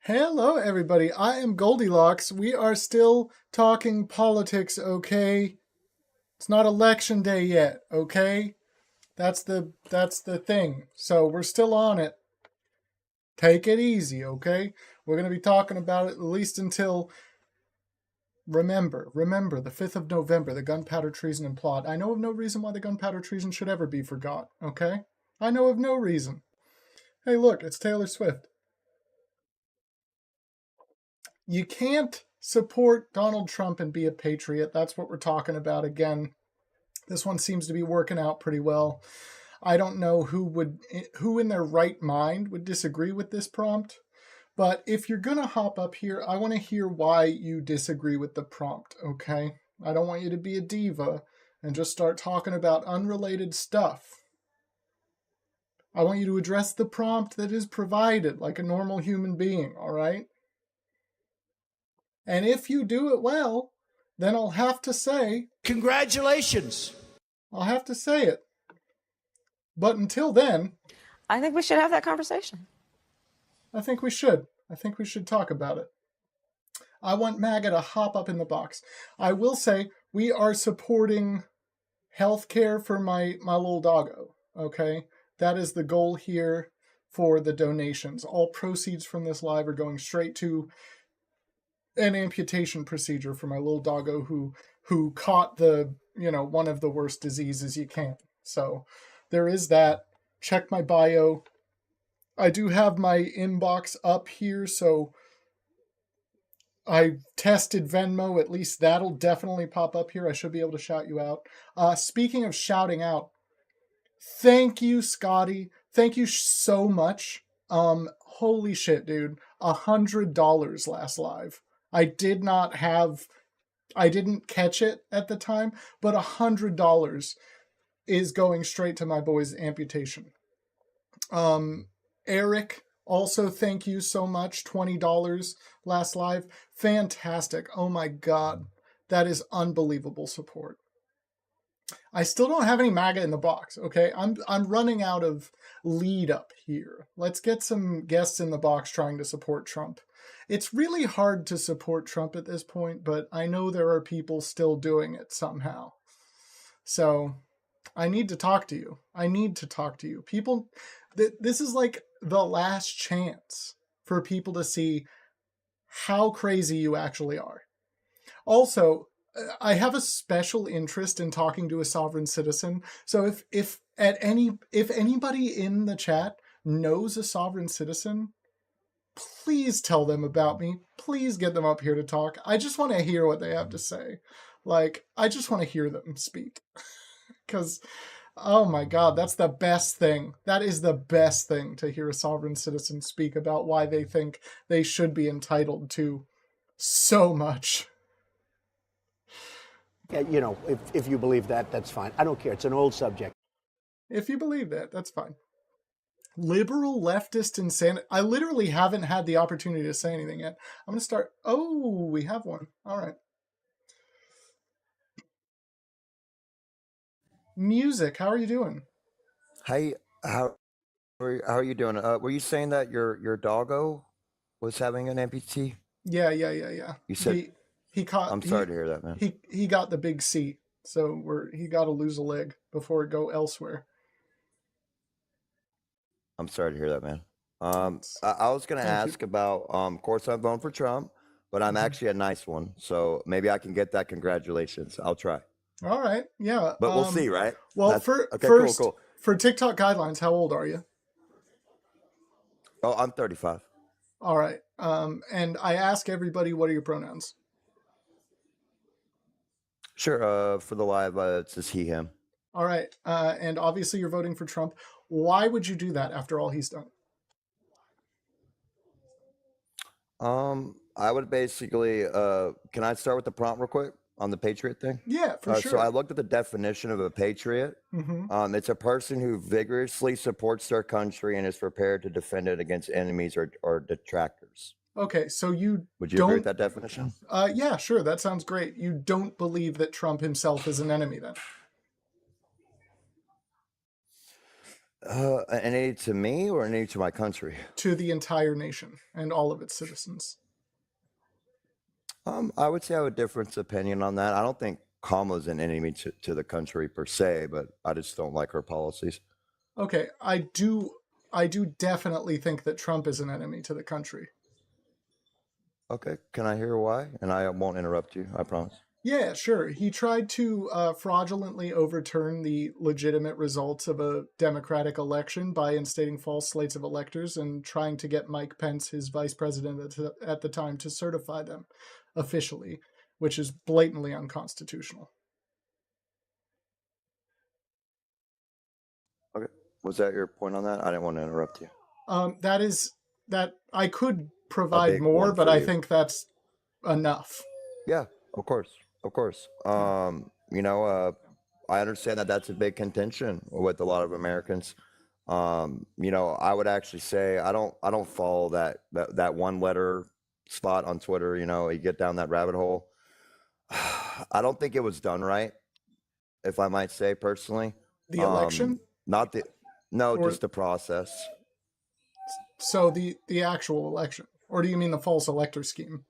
Hello, everybody. I am Goldilocks. We are still talking politics, okay? It's not election day yet, okay? That's the thing. So we're still on it. Take it easy, okay? We're going to be talking about it at least until remember the 5th of November, the gunpowder treason and plot. I know of no reason why the gunpowder treason should ever be forgot, okay? I know of no reason. Hey, look, it's Taylor Swift. You can't support Donald Trump and be a patriot. That's what we're talking about again. This one seems to be working out pretty well. I don't know who in their right mind would disagree with this prompt, but if you're going to hop up here, I want to hear why you disagree with the prompt, okay? I don't want you to be a diva and just start talking about unrelated stuff. I want you to address the prompt that is provided like a normal human being, all right? And if you do it well, then I'll have to say, congratulations. I'll have to say it. But until then, I think we should have that conversation. I think we should. I think we should talk about it. I want MAGA to hop up in the box. I will say we are supporting healthcare for my little doggo, okay? That is the goal here for the donations. All proceeds from this live are going straight to an amputation procedure for my little doggo who caught the, one of the worst diseases you can. So there is that. Check my bio. I do have my inbox up here, so I tested Venmo. At least that'll definitely pop up here. I should be able to shout you out. Speaking of shouting out, thank you, Scotty. Thank you so much. Holy shit, dude. $100 last live. I didn't catch it at the time, but $100 is going straight to my boy's amputation. Eric, also thank you so much. $20 last live. Fantastic. Oh my God. That is unbelievable support. I still don't have any MAGA in the box, okay? I'm running out of lead up here. Let's get some guests in the box trying to support Trump. It's really hard to support Trump at this point, but I know there are people still doing it somehow. So I need to talk to you. People, this is like the last chance for people to see how crazy you actually are. Also, I have a special interest in talking to a sovereign citizen. So if anybody in the chat knows a sovereign citizen, please tell them about me. Please get them up here to talk. I just want to hear what they have to say. I just want to hear them speak. Because, oh my God, that's the best thing. That is the best thing, to hear a sovereign citizen speak about why they think they should be entitled to so much. Yeah, if you believe that, that's fine. I don't care. It's an old subject. If you believe that, that's fine. Liberal leftist insanity. I literally haven't had the opportunity to say anything yet. I'm going to start. Oh, we have one. All right. Music, how are you doing? Hey, how are you doing? Were you saying that your doggo was having an amputee? Yeah. You said he caught. I'm sorry to hear that, man. He got the big C, so he got to lose a leg before it go elsewhere. I'm sorry to hear that, man. I was gonna ask about. Of course, I'm voting for Trump, but I'm actually a nice one, so maybe I can get that. Congratulations. I'll try. All right. Yeah. But we'll see, right? Well, okay, first, cool. For TikTok guidelines, how old are you? Oh, I'm 35. All right. And I ask everybody, what are your pronouns? Sure. For the live, it's just he, him. All right. And obviously you're voting for Trump. Why would you do that after all he's done? I would basically, can I start with the prompt real quick on the patriot thing? Yeah, for sure. So I looked at the definition of a patriot. Mm-hmm. It's a person who vigorously supports their country and is prepared to defend it against enemies or detractors. Okay, so would you agree with that definition? Yeah, sure. That sounds great. You don't believe that Trump himself is an enemy, then? An enemy to me or an enemy to my country? To the entire nation and all of its citizens. I would say I have a different opinion on that. I don't think Kamala's an enemy to the country per se, but I just don't like her policies. Okay, I do definitely think that Trump is an enemy to the country. Okay, can I hear why? And I won't interrupt you, I promise. Yeah, sure. He tried to fraudulently overturn the legitimate results of a Democratic election by instating false slates of electors and trying to get Mike Pence, his vice president at the time, to certify them officially, which is blatantly unconstitutional. Okay, was that your point on that? I didn't want to interrupt you. That I could A provide big more, one but for I you. think that's enough. Yeah, of course, of course. I understand that that's a big contention with a lot of Americans. I would actually say I don't follow that one letter spot on Twitter. You get down that rabbit hole. I don't think it was done right, if I might say personally. The election, Not the no, or just the process. so the actual election, or do you mean the false elector scheme?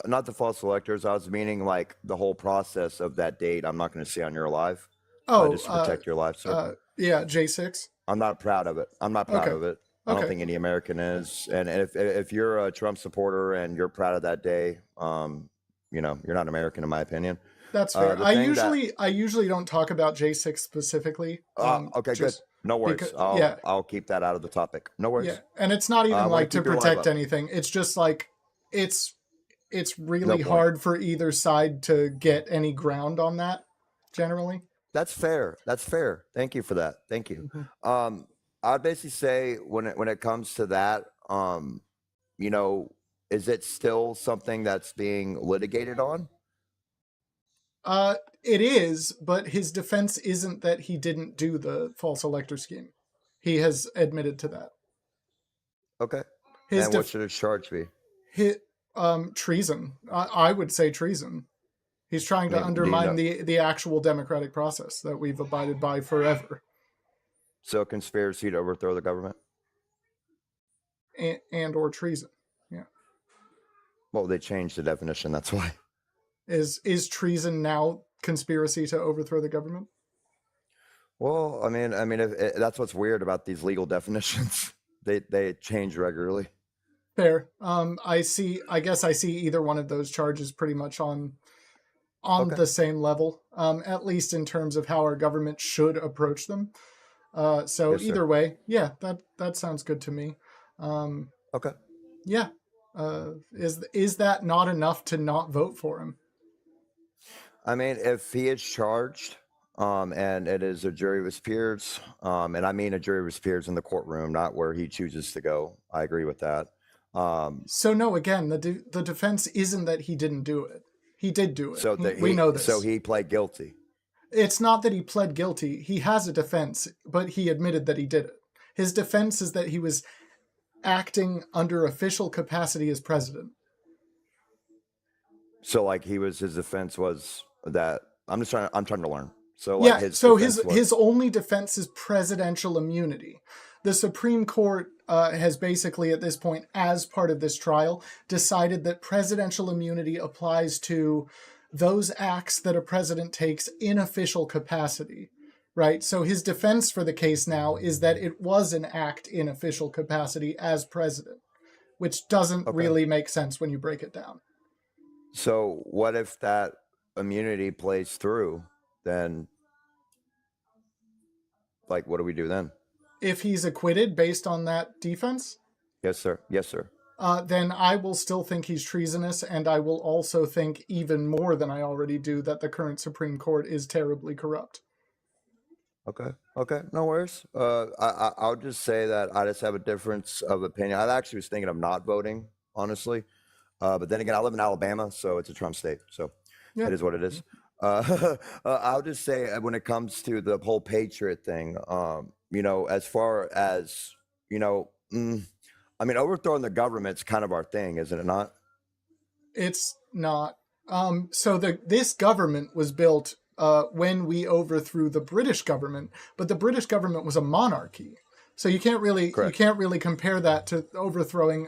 Not the false electors. I was meaning like the whole process of that date. I'm not going to say on your live, Oh, just to protect your life, sir. yeah, J6. I'm not proud of it. I'm not proud Okay, of it. I don't okay, think any American is. And if you're a Trump supporter and you're proud of that day, you're not American in my opinion. that's fair. The I thing that usually don't talk about J6 specifically. okay, good. Just No worries. because, I'll yeah, I'll keep that out of the topic. No yeah, worries. and it's not I even want like to to keep your live protect up. anything. It's just like it's it's No really point. hard for either side to get any ground on that generally. That's fair. That's fair. Thank you for that. Thank you. Mhm. I'd basically say when it comes to that, you know, is it still something that's being litigated on? It is, but his defense isn't that he didn't do the false elector scheme. He has admitted to that. Okay. His And what def should his charge be? his, treason. I would say treason. He's trying I to mean, do you undermine know? the actual democratic process that we've abided by forever, So conspiracy to overthrow the government? and or treason. Yeah, Well, they changed the definition. That's why. is treason now conspiracy to overthrow the government? Well, I mean, that's what's weird about these legal definitions. They change regularly. Fair. I guess I see either one of those charges pretty much on Okay. the same level, at least in terms of how our government should approach them. So Yes, sir. either way, yeah, that sounds good to me. Okay. Yeah, is that not enough to not vote for him? I mean, if he is charged, and it is a jury of his peers, and I mean a jury of his peers in the courtroom, not where he chooses to go. I agree with that. Um, So no, again, the defense isn't that he didn't do it. He did do it. so that We know so this. he pled guilty. It's not that he pled guilty. He has a defense, but he admitted that he did it. His defense is that he was acting under official capacity as president. So like his defense was that I'm trying to learn. So like Yeah, his so defense was his only defense is presidential immunity. The Supreme Court has basically, at this point, as part of this trial, decided that presidential immunity applies to those acts that a president takes in official capacity, right? So his defense for the case now is that it was an act in official capacity as president, which doesn't okay. really make sense when you break it down. So what if that immunity plays through? Then like what do we do then? If he's acquitted based on that defense, Yes, sir. Yes, sir. then I will still think he's treasonous, and I will also think even more than I already do that the current Supreme Court is terribly corrupt. Okay. Okay. No worries. I'll just say that I just have a difference of opinion. I actually was thinking of not voting, honestly. But then again, I live in Alabama, so it's a Trump state. So Yeah. it is what it is. I'll just say when it comes to the whole patriot thing, as far as, I mean, overthrowing the government's kind of our thing, isn't it not? It's not. So this government was built when we overthrew the British government, but the British government was a monarchy. So you can't really compare that to overthrowing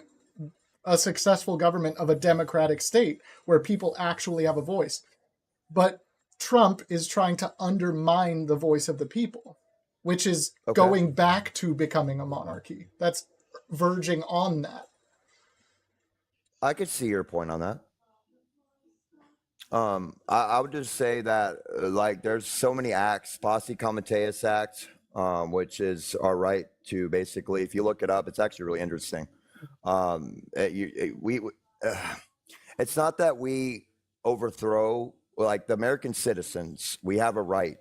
a successful government of a democratic state where people actually have a voice. But Trump is trying to undermine the voice of the people, which is going back to becoming a monarchy. That's verging on that. I could see your point on that. I would just say that like there's so many acts, Posse Comitatus Act, which is our right to basically, if you look it up, it's actually really interesting. It's not that we overthrow, like the American citizens, we have a right,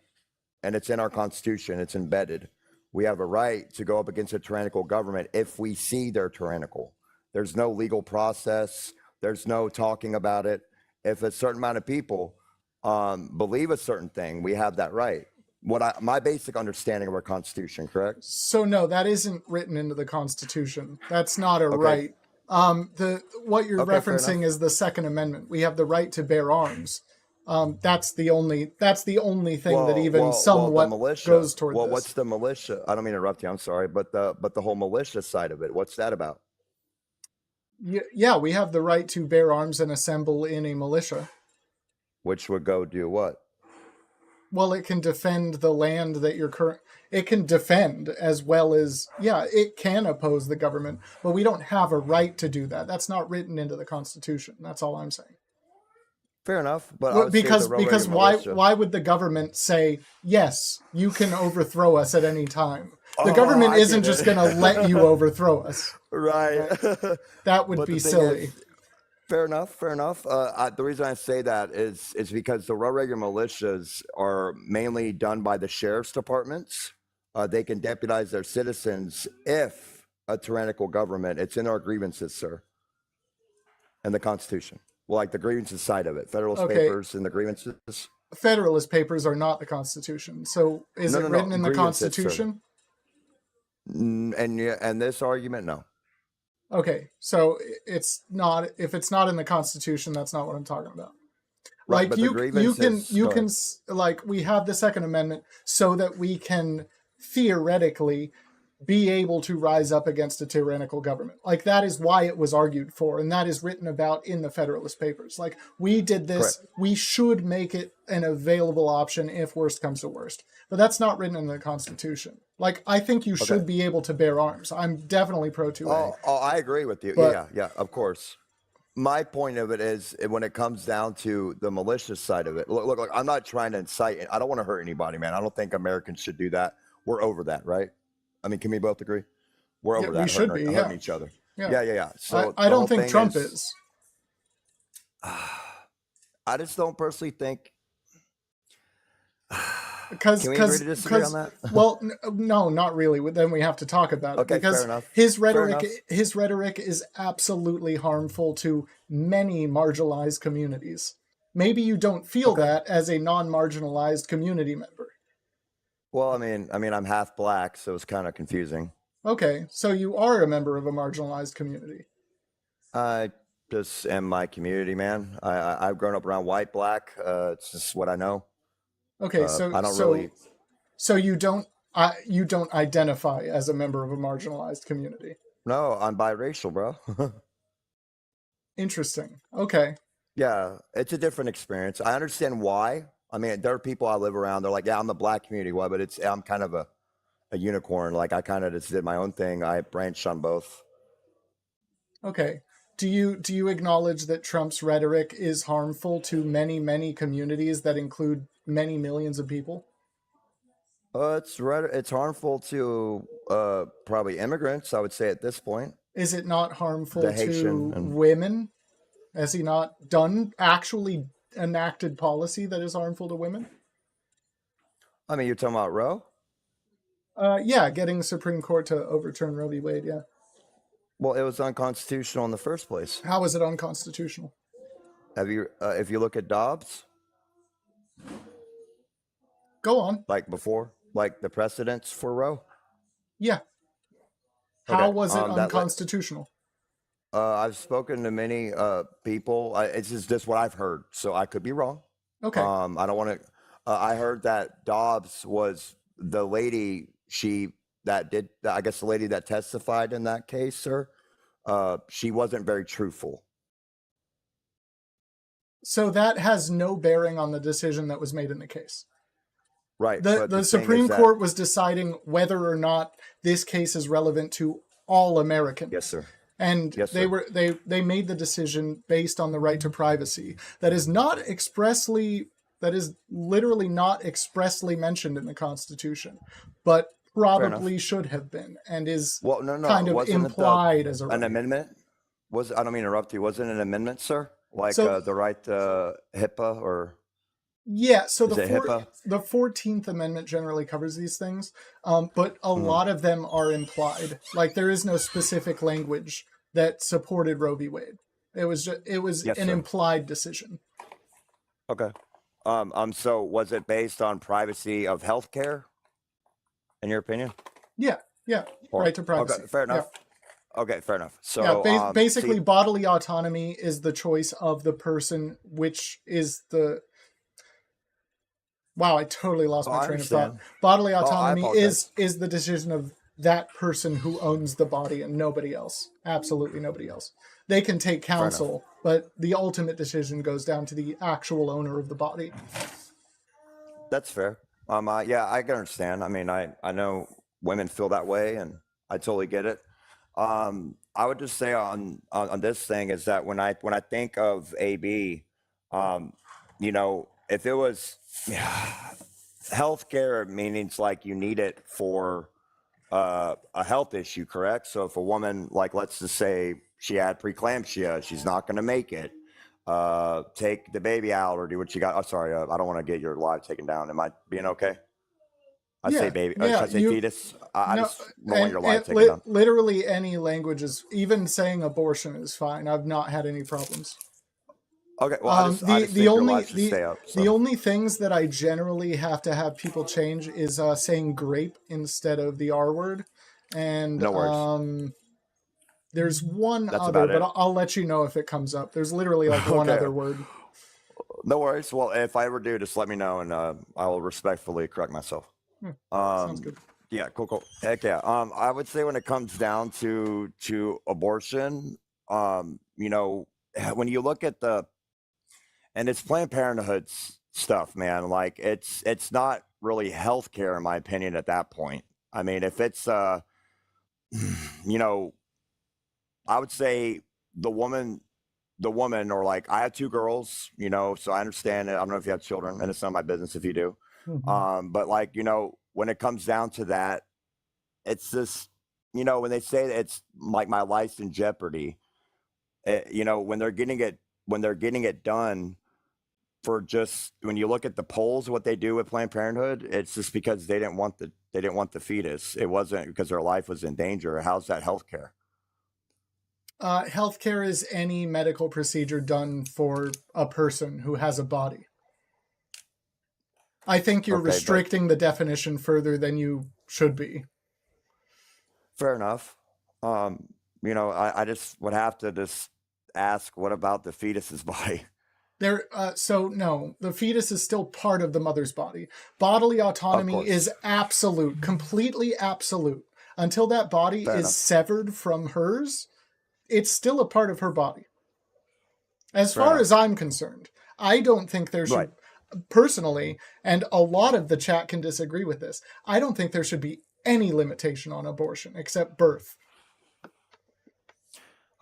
and it's in our Constitution, it's embedded. We have a right to go up against a tyrannical government if we see they're tyrannical. There's no legal process. There's no talking about it. If a certain amount of people believe a certain thing, we have that right. My basic understanding of our Constitution, correct? So no, that isn't written into the Constitution. That's not a right. What you're referencing is the Second Amendment. We have the right to bear arms. That's the only thing that even somewhat goes toward this. What's the militia? I don't mean to interrupt you. I'm sorry, but the whole militia side of it. What's that about? Yeah, we have the right to bear arms and assemble in a militia. Which would go do what? Well, it can defend the land that you're it can defend as well as, it can oppose the government, but we don't have a right to do that. That's not written into the Constitution. That's all I'm saying. Fair enough, but because why would the government say, yes, you can overthrow us at any time? The government isn't just going to let you overthrow us. Right. That would be silly. Fair enough. The reason I say that is because the raw regular militias are mainly done by the sheriff's departments. They can deputize their citizens if a tyrannical government. It's in our grievances, sir, and the Constitution. Well, like the grievances side of it, Federalist Papers and the grievances. Federalist Papers are not the Constitution. So is it written in the Constitution? And this argument, no. Okay, so it's not. If it's not in the Constitution, that's not what I'm talking about. Right, like you can like we have the Second Amendment so that we can theoretically be able to rise up against a tyrannical government. Like that is why it was argued for, and that is written about in the Federalist Papers. Like we did this, we should make it an available option if worst comes to worst. But that's not written in the Constitution. Like I think you should be able to bear arms. I'm definitely pro 2A. Oh, I agree with you. But, yeah, of course. My point of it is when it comes down to the malicious side of it. Look, I'm not trying to incite. I don't want to hurt anybody, man. I don't think Americans should do that. We're over that, right? I mean, can we both agree? We're over that. We should be hurting each other. Yeah. So I don't think Trump is. I just don't personally think. Can we agree to disagree on that? Well, no, not really. Then we have to talk about it because fair enough. His rhetoric is absolutely harmful to many marginalized communities. Maybe you don't feel that as a non-marginalized community member. Well, I mean, I'm half black, so it's kind of confusing. Okay, so you are a member of a marginalized community. I just am my community, man. I've grown up around white, black. It's just what I know. Okay, so I don't really. So you don't identify as a member of a marginalized community. No, I'm biracial, bro. Interesting. Okay. Yeah, it's a different experience. I understand why. I mean, there are people I live around. They're like, yeah, I'm the black community. Why? But I'm kind of a unicorn. Like I kind of just did my own thing. I branched on both. Okay. Do you acknowledge that Trump's rhetoric is harmful to many, many communities that include many millions of people? It's harmful to probably immigrants, I would say at this point. Is it not harmful to women? Has he not actually enacted policy that is harmful to women? I mean, you're talking about Roe? Yeah, getting the Supreme Court to overturn Roe v. Wade, yeah. Well, it was unconstitutional in the first place. How is it unconstitutional? If you look at Dobbs? Go on. Like before? Like the precedents for Roe? Yeah. How was it unconstitutional? I've spoken to many people. It's just what I've heard, so I could be wrong. Okay. I don't want to. I heard that Dobbs was the lady I guess the lady that testified in that case, sir. She wasn't very truthful. So that has no bearing on the decision that was made in the case. Right. The But the thing Supreme is that, Court was deciding whether or not this case is relevant to all Americans. yes, sir. And Yes, they sir. they made the decision based on the right to privacy. That is literally not expressly mentioned in the Constitution, but Fair enough. probably should have been, and is Well, no, no. kind of Wasn't it implied as a an right. amendment? I don't mean to interrupt you. Wasn't it an amendment, sir? Like So the right to HIPAA, or yeah, so is it HIPAA? the 14th Amendment generally covers these things, but a lot of them are implied. Like there is no specific language that supported Roe v. Wade. It was Yes, an sir. implied decision. Okay. So was it based on privacy of healthcare, in your opinion? Yeah, yeah, Or right to privacy. okay, fair Yeah. enough. Okay, fair enough. Yeah, So basically, see, bodily autonomy is the choice of the person, which is the. Wow, I totally lost oh, my I train of thought. understand. Bodily Oh, I autonomy apologize. is the decision of that person who owns the body and nobody else. Absolutely nobody else. They can take Fair enough. counsel, but the ultimate decision goes down to the actual owner of the body. That's fair. Yeah, I can understand. I mean, I know women feel that way, and I totally get it. I would just say on this thing is that when I think of AB, um, if it was healthcare, meaning it's like you need it for a health issue, correct? So if a woman, like let's just say she had preeclampsia, she's not going to make it. Take the baby out or do what you got. Oh, sorry, I don't want to get your live taken down. Am I being okay? I say Yeah, baby. yeah, Should I say you fetus? I no, just don't want your live and taken down. literally any languages, even saying abortion is fine. I've not had any problems. Okay, well, I just think your live should stay up. The So only things that I generally have to have people change is saying grape instead of the R word, and no worries. there's one That's other, about but it. I'll let you know if it comes up. There's literally like one Okay, other word. no worries. Well, if I ever do, just let me know, and I will respectfully correct myself. Sounds Um, good. yeah, cool. Heck yeah. I would say when it comes down to abortion, when you look at and it's Planned Parenthood's stuff, man. Like it's not really healthcare, in my opinion, at that point. I mean, if it's you know, I would say the woman, or like I have two girls, so I understand it. I don't know if you have children, and it's not my business if you do. Mhm. But like when it comes down to that, it's this, when they say that it's like my life's in jeopardy, when they're getting it done for just when you look at the polls, what they do with Planned Parenthood, it's just because they didn't want the fetus. It wasn't because their life was in danger. How's that healthcare? Healthcare is any medical procedure done for a person who has a body. I think you're Okay, but restricting the definition further than you should be. fair enough. I just would have to just ask, what about the fetus's body? So no, the fetus is still part of the mother's body. Bodily Of autonomy course. is absolute, completely absolute. Until that body Fair is enough. severed from hers, it's still a part of her body. As Fair far enough. as I'm concerned, I don't think there Right. should, personally, and a lot of the chat can disagree with this, I don't think there should be any limitation on abortion except birth.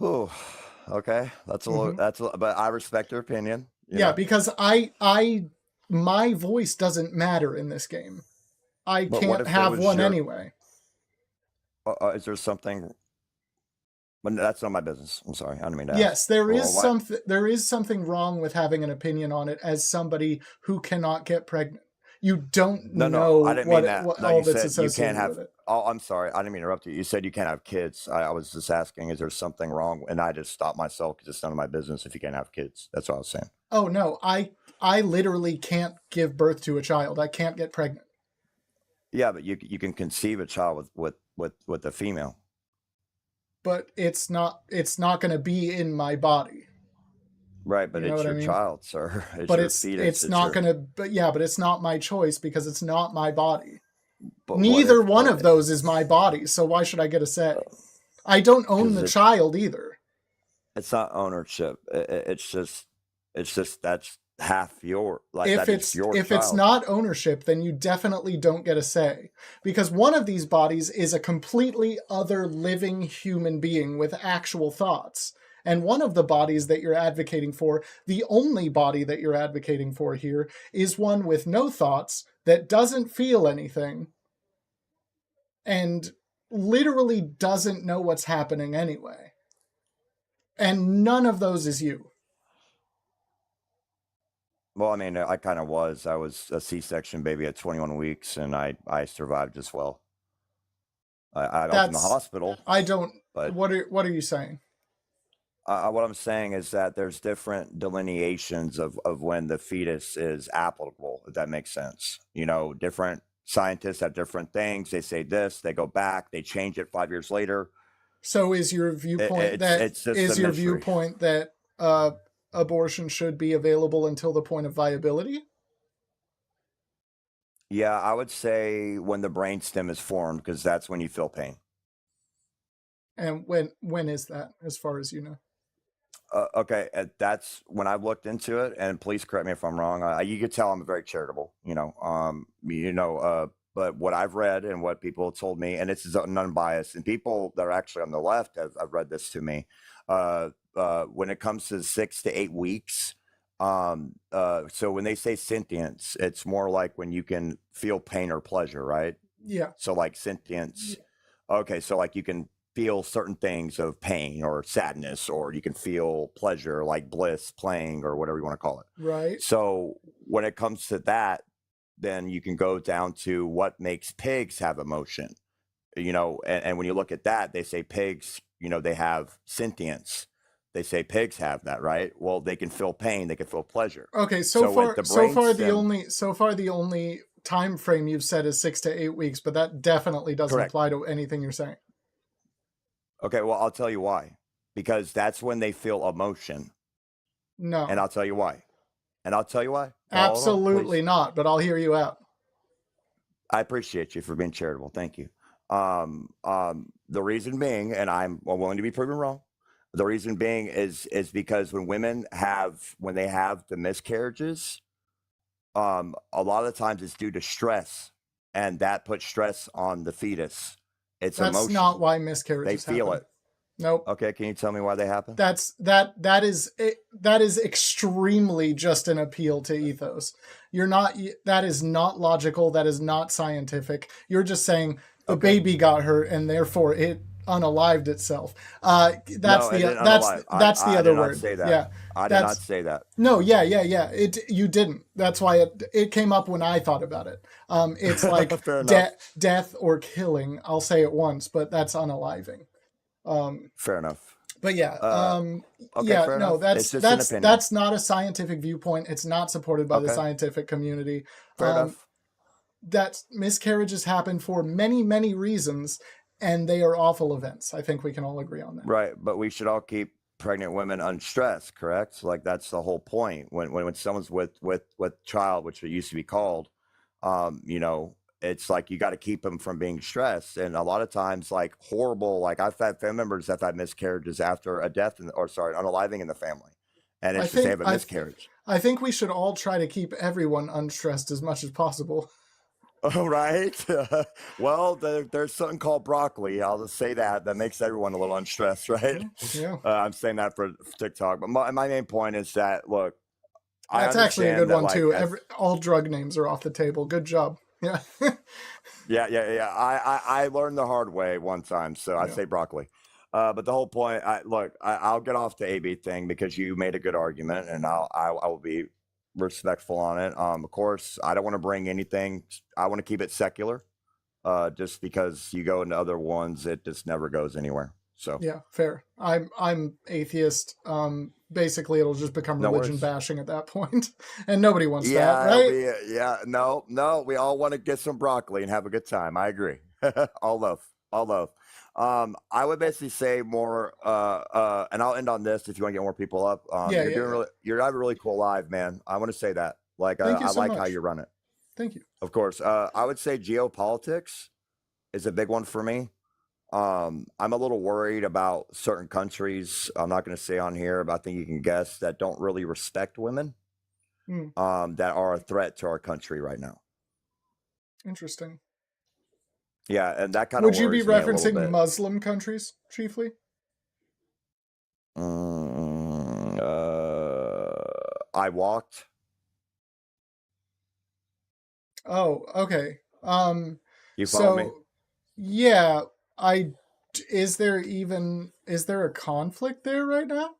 Oh, okay. Mhm. But I respect your opinion, Yeah, because my voice doesn't matter in this game. I But what can't if it have was one your, anyway. is there something, well, that's not my business. I'm sorry. I didn't mean to ask. Yes, there Well, is what? something wrong with having an opinion on it as somebody who cannot get pregnant. You don't No, I know didn't mean that. what No, all you that's said you can't associated with have, it. oh, I'm sorry. I didn't mean to interrupt you. You said you can't have kids. I was just asking, is there something wrong? And I just stopped myself because it's none of my business if you can't have kids. That's what I was saying. Oh no, I literally can't give birth to a child. I can't get pregnant. Yeah, but you can conceive a child with a female. But it's not going to be in my body. Right, but You know it's what I your mean? child, sir. It's But your fetus. it's It's not your. gonna. But yeah, but it's not my choice because it's not my body. But what Neither if? one of those is my body, so why should I get a say? I don't own Because the child either. it's not ownership. It's just that's half your like If that is your it's child. not ownership, then you definitely don't get a say, because one of these bodies is a completely other living human being with actual thoughts. And one of the bodies that you're advocating for, the only body that you're advocating for here, is one with no thoughts, that doesn't feel anything, and literally doesn't know what's happening anyway. And none of those is you. Well, I mean, I kind of was. I was a C-section baby at 21 weeks, and I survived as well. I was in the That's hospital, I don't. but What are you saying? what I'm saying is that there's different delineations of when the fetus is applicable, if that makes sense. You know, different scientists have different things. They say this, they go back, they change it 5 years later. So is your viewpoint It's just a mystery. abortion should be available until the point of viability? Yeah, I would say when the brainstem is formed, because that's when you feel pain. And when is that, as far as you know? Okay, that's when I looked into it, and please correct me if I'm wrong. You could tell I'm very charitable, but what I've read and what people have told me, and this is non-biased, and people that are actually on the left have read this to me. When it comes to 6 to 8 weeks, so when they say sentience, it's more like when you can feel pain or pleasure, right? Yeah. So like sentience. Okay, so like you can feel certain things of pain or sadness, or you can feel pleasure like bliss, playing, or whatever you want to call it. Right. So when it comes to that, then you can go down to what makes pigs have emotion. And when you look at that, they say pigs, they have sentience. They say pigs have that, right? Well, they can feel pain, they can feel pleasure. Okay, So with the so far the only time frame you've said is 6 to 8 weeks, but that definitely doesn't Correct. apply to anything you're saying. Okay, well, I'll tell you why. Because that's when they feel emotion. No. And I'll tell you why. Absolutely not, but I'll hear you out. I appreciate you for being charitable. Thank you. The reason being, and I'm willing to be proven wrong, the reason being is because when they have the miscarriages, a lot of the times it's due to stress, and that puts stress on the fetus. It's That's emotion. not why miscarriages They feel happen. it. Nope. Okay, can you tell me why they happen? That is extremely just an appeal to ethos. That is not logical, that is not scientific. You're just saying the baby got hurt and therefore it unalived itself. That's the other word. Say that. Yeah. I did not say that. No, yeah. You didn't. That's why it came up when I thought about it. It's like death or killing. I'll say it once, but that's unaliving. Fair enough. But yeah, okay, yeah, fair no, enough. that's not a scientific viewpoint. It's not supported by the scientific community. Fair enough. That miscarriages happen for many, many reasons, and they are awful events. I think we can all agree on that. Right, but we should all keep pregnant women unstressed, correct? So, like, that's the whole point. When someone's with child, which it used to be called, it's like you got to keep them from being stressed. And a lot of times, like horrible, like I've had family members that have had miscarriages after a death, unaliving in the family, and it's just they have a miscarriage. I think we should all try to keep everyone unstressed as much as possible. Oh, right. Well, there's something called broccoli. I'll just say that makes everyone a little unstressed, right? Yeah. I'm saying that for TikTok, but my main point is that look, that's actually a good one too. All drug names are off the table. Good job. Yeah. yeah. I learned the hard way one time, so I say broccoli. But the whole point, I'll get off the AB thing because you made a good argument, and I will be respectful on it. Of course, I don't want to bring anything. I want to keep it secular. Just because you go into other ones, it just never goes anywhere. So yeah, fair. I'm atheist. Basically, it'll just become religion bashing at that point, and nobody wants that, right? No. We all want to get some broccoli and have a good time. I agree. All love. I would basically say more, and I'll end on this if you want to get more people up. Yeah, You're yeah, doing yeah. really, you're having a really cool live, man. I want to say that. Like, Thank you I so like how much. you run it. Thank you. Of course. I would say geopolitics is a big one for me. I'm a little worried about certain countries. I'm not going to say on here, but I think you can guess that don't really respect women. Hmm. That are a threat to our country right now. Interesting. Yeah, and that kind of Would you be worries me a little referencing bit. Muslim countries chiefly? Mm, I walked. Oh, okay. You follow me? So yeah, I is there a conflict there right now?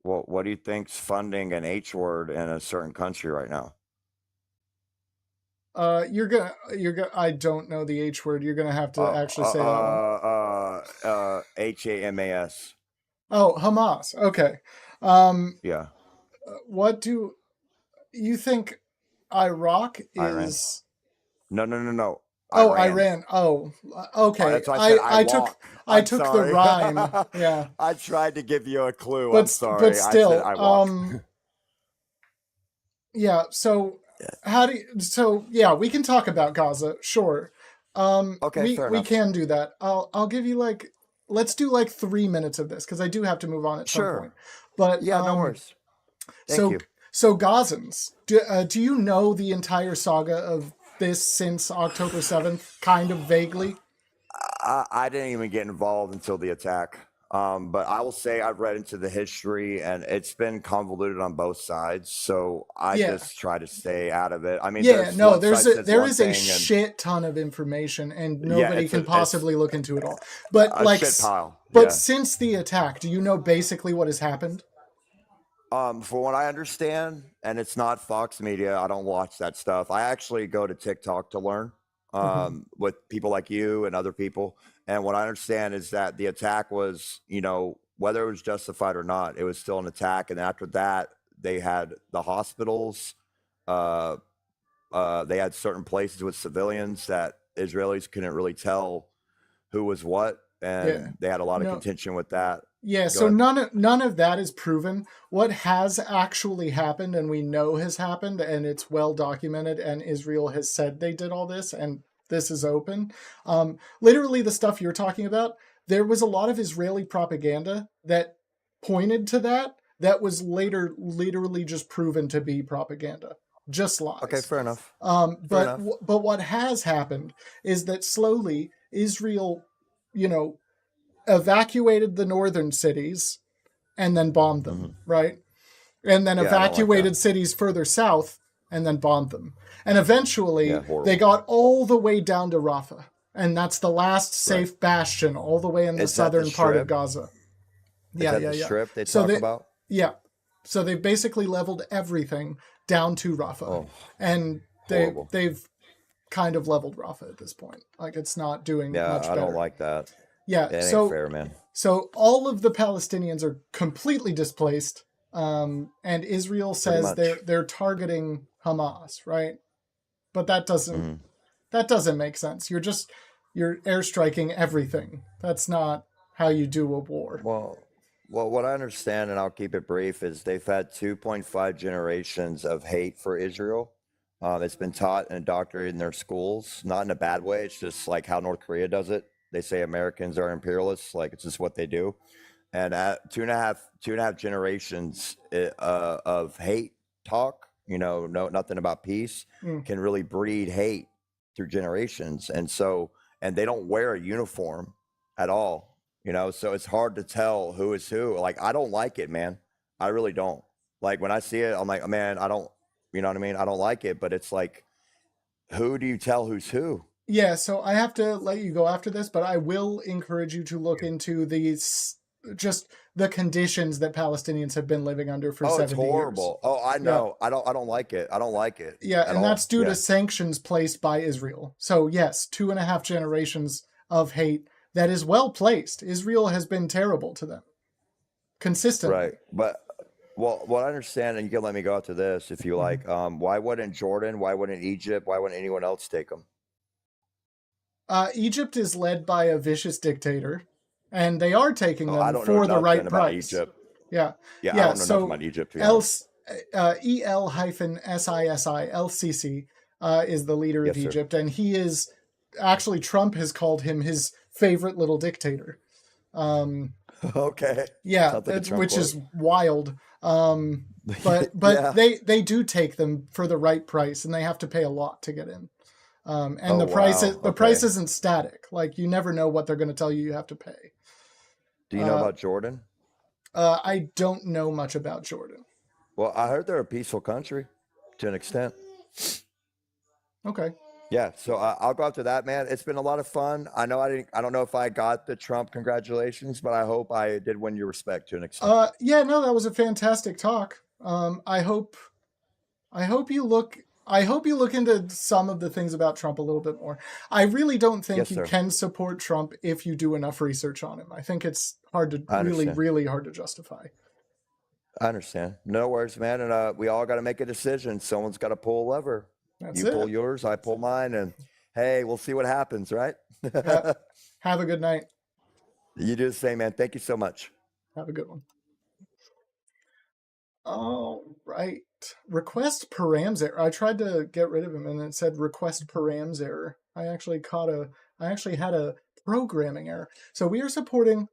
Well, what do you think's funding an H word in a certain country right now? You're gonna I don't know the H word. You're gonna have to actually say that one. HAMAS. Oh, Hamas. Okay. Um, Yeah, what do you think Iraq Iran. is? No, no, no, no. Oh, Iran. Iran. Oh, okay. That's why I said I I I'm took the sorry. rhyme. Yeah, I tried to give you a clue. I'm but sorry. I said still, I walked. yeah. So yeah, we can talk about Gaza, sure. Okay, fair We enough. can do that. I'll give you like, let's do like 3 minutes of this because I do have to move on at some Sure. point. But Yeah, no worries. Thank so you. so Gazans, do you know the entire saga of this since October 7th? Kind of vaguely. I didn't even get involved until the attack. But I will say I've read into the history and it's been convoluted on both sides. So I Yeah. just try to stay out of it. I mean, Yeah, there's no, one side says there one is a thing and shit ton of information and yeah, nobody can it's possibly look into it all. But a shit pile. but Yeah. since the attack, do you know basically what has happened? For what I understand, and it's not Fox Media, I don't watch that stuff. I actually go to TikTok to learn Mhm. with people like you and other people. And what I understand is that the attack was, whether it was justified or not, it was still an attack. And after that, they had the hospitals, uh, they had certain places with civilians that Israelis couldn't really tell who was what. Yeah. And they had a lot of No. contention with that. Yeah, Go so ahead. none of that is proven. What has actually happened and we know has happened and it's well documented and Israel has said they did all this and this is open. Literally the stuff you're talking about, there was a lot of Israeli propaganda that pointed to that was later literally just proven to be propaganda. Just Okay, lies. fair enough. Fair enough. But what has happened is that slowly Israel, you know, evacuated the northern cities and then bombed them, Mhm. right? And then Yeah, I don't like that. evacuated cities further south and then bombed them. And Yeah, eventually they horrible. got all the way down to Rafah. And that's the last Right. safe bastion all the way in the Is that the southern part of strip? Gaza. Is Yeah, that yeah, the yeah. strip they So talk they, about? yeah. So they've basically leveled everything down to Rafah. Oh, And horrible. they've kind of leveled Rafah at this point. Like it's not doing Yeah, much I better. don't like that. Yeah, It ain't so fair, man. so all of the Palestinians are completely displaced, and Israel Pretty says much. they're targeting Hamas, right? But that Mhm. doesn't make sense. You're airstriking everything. That's not how you do a war. Well, what I understand, and I'll keep it brief, is they've had 2.5 generations of hate for Israel. It's been taught and indoctrinated in their schools, not in a bad way. It's just like how North Korea does it. They say Americans are imperialists, like it's just what they do. And at two and a half generations of hate talk, nothing about peace, Mm. can really breed hate through generations. And they don't wear a uniform at all, so it's hard to tell who is who. Like, I don't like it, man. I really don't. Like, when I see it, I'm like, man, I don't, you know what I mean? I don't like it, but it's like, who do you tell who's who? Yeah, so I have to let you go after this, but I will encourage you to look into these just the conditions that Palestinians have been living under for Oh, it's 70 years. horrible. Oh, I Yeah. know. I don't like it. I don't like it Yeah, at and that's all. due Yeah. to sanctions placed by Israel. So, yes, 2.5 generations of hate that is well placed. Israel has been terrible to them consistently. Right. But well, what I understand, and you can let me go after this if you like. Why wouldn't Jordan? Why wouldn't Egypt? Why wouldn't anyone else take them? Egypt is led by a vicious dictator, and they are taking I them don't know for the right nothing about price. Egypt. Yeah. Yeah, I Yeah. don't know nothing So about Egypt, to be honest. EL-SISI, LCC, is the leader Yes, of sir. Egypt, and he is actually, Trump has called him his favorite little dictator. Okay. Yeah, Sounds like a Trump which quote. is wild. But Yeah. they do take them for the right price, and they have to pay a lot to get in. And Oh, the price wow. the price Okay. isn't static. Like, you never know what they're going to tell you have to pay. Do you know about Jordan? I don't know much about Jordan. Well, I heard they're a peaceful country to an extent. Okay. Yeah, so I'll go after that, man. It's been a lot of fun. I know I don't know if I got the Trump congratulations, but I hope I did win your respect to an extent. Yeah, no, that was a fantastic talk. I hope you look into some of the things about Trump a little bit more. I really don't think Yes, you sir. can support Trump if you do enough research on him. I think it's hard to I understand. really hard to justify. I understand. No worries, man. And we all got to make a decision. Someone's got to pull a lever. That's You it. pull yours, I pull mine, and hey, we'll see what happens, right? Have a good night. You do the same, man. Thank you so much. Have a good one. All right. Request params error. I tried to get rid of him and it said request params error. I actually had a programming error. So we are supporting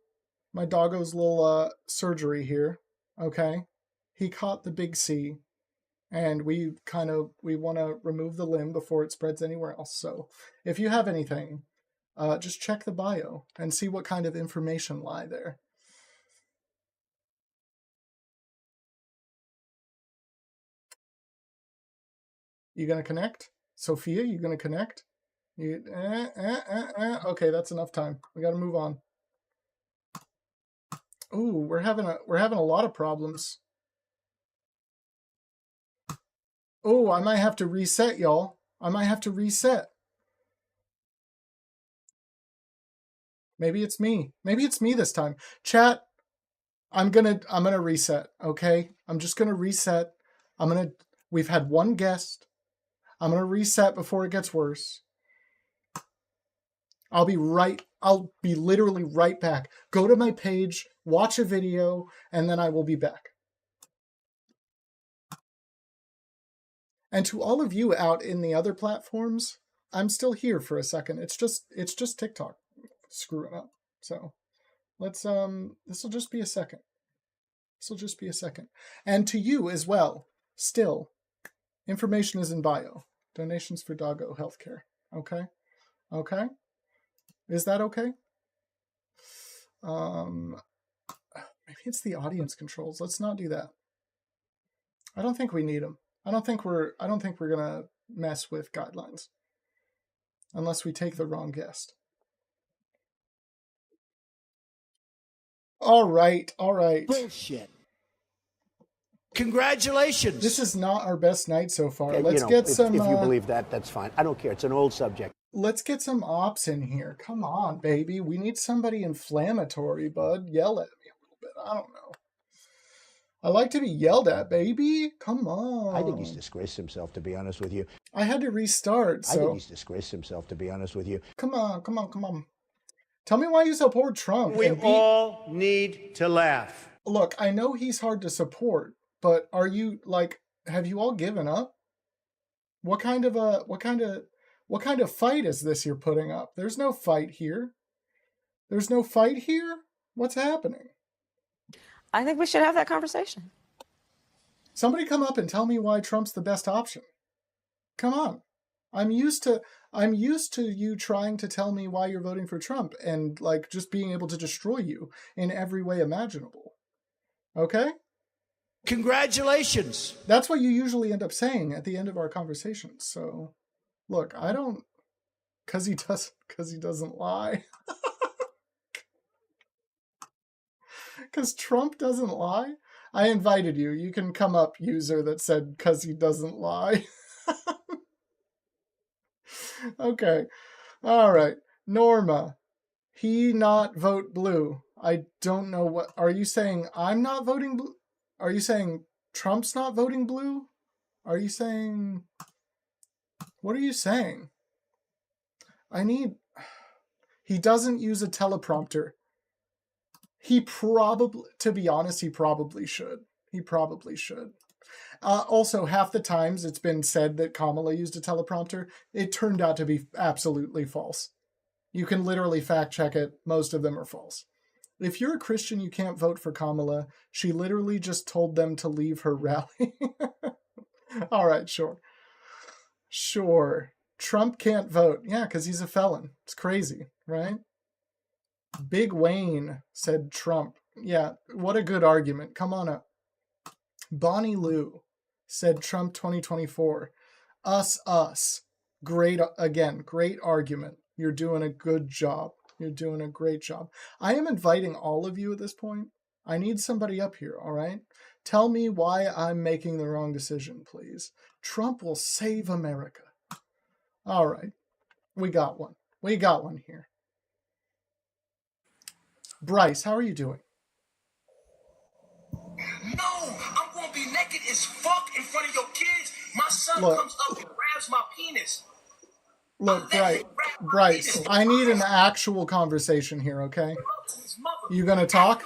my doggo's little surgery here. Okay. He caught the big C, and we want to remove the limb before it spreads anywhere else. So if you have anything, just check the bio and see what kind of information lie there. You gonna connect? Sophia, you gonna connect? Okay, that's enough time. We gotta move on. Ooh, we're having a lot of problems. Oh, I might have to reset, y'all. I might have to reset. Maybe it's me. Maybe it's me this time. Chat, I'm gonna reset, okay? I'm just gonna reset. We've had one guest. I'm gonna reset before it gets worse. I'll be literally right back. Go to my page, watch a video, and then I will be back. And to all of you out in the other platforms, I'm still here for a second. It's just TikTok screwing up. So let's this will just be a second. And to you as well, still, information is in bio. Donations for doggo healthcare. Okay? Okay? Is that okay? Maybe it's the audience controls. Let's not do that. I don't think we need them. I don't think we're gonna mess with guidelines unless we take the wrong guest. All right. Bullshit. Congratulations. This is not our best night so far. Okay, Let's get some. If you believe that, that's fine. I don't care. It's an old subject. Let's get some ops in here. Come on, baby. We need somebody inflammatory, bud. Yell at me a little bit. I don't know. I like to be yelled at, baby. Come on. I think he's disgraced himself, to be honest with you. I had to restart, so. I think he's disgraced himself, to be honest with you. Come on. Tell me why you support Trump. We all need to laugh. Look, I know he's hard to support, but are you, have you all given up? What kind of fight is this you're putting up? There's no fight here. What's happening? I think we should have that conversation. Somebody come up and tell me why Trump's the best option. Come on. I'm used to you trying to tell me why you're voting for Trump and just being able to destroy you in every way imaginable. Okay? Congratulations. That's what you usually end up saying at the end of our conversations. So, look, I don't, cause he doesn't lie. Cause Trump doesn't lie. I invited you. You can come up, user that said cause he doesn't lie. Okay. All right. Norma. He not vote blue. I don't know what. Are you saying I'm not voting blue? Are you saying Trump's not voting blue? Are you saying. What are you saying? I need. He doesn't use a teleprompter. He probably, to be honest, he probably should. He probably should. Also, half the times it's been said that Kamala used a teleprompter, it turned out to be absolutely false. You can literally fact check it. Most of them are false. If you're a Christian, you can't vote for Kamala. She literally just told them to leave her rally. All right, sure. Sure. Trump can't vote. Yeah, because he's a felon. It's crazy, right? Big Wayne said Trump. Yeah, what a good argument. Come on up. Bonnie Lou said Trump 2024. Us. Great, again, great argument. You're doing a good job. You're doing a great job. I am inviting all of you at this point. I need somebody up here, all right? Tell me why I'm making the wrong decision, please. Trump will save America. All right. We got one. We got one here. Bryce, how are you doing? No, I'm gonna be naked as fuck in front of your kids. My son Look. comes up and grabs my penis. Look, Bryce, I need an actual conversation here, okay? You gonna talk?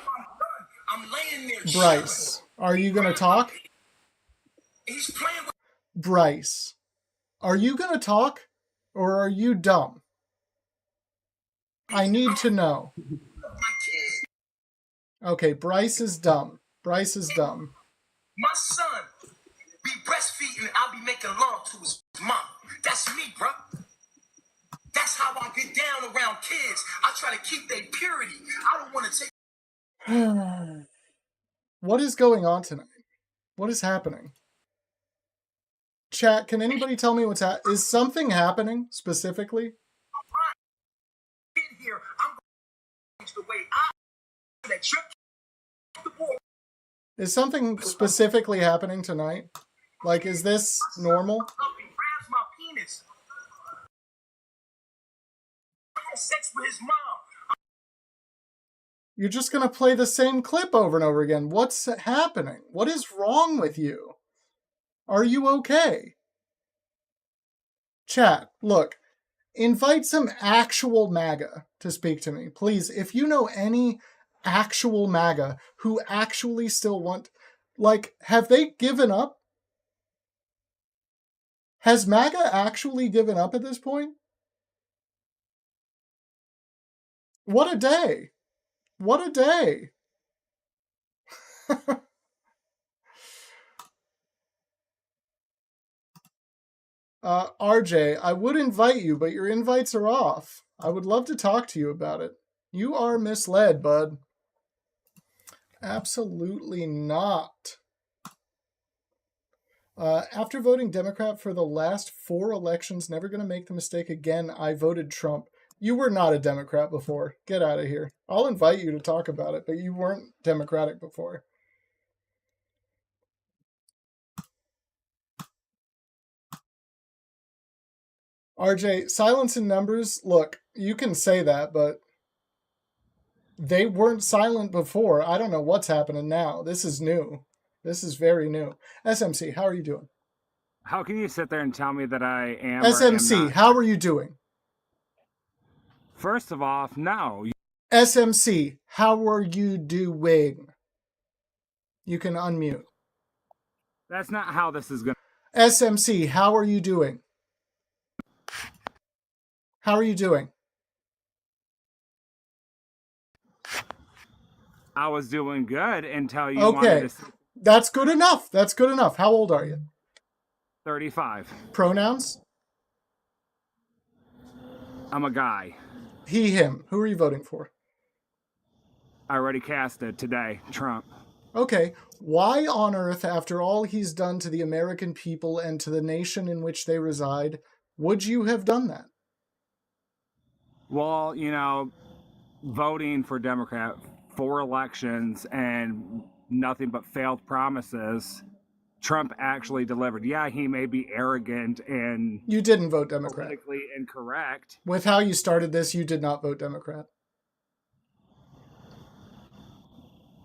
I'm laying there. Bryce, are you gonna talk? He's playing with Bryce, are you gonna talk or are you dumb? I need to know. my kid. Okay, Bryce is dumb. Bryce is dumb. My son be breastfeeding and I'll be making love to his mom. That's me, bro. That's how I get down around kids. I try to keep their purity. I don't want to take. What is going on tonight? What is happening? Chat, can anybody tell me what's happening? Is something happening specifically? Here, I'm going to change the way I that you're. Is something specifically happening tonight? Like, is this normal? Up and grabs my penis. I had sex with his mom. You're just going to play the same clip over and over again. What's happening? What is wrong with you? Are you okay? Chat, look, invite some actual MAGA to speak to me. Please, if you know any actual MAGA who actually still want, like, have they given up? Has MAGA actually given up at this point? What a day. What a day. RJ, I would invite you, but your invites are off. I would love to talk to you about it. You are misled, bud. Absolutely not. After voting Democrat for the last 4 elections, never going to make the mistake again, I voted Trump. You were not a Democrat before. Get out of here. I'll invite you to talk about it, but you weren't Democratic before. RJ, silence in numbers, look, you can say that, but they weren't silent before. I don't know what's happening now. This is new. This is very new. SMC, how are you doing? How can you sit there and tell me that I am SMC, or am not? how are you doing? First of all, no. SMC, how are you doing? You can unmute. That's not how this is going to... SMC, how are you doing? How are you doing? I was doing good until you wanted to... That's good enough. That's good enough. How old are you? 35. Pronouns? I'm a guy. He, him. Who are you voting for? I already casted today, Trump. Okay. Why on earth, after all he's done to the American people and to the nation in which they reside, would you have done that? Well, you know, voting for Democrat 4 elections and nothing but failed promises, Trump actually delivered. Yeah, he may be arrogant and... You didn't vote Democrat. Politically incorrect. With how you started this, you did not vote Democrat.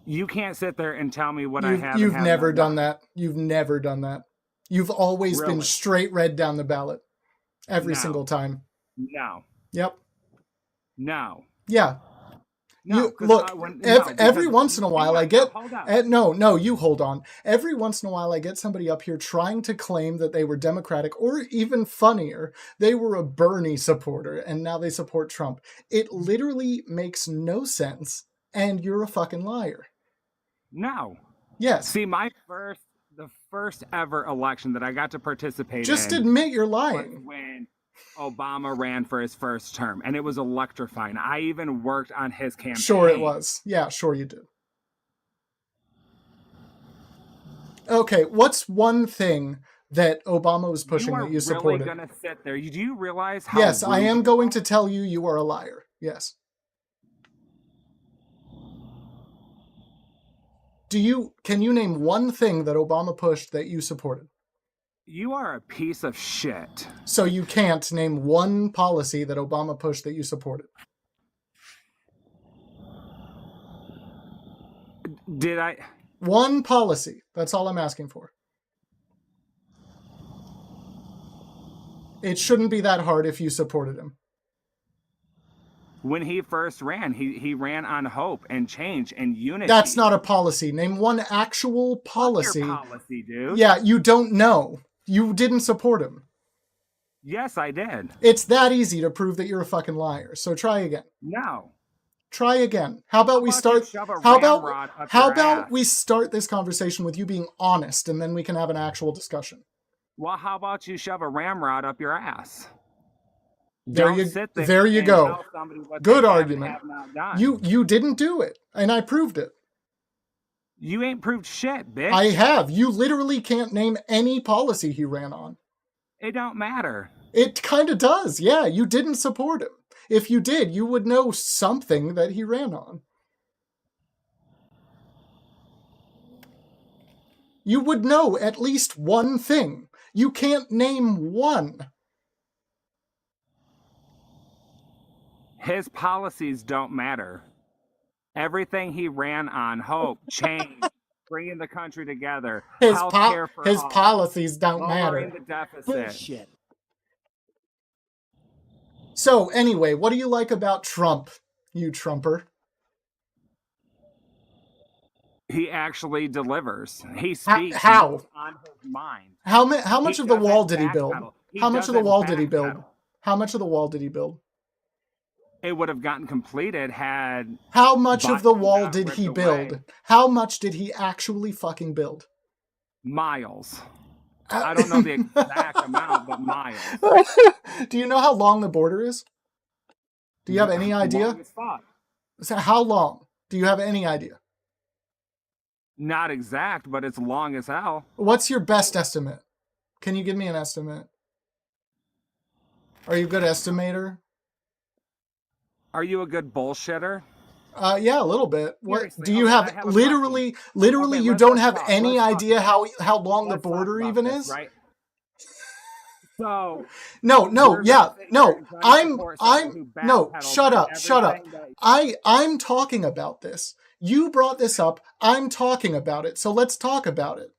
You can't sit there and tell me what I have. You've never done that. You've never done that. You've always been straight red down the ballot. Every single time. No. Yep. No. Yeah. No, You 'cause look, no, every because once in a while no, I get hold on. no, you hold on. Every once in a while I get somebody up here trying to claim that they were Democratic, or even funnier, they were a Bernie supporter and now they support Trump. It literally makes no sense, and you're a fucking liar. No. Yes. See, the first ever election that I got to participate Just in admit you're was lying. when Obama ran for his first term, and it was electrifying. I even worked on his campaign. Sure it was. Yeah, sure you did. Okay, what's one thing that Obama was pushing that you supported? You are really going to sit there. Do you realize how Yes, I rude am you going are? to tell you you are a liar. Yes. Can you name one thing that Obama pushed that you supported? You are a piece of shit. So you can't name one policy that Obama pushed that you supported. Did I? One policy. That's all I'm asking for. It shouldn't be that hard if you supported him. When he first ran, he ran on hope and change and unity. That's not a policy. Name one actual policy. Fuck your policy, dude. Yeah, you don't know. You didn't support him. Yes, I did. It's that easy to prove that you're a fucking liar. So try again. No. Try again. How about we start? How about we start this conversation with you being honest, and then we can have an actual discussion. Well, how about you shove a ramrod up your ass? There you go. Good argument. You didn't do it, and I proved it. You ain't proved shit, bitch. I have. You literally can't name any policy he ran on. It don't matter. It kind of does. Yeah, you didn't support him. If you did, you would know something that he ran on. You would know at least one thing. You can't name one. His policies don't matter. Everything he ran on, hope, change, bringing the country together, his all, policies don't matter. The deficit. Bullshit. So anyway, what do you like about Trump, you Trumper? He actually delivers. He speaks how? On his mind. How much of the wall did he build? How much of the wall did he build? How much of the wall did he build? It would have gotten completed had... How much of the wall did he build? How much did he actually fucking build? Miles. I don't know the exact amount, but miles. Do you know how long the border is? Do you have any idea? Long as fuck. So how long? Do you have any idea? Not exact, but it's long as hell. What's your best estimate? Can you give me an estimate? Are you a good estimator? Are you a good bullshitter? Yeah, a little bit. What Seriously, do you have? Literally, okay, you don't have any idea how long the border even is. Right. So no. Shut up. I'm talking about this. You brought this up. I'm talking about it. So let's talk about it.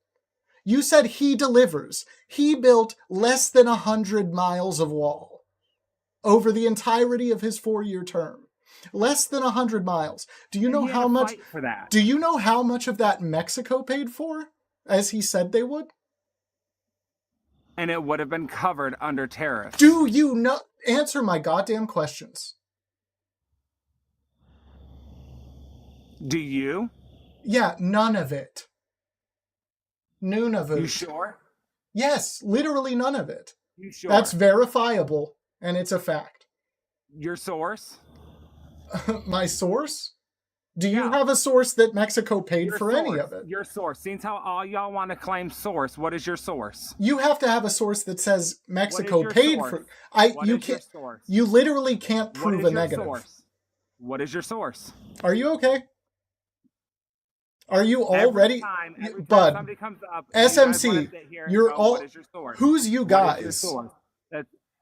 You said he delivers. He built less than 100 miles of wall over the entirety of his 4-year term. Less than 100 miles. Do you know how much? For that. Do you know how much of that Mexico paid for, as he said they would? And it would have been covered under tariffs. Do you know? Answer my goddamn questions. Do you? Yeah, none of it. None of it. You sure? Yes, literally none of it. You sure? That's verifiable, and it's a fact. Your source? My source? Do you have a source that Mexico paid for any of it? Your source. Seems how all y'all want to claim source. What is your source? You have to have a source that says Mexico paid for. You literally can't prove a negative. Source? What is your source? Are you okay? Are you already, every time bud? Somebody comes up, you're you all. What is your source? Who's you guys?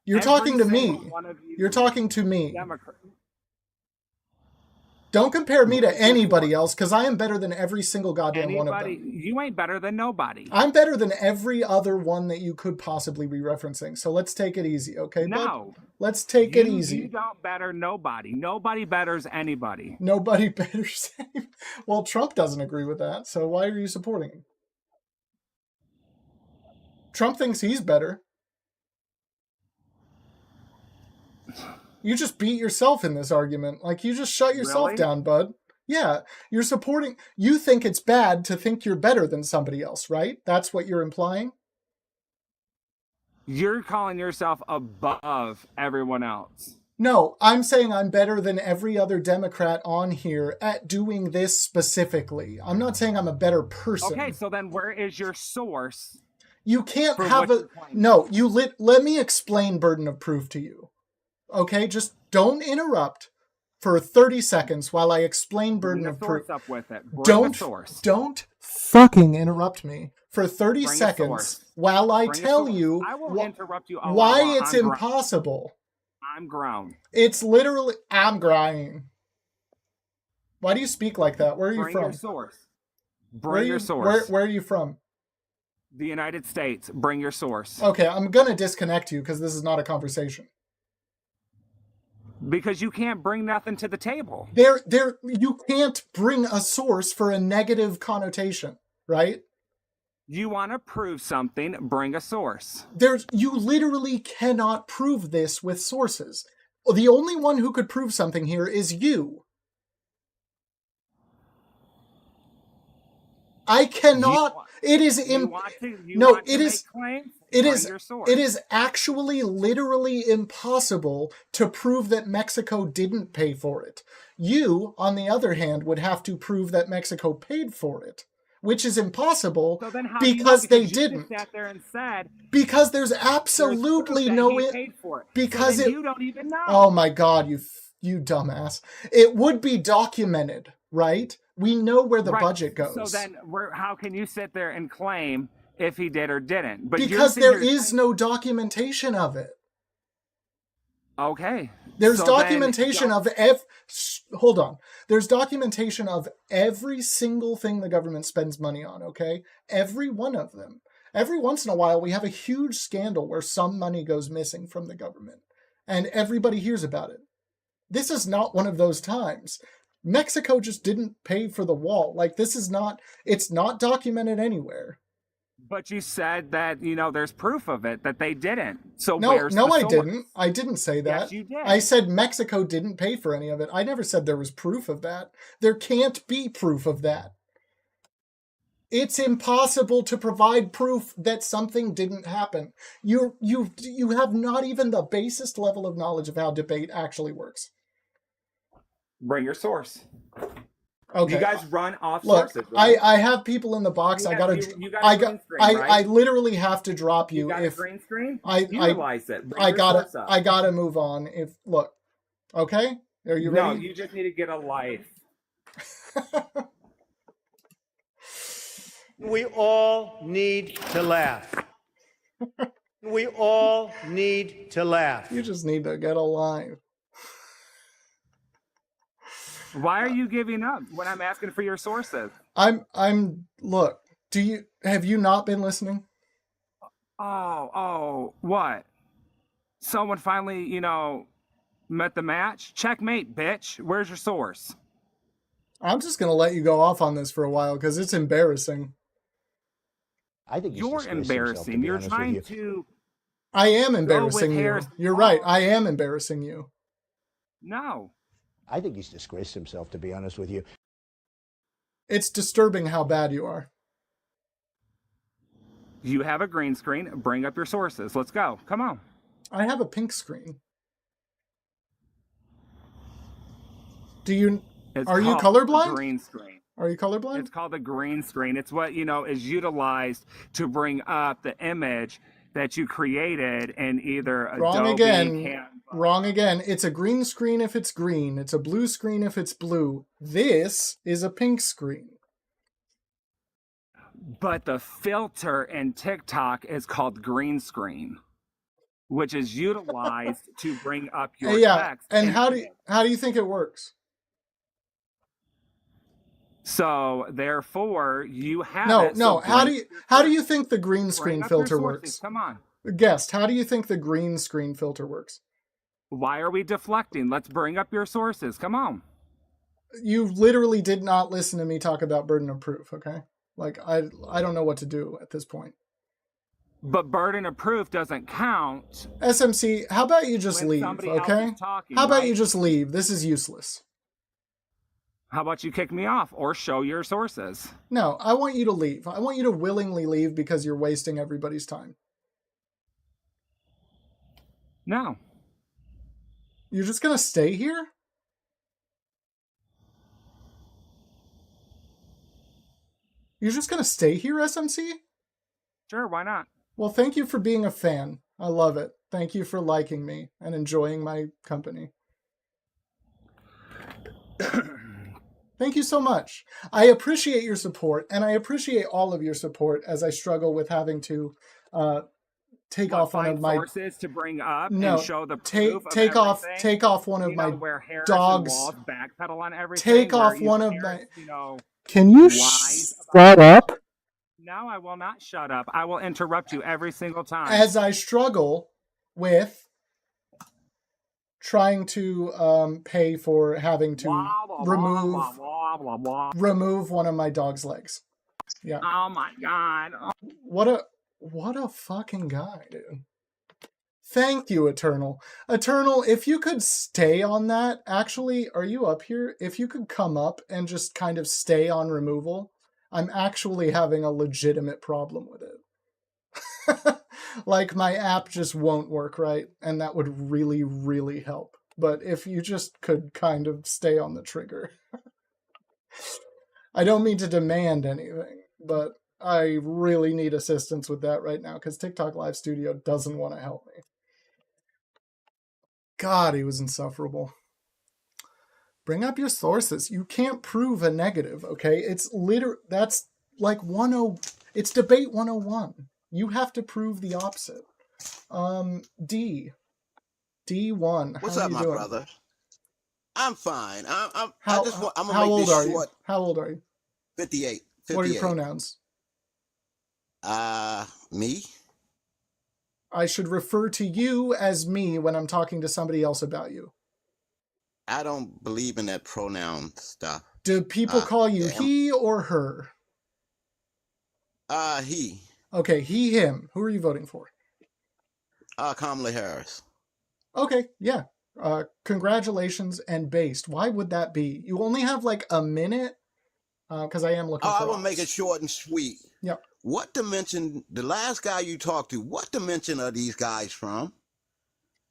You're talking to me. You're talking to me. Don't compare me to anybody else, because I am better than every single goddamn one of Anybody, them. you ain't better than nobody. I'm better than every other one that you could possibly be referencing. So let's take it easy, okay, bud? No. Let's take it You easy. don't better nobody. Nobody betters anybody. Nobody better say. Well, Trump doesn't agree with that, so why are you supporting him? Trump thinks he's better. You just beat yourself in this argument. Like, you just shut yourself Really? down, bud. Yeah, you're supporting. You think it's bad to think you're better than somebody else, right? That's what you're implying? You're calling yourself above everyone else. No, I'm saying I'm better than every other Democrat on here at doing this specifically. I'm not saying I'm a better person. Okay, so then where is your source? You can't for have what a you're claiming? no. Let me explain burden of proof to you. Okay, just don't interrupt for 30 seconds while I explain burden Bring a of proof. source up with it. Bring a Don't source. fucking interrupt me for 30 Bring a seconds source. while I Bring a tell source. you I will interrupt you all I why want. it's I'm grown. impossible. I'm grown. It's literally I'm crying. Why do you speak like that? Where are you Bring from? your source. Where Bring are your you, source. where are you from? The United States. Bring your source. Okay, I'm gonna disconnect you because this is not a conversation. Because you can't bring nothing to the table. You can't bring a source for a negative connotation, right? You want to prove something, bring a source. You literally cannot prove this with sources. The only one who could prove something here is you. I cannot. It is it is actually literally impossible to prove that Mexico didn't pay for it. You, on the other hand, would have to prove that Mexico paid for it, which is impossible So then how because do you know? they Because you didn't. just sat there and said Because there's there's absolutely proof that no he paid for it. because so then it you don't even know. Oh my god, you dumbass. It would be documented, right? We know where the Right. budget goes. So then how can you sit there and claim if he did or didn't? But because there is no documentation of it. Okay. There's So documentation then, of hold on. There's documentation of every single thing the government spends money on, okay? Every one of them. Every once in a while we have a huge scandal where some money goes missing from the government and everybody hears about it. This is not one of those times. Mexico just didn't pay for the wall. Like, it's not documented anywhere. But you said that, there's proof of it, that they didn't. So No, where's no, the I source? didn't. I didn't say that. Yes, you did. I said Mexico didn't pay for any of it. I never said there was proof of that. There can't be proof of that. It's impossible to provide proof that something didn't happen. You have not even the basest level of knowledge of how debate actually works. Bring your source. Okay. You guys run off Look, sources. Right? I have people in the box. You I got gotta. a green screen, right? I literally have to drop you, You got if a green screen? Utilize it. Bring I your source up. gotta move on. Okay, are you ready? No, you just need to get a life. We all need to laugh. We all need to laugh. You just need to get alive. Why are you giving up when I'm asking for your sources? Look, have you not been listening? Oh, what? Someone finally, met the match? Checkmate, bitch. Where's your source? I'm just gonna let you go off on this for a while because it's embarrassing. I think he's You're disgraced himself, to embarrassing. be You're honest with trying you. to. I am embarrassing you. Harris. You're right. I am embarrassing you. No. I think he's disgraced himself, to be honest with you. It's disturbing how bad you are. You have a green screen. Bring up your sources. Let's go. Come on. I have a pink screen. Are you colorblind? Green screen. Are you colorblind? It's called a green screen. It's what, is utilized to bring up the image that you created in either Wrong Adobe, again. Canva. Wrong again. It's a green screen if it's green. It's a blue screen if it's blue. This is a pink screen. But the filter in TikTok is called green screen, which is utilized to bring up your text. And how do you think it works? So therefore, you have No, it. no. So How do you think the green bring screen up your filter sources. works? Come on. Guest, how do you think the green screen filter works? Why are we deflecting? Let's bring up your sources. Come on. You literally did not listen to me talk about burden of proof, okay? Like, I don't know what to do at this point. But burden of proof doesn't count. SMC, how about you just when leave, somebody else okay? is talking, How about right? you just leave? This is useless. How about you kick me off or show your sources? No, I want you to leave. I want you to willingly leave because you're wasting everybody's time. No. You're just going to stay here? You're just going to stay here, SMC? Sure, why not? Well, thank you for being a fan. I love it. Thank you for liking me and enjoying my company. Thank you so much. I appreciate your support, and I appreciate all of your support as I struggle with having to take off one of my sources to bring up and show the proof take of off everything? take off one of You my know, where Harris dogs. and Walls backpedal on everything. Take where off even one of Harris, my. Can you shut up? No, I will not shut up. I will interrupt you every single time. As I struggle with trying to pay for having to remove one of my dog's legs. Yeah. Oh my god. What a fucking guy, dude. Thank you, Eternal. Eternal, if you could stay on that, actually, are you up here? If you could come up and just kind of stay on removal, I'm actually having a legitimate problem with it. Like, my app just won't work right, and that would really, really help. But if you just could kind of stay on the trigger. I don't mean to demand anything, but I really need assistance with that right now, because TikTok Live Studio doesn't want to help me. God, he was insufferable. Bring up your sources. You can't prove a negative, okay? It's that's like it's debate 101. You have to prove the opposite. D1. What's up, my brother? I'm fine. I'm how old are you? How old are you? 58. What are your pronouns? Me. I should refer to you as me when I'm talking to somebody else about you. I don't believe in that pronoun stuff. Do people call you he or her? He. Okay, he, him. Who are you voting for? Kamala Harris. Okay, yeah. Congratulations and based. Why would that be? You only have like a minute? Because I am looking for I will make it short and sweet. Yep. What dimension, the last guy you talked to, what dimension are these guys from?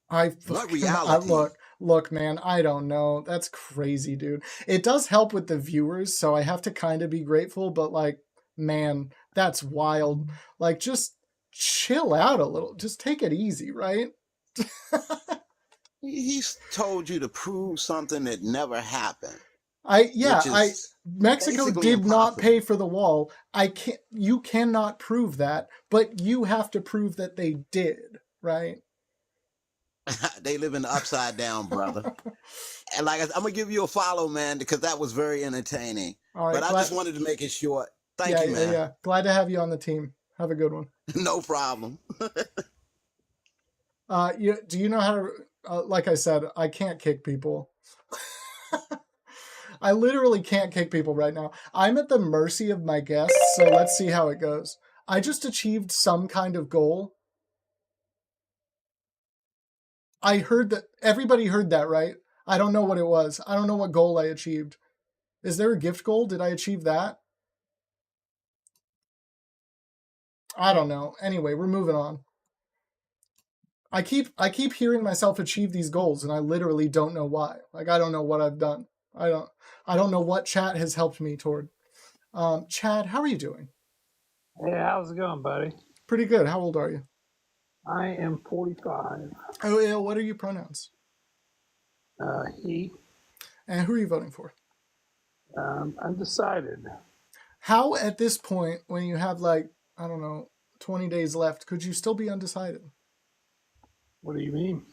What reality? Look, man, I don't know. That's crazy, dude. It does help with the viewers, so I have to kind of be grateful, but like, man, that's wild. Like, just chill out a little. Just take it easy, right? He's told you to prove something that never happened. Mexico did not pay for the wall. You cannot prove that, but you have to prove that they did, right? They live in the upside down, brother. And like I'm gonna give you a follow, man, because that was very entertaining. All right, but I just wanted to make it short. Thank you, man. Yeah. Glad to have you on the team. Have a good one. No problem. Do you know how to? Like I said, I can't kick people. I literally can't kick people right now. I'm at the mercy of my guests, so let's see how it goes. I just achieved some kind of goal. I heard that everybody heard that, right? I don't know what it was. I don't know what goal I achieved. Is there a gift goal? Did I achieve that? I don't know. Anyway, we're moving on. I keep hearing myself achieve these goals, and I literally don't know why. Like, I don't know what I've done. I don't know what chat has helped me toward. Chad, how are you doing? Hey, how's it going, buddy? Pretty good. How old are you? I am 45. Oh, yeah. What are your pronouns? He. And who are you voting for? Undecided. How, at this point, when you have, like, I don't know, 20 days left, could you still be undecided? What do you mean?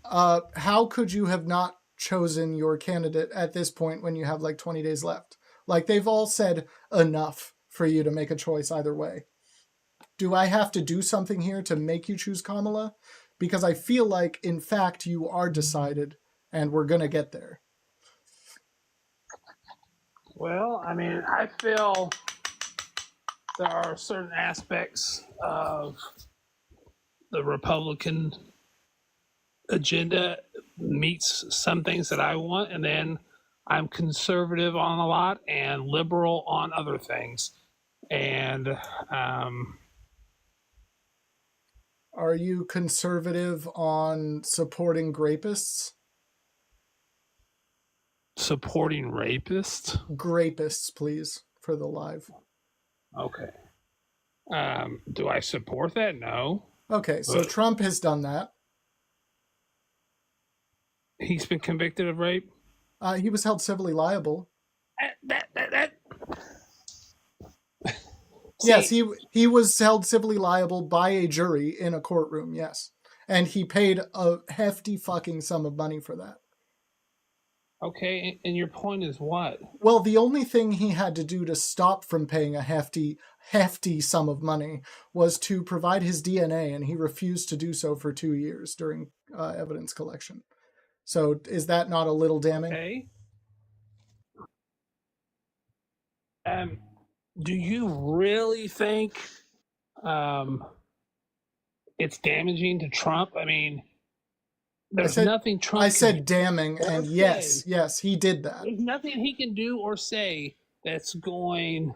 How could you have not chosen your candidate at this point when you have, like, 20 days left? Like, they've all said enough for you to make a choice either way. Do I have to do something here to make you choose Kamala? Because I feel like, in fact, you are decided and we're going to get there. Well, I mean, I feel there are certain aspects of the Republican agenda meets some things that I want, and then I'm conservative on a lot and liberal on other things. And are you conservative on supporting rapists? Supporting rapists? Grapists, please, for the live. Okay. Do I support that? No. Okay, so Trump has done that. He's been convicted of rape? He was held civilly liable. Yes, he was held civilly liable by a jury in a courtroom, yes. And he paid a hefty fucking sum of money for that. Okay, and your point is what? Well, the only thing he had to do to stop from paying a hefty sum of money was to provide his DNA, and he refused to do so for 2 years during evidence collection. So is that not a little damning? Okay. Do you really think it's damaging to Trump? I mean, there's nothing Trump. I said damning, and yes, he did that. There's nothing he can do or say that's going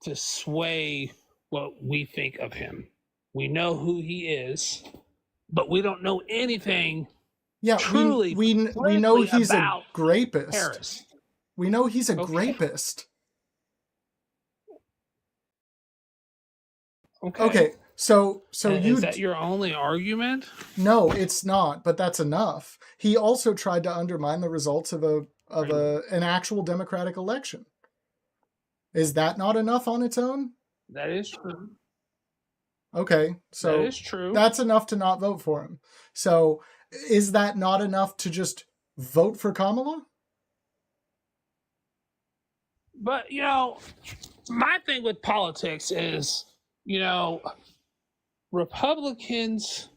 to sway what we think of him. We know who he is, but we don't know anything. Yeah, truly, we know he's a grapist. Harris. We know he's a grapist. Okay, so is that your only argument? No, it's not, but that's enough. He also tried to undermine the results of an actual democratic election. Is that not enough on its own? That is true. Okay, so that is true. That's enough to not vote for him. So is that not enough to just vote for Kamala? But, my thing with politics is, Republicans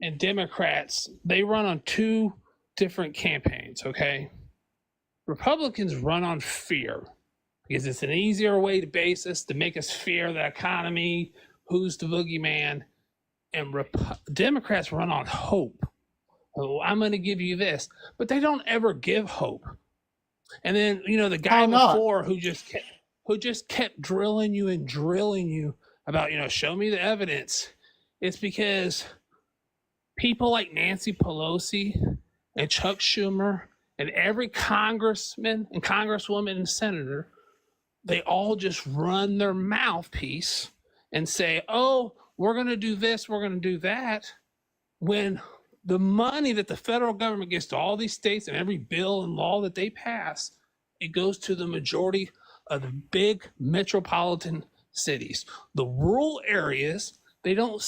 and Democrats, they run on two different campaigns, okay? Republicans run on fear because it's an easier way to base us, to make us fear the economy, who's the boogeyman. And Democrats run on hope. Oh, I'm going to give you this. But they don't ever give hope. And then, the guy before who just kept drilling you about, show me the evidence. It's because people like Nancy Pelosi and Chuck Schumer and every congressman and congresswoman and senator, they all just run their mouthpiece and say, oh, we're going to do this, we're going to do that, when the money that the federal government gives to all these states and every bill and law that they pass, it goes to the majority of the big metropolitan cities. The rural areas, they don't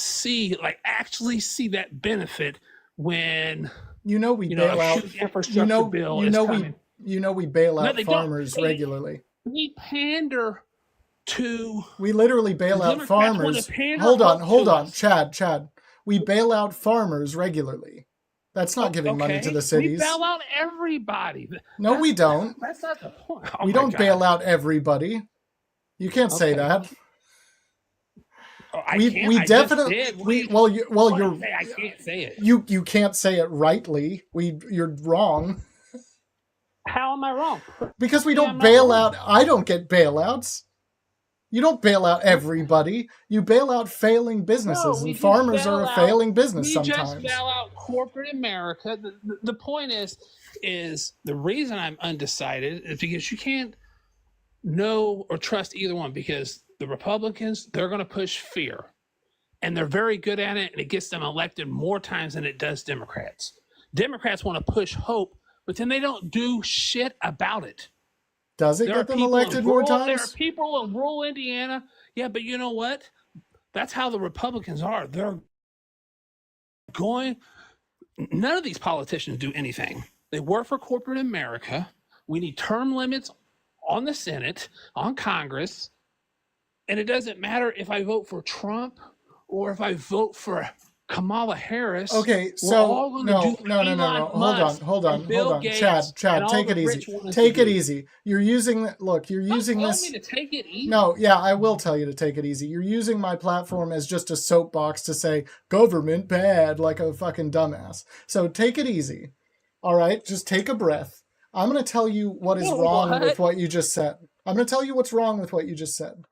actually see that benefit when we bail out infrastructure bill is coming. We bail out farmers regularly. We pander to. We literally bail out farmers. Hold on, Chad. We bail out farmers regularly. That's not giving money to the cities. We bail out everybody. No, we don't. That's not the point. We don't bail out everybody. You can't say that. We definitely. I can't say it. You can't say it rightly. You're wrong. How am I wrong? Because we don't bail out. I don't get bailouts. You don't bail out everybody. You bail out failing businesses, and farmers are a failing business sometimes. We just bail out corporate America. The point is the reason I'm undecided is because you can't know or trust either one, because the Republicans, they're going to push fear, and they're very good at it, and it gets them elected more times than it does Democrats. Democrats want to push hope, but then they don't do shit about it. Does it get them elected more times? There are people in rural Indiana. Yeah, but you know what? That's how the Republicans are. They're going. None of these politicians do anything. They work for corporate America. We need term limits on the Senate, on Congress, and it doesn't matter if I vote for Trump or if I vote for Kamala Harris. Okay, we're so all gonna no, do no, no, no, Elon no. Hold on, Musk hold and on, hold Bill on. Gates Chad, and all take it the easy. rich want us Take to it do. easy. You're using look, you're Don't using tell this. me to take it easy. No, yeah, I will tell you to take it easy. You're using my platform as just a soapbox to say government bad like a fucking dumbass. So take it easy. All right, just take a breath. I'm going to tell you what is wrong with what you just said. I'm going to tell you what's wrong with what you just said.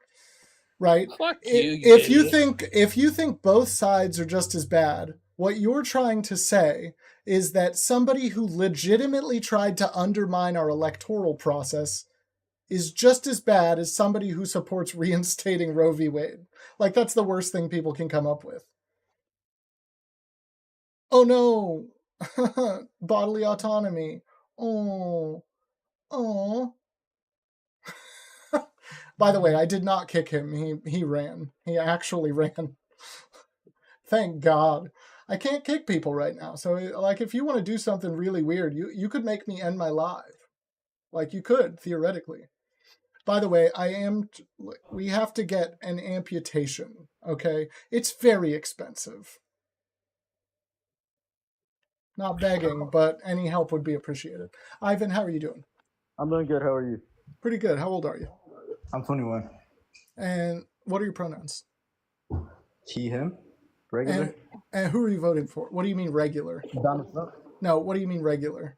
Right? Fuck you, If you idiot. think both sides are just as bad, what you're trying to say is that somebody who legitimately tried to undermine our electoral process is just as bad as somebody who supports reinstating Roe v. Wade. Like, that's the worst thing people can come up with. Oh no, bodily autonomy. Oh, oh. By the way, I did not kick him. He ran. He actually ran. Thank God. I can't kick people right now. So, like, if you want to do something really weird, you could make me end my live. Like, you could, theoretically. By the way, we have to get an amputation, okay? It's very expensive. Not begging, but any help would be appreciated. Ivan, how are you doing? I'm doing good. How are you? Pretty good. How old are you? I'm 21. And what are your pronouns? He, him. Regular. And who are you voting for? What do you mean regular? Donald Trump. No, what do you mean regular?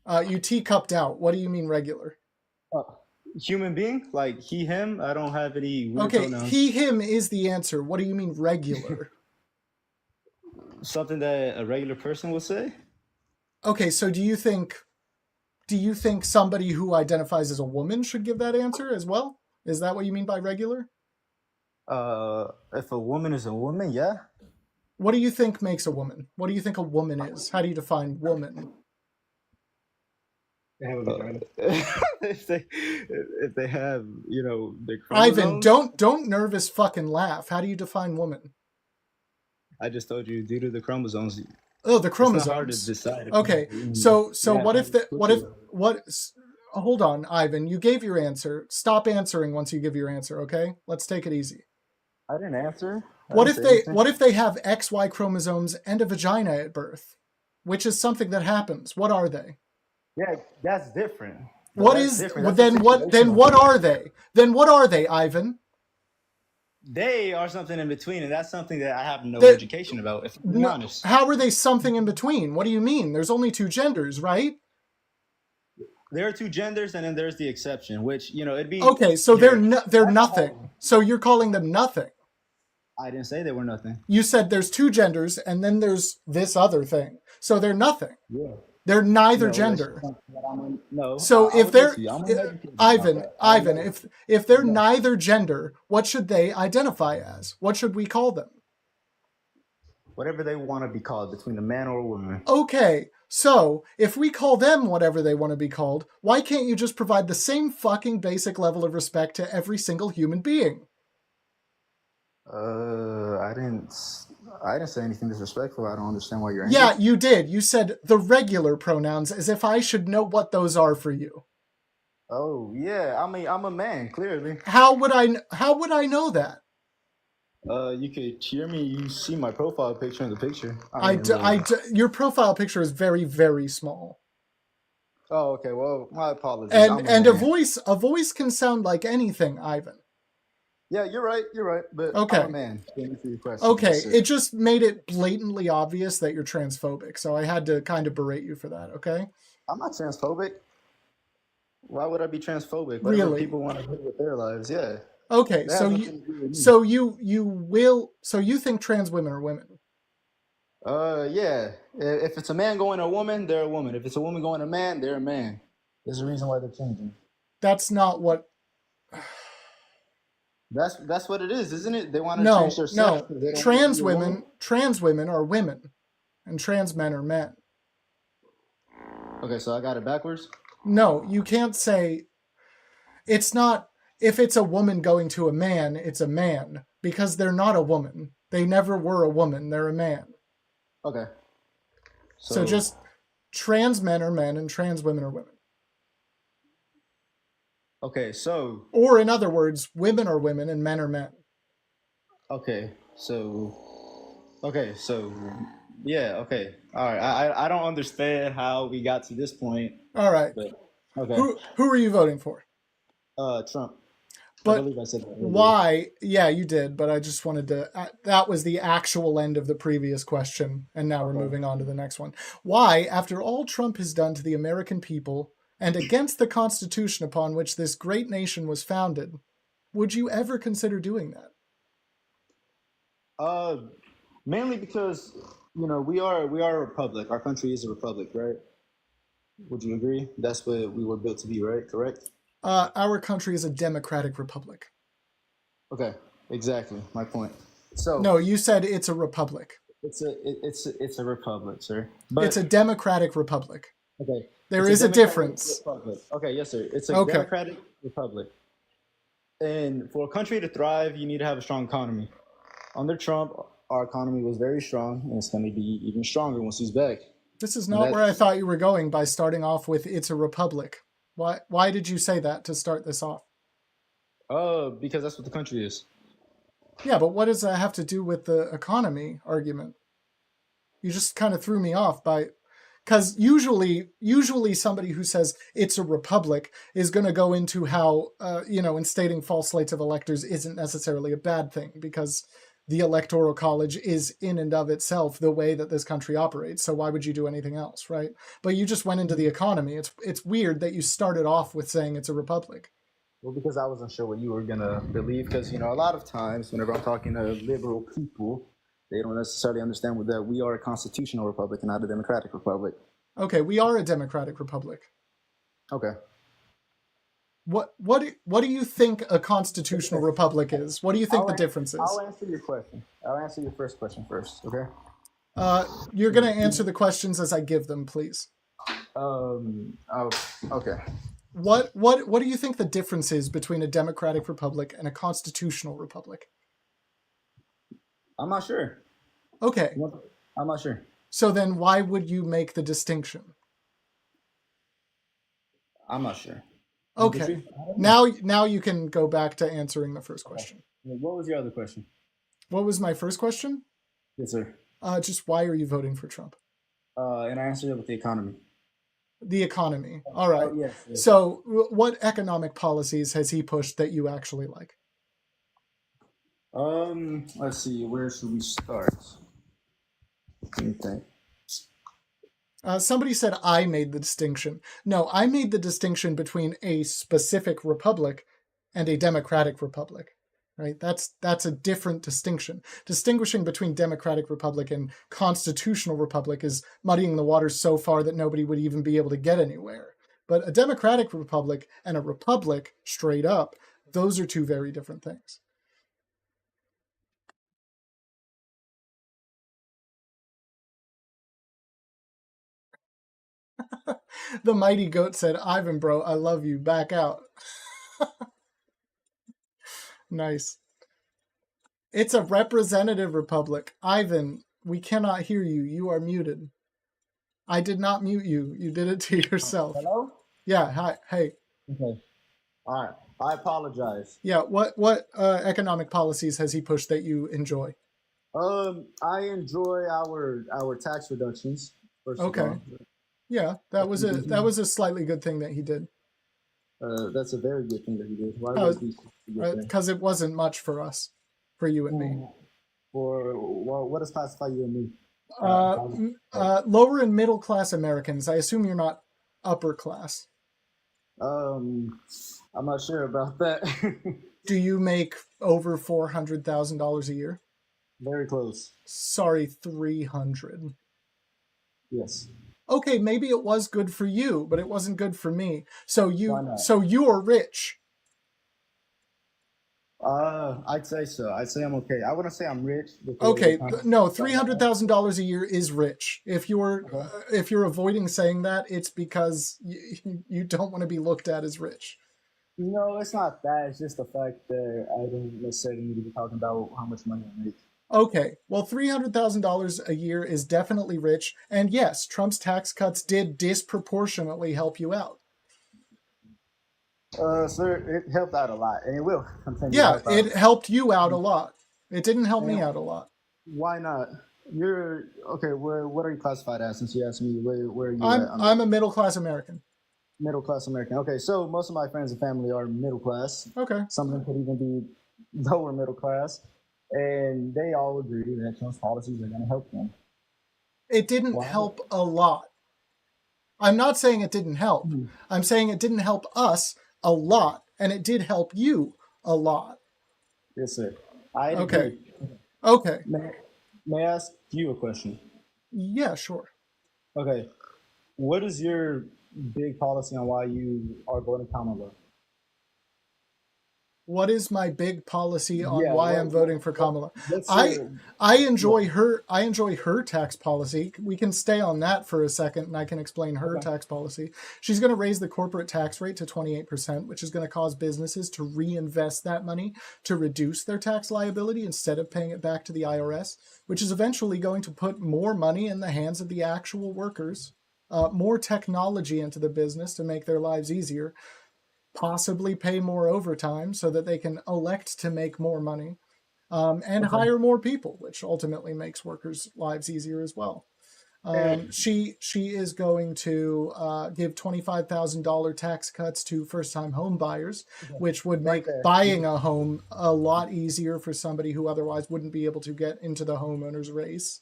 You teacupped out. What do you mean regular? Human being, like he, him. I don't have any weird Okay, pronouns. he, him is the answer. What do you mean regular? Something that a regular person would say. Okay, so do you think somebody who identifies as a woman should give that answer as well? Is that what you mean by regular? If a woman is a woman, yeah. What do you think makes a woman? What do you think a woman is? How do you define woman? They have a vagina. if they have, their chromosomes. Ivan, don't nervous fucking laugh. How do you define woman? I just told you due to the chromosomes. Oh, the chromosomes. It's not hard to decide. Okay, so hold on, Ivan, you gave your answer. Stop answering once you give your answer, okay? Let's take it easy. I didn't answer. What if they have XY chromosomes and a vagina at birth? Which is something that happens. What are they? Yeah, that's different. What are they? Then what are they, Ivan? They are something in between, and that's something that I have no education about, if I'm honest. How are they something in between? What do you mean? There's only two genders, right? There are two genders, and then there's the exception, which, it'd be... Okay, so they're nothing. So you're calling them nothing. I didn't say they were nothing. You said there's two genders, and then there's this other thing. So they're nothing. Yeah. They're neither gender. No. So if they're Ivan, if they're neither gender, what should they identify as? What should we call them? Whatever they want to be called, between a man or a woman. Okay, so if we call them whatever they want to be called, why can't you just provide the same fucking basic level of respect to every single human being? I didn't say anything disrespectful. I don't understand why you're angry. Yeah, you did. You said the regular pronouns as if I should know what those are for you. Oh, yeah. I mean, I'm a man, clearly. How would I know that? You could hear me. You see my profile picture in the picture. Your profile picture is very, very small. Oh, okay. Well, my apologies. And a voice can sound like anything, Ivan. Yeah, you're right. But okay. I'm a man. Okay, it just made it blatantly obvious that you're transphobic, so I had to kind of berate you for that, okay? I'm not transphobic. Why would I be transphobic? Whatever really? People want to do with their lives, yeah. Okay, so you think trans women are women? Yeah. If it's a man going to a woman, they're a woman. If it's a woman going to a man, they're a man. There's a reason why they're changing. That's not what... That's what it is, isn't it? They want to change their sex. No, trans women are women, and trans men are men. Okay, so I got it backwards? No, you can't say... It's not... If it's a woman going to a man, it's a man, because they're not a woman. They never were a woman. They're a man. Okay. So just trans men are men and trans women are women. Okay, so Or in other words, women are women and men are men. okay, so yeah, okay. All right. I don't understand how we got to this point, All right. but okay. Who are you voting for? Trump. I But believe I said that earlier. why? Yeah, you did, but I just wanted to that was the actual end of the previous question, and now we're moving on to the next one. Why, after all Trump has done to the American people and against the Constitution upon which this great nation was founded, would you ever consider doing that? Mainly because we are a republic. Our country is a republic, right? Would you agree? That's what we were built to be, right? Correct? Our country is a democratic republic. Okay, exactly my point. So no, you said it's a republic. It's a republic, sir. But it's a democratic republic. Okay. There is a difference. Republic. Okay, yes, sir. It's a democratic republic. And for a country to thrive, you need to have a strong economy. Under Trump, our economy was very strong, and it's going to be even stronger once he's back. This is not where I thought you were going by starting off with "it's a republic." Why did you say that to start this off? Because that's what the country is. Yeah, but what does that have to do with the economy argument? You just kind of threw me off by, because usually somebody who says it's a republic is going to go into how instating false slates of electors isn't necessarily a bad thing, because the electoral college is in and of itself the way that this country operates. So why would you do anything else, right? But you just went into the economy. It's weird that you started off with saying it's a republic. Well, because I wasn't sure what you were going to believe, because, a lot of times whenever I'm talking to liberal people, they don't necessarily understand that we are a constitutional republic and not a democratic republic. Okay, we are a democratic republic. Okay. What do you think a constitutional republic is? What do you think the difference is? I'll answer your question. I'll answer your first question first, okay? You're going to answer the questions as I give them, please. Okay. What do you think the difference is between a democratic republic and a constitutional republic? I'm not sure. Okay. I'm not sure. So then why would you make the distinction? I'm not sure. Okay. Now you can go back to answering the first question. What was your other question? What was my first question? Yes, sir. Just why are you voting for Trump? And I answered it with the economy. The economy. All right. Yes. So what economic policies has he pushed that you actually like? Let's see. Where should we start? Let me think. Somebody said I made the distinction. No, I made the distinction between a specific republic and a democratic republic. Right? That's a different distinction. Distinguishing between democratic republic and constitutional republic is muddying the waters so far that nobody would even be able to get anywhere. But a democratic republic and a republic, straight up, those are two very different things. The mighty goat said, "Ivan, bro, I love you. Back out." Nice. It's a representative republic. Ivan, we cannot hear you. You are muted. I did not mute you. You did it to yourself. Hello? Yeah, hi. Hey. Okay. All right. I apologize. Yeah, what economic policies has he pushed that you enjoy? I enjoy our tax reductions. First of all. Yeah, that was a slightly good thing that he did. That's a very good thing that he did. Why was because it wasn't much for us, for you and me. What does classify you and me? Lower and middle class Americans. I assume you're not upper class. I'm not sure about that. Do you make over $400,000 a year? Very close. Sorry, 300. Yes. Okay, maybe it was good for you, but it wasn't good for me. So you are rich. I'd say so. I'd say I'm okay. I wouldn't say I'm rich. Okay, no, $300,000 a year is rich. If you're avoiding saying that, it's because you don't want to be looked at as rich. No, it's not that. It's just the fact that I don't necessarily need to be talking about how much money I make. Okay, well, $300,000 a year is definitely rich. And yes, Trump's tax cuts did disproportionately help you out. Sir, it helped out a lot, and it will continue to Yeah, help out. it helped you out a lot. It didn't help me And out a lot. why not? You're okay. What are you classified as? Since you asked me, where are you at? I'm a middle-class American. Middle class American. Okay, so most of my friends and family are middle class. Okay. Some of them could even be lower middle class, and they all agree that Trump's policies are going to help them. It didn't help a lot. I'm not saying it didn't help. I'm saying it didn't help us a lot, and it did help you a lot. Yes, sir. I Okay. agree. Okay. May I ask you a question? Yeah, sure. Okay. What is your big policy on why you are voting Kamala? What is my big policy on Yeah, why I'm voting for Kamala? I enjoy her tax policy. We can stay on that for a second, and I can explain her tax policy. She's going to raise the corporate tax rate to 28%, which is going to cause businesses to reinvest that money to reduce their tax liability instead of paying it back to the IRS, which is eventually going to put more money in the hands of the actual workers, more technology into the business to make their lives easier, possibly pay more overtime so that they can elect to make more money, and hire more people, which ultimately makes workers' lives easier as well. She is going to give $25,000 tax cuts to first-time home buyers, which would make buying a home a lot easier for somebody who otherwise wouldn't be able to get into the homeowners race.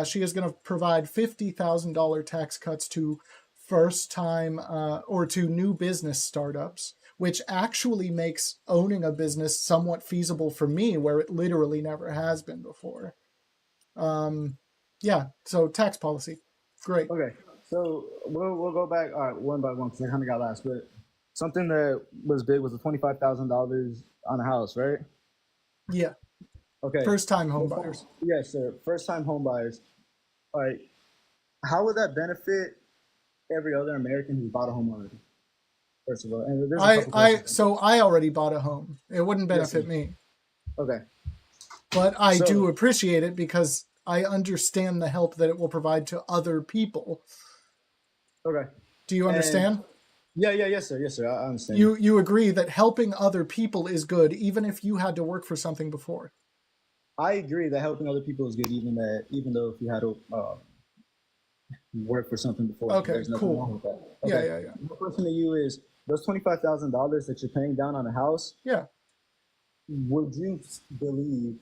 She is going to provide $50,000 tax cuts to first-time or to new business startups, which actually makes owning a business somewhat feasible for me, where it literally never has been before. Yeah, so tax policy, great. Okay, so we'll go back one by one because I kind of got lost. But something that was big was the $25,000 on a house, right? Yeah. Okay. First-time home buyers. Yes, sir. First-time home buyers. All right. How would that benefit every other American who bought a home already? First of all, and there's a couple I already bought a home. It wouldn't benefit me. Okay. But I do appreciate it because I understand the help that it will provide to other people. Okay. Do you understand? Yes, sir. I understand. You agree that helping other people is good, even if you had to work for something before. I agree that helping other people is good, even though if you had to work for something before. Okay, there's nothing cool. wrong with that. Okay. Yeah. My question to you is: those $25,000 that you're paying down on a house, would you believe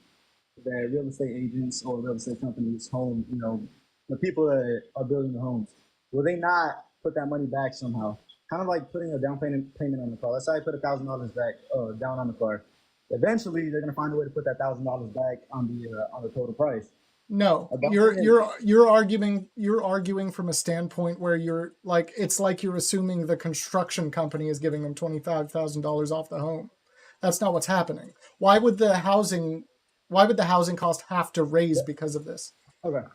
that real estate agents or real estate companies, the people that are building the homes, will they not put that money back somehow? Kind of like putting a down payment on the car. Let's say I put $1,000 back down on the car. Eventually, they're going to find a way to put that $1,000 back on the total price. No, you're arguing from a standpoint where it's like you're assuming the construction company is giving them $25,000 off the home. That's not what's happening. Why would the housing cost have to raise because of this? Okay.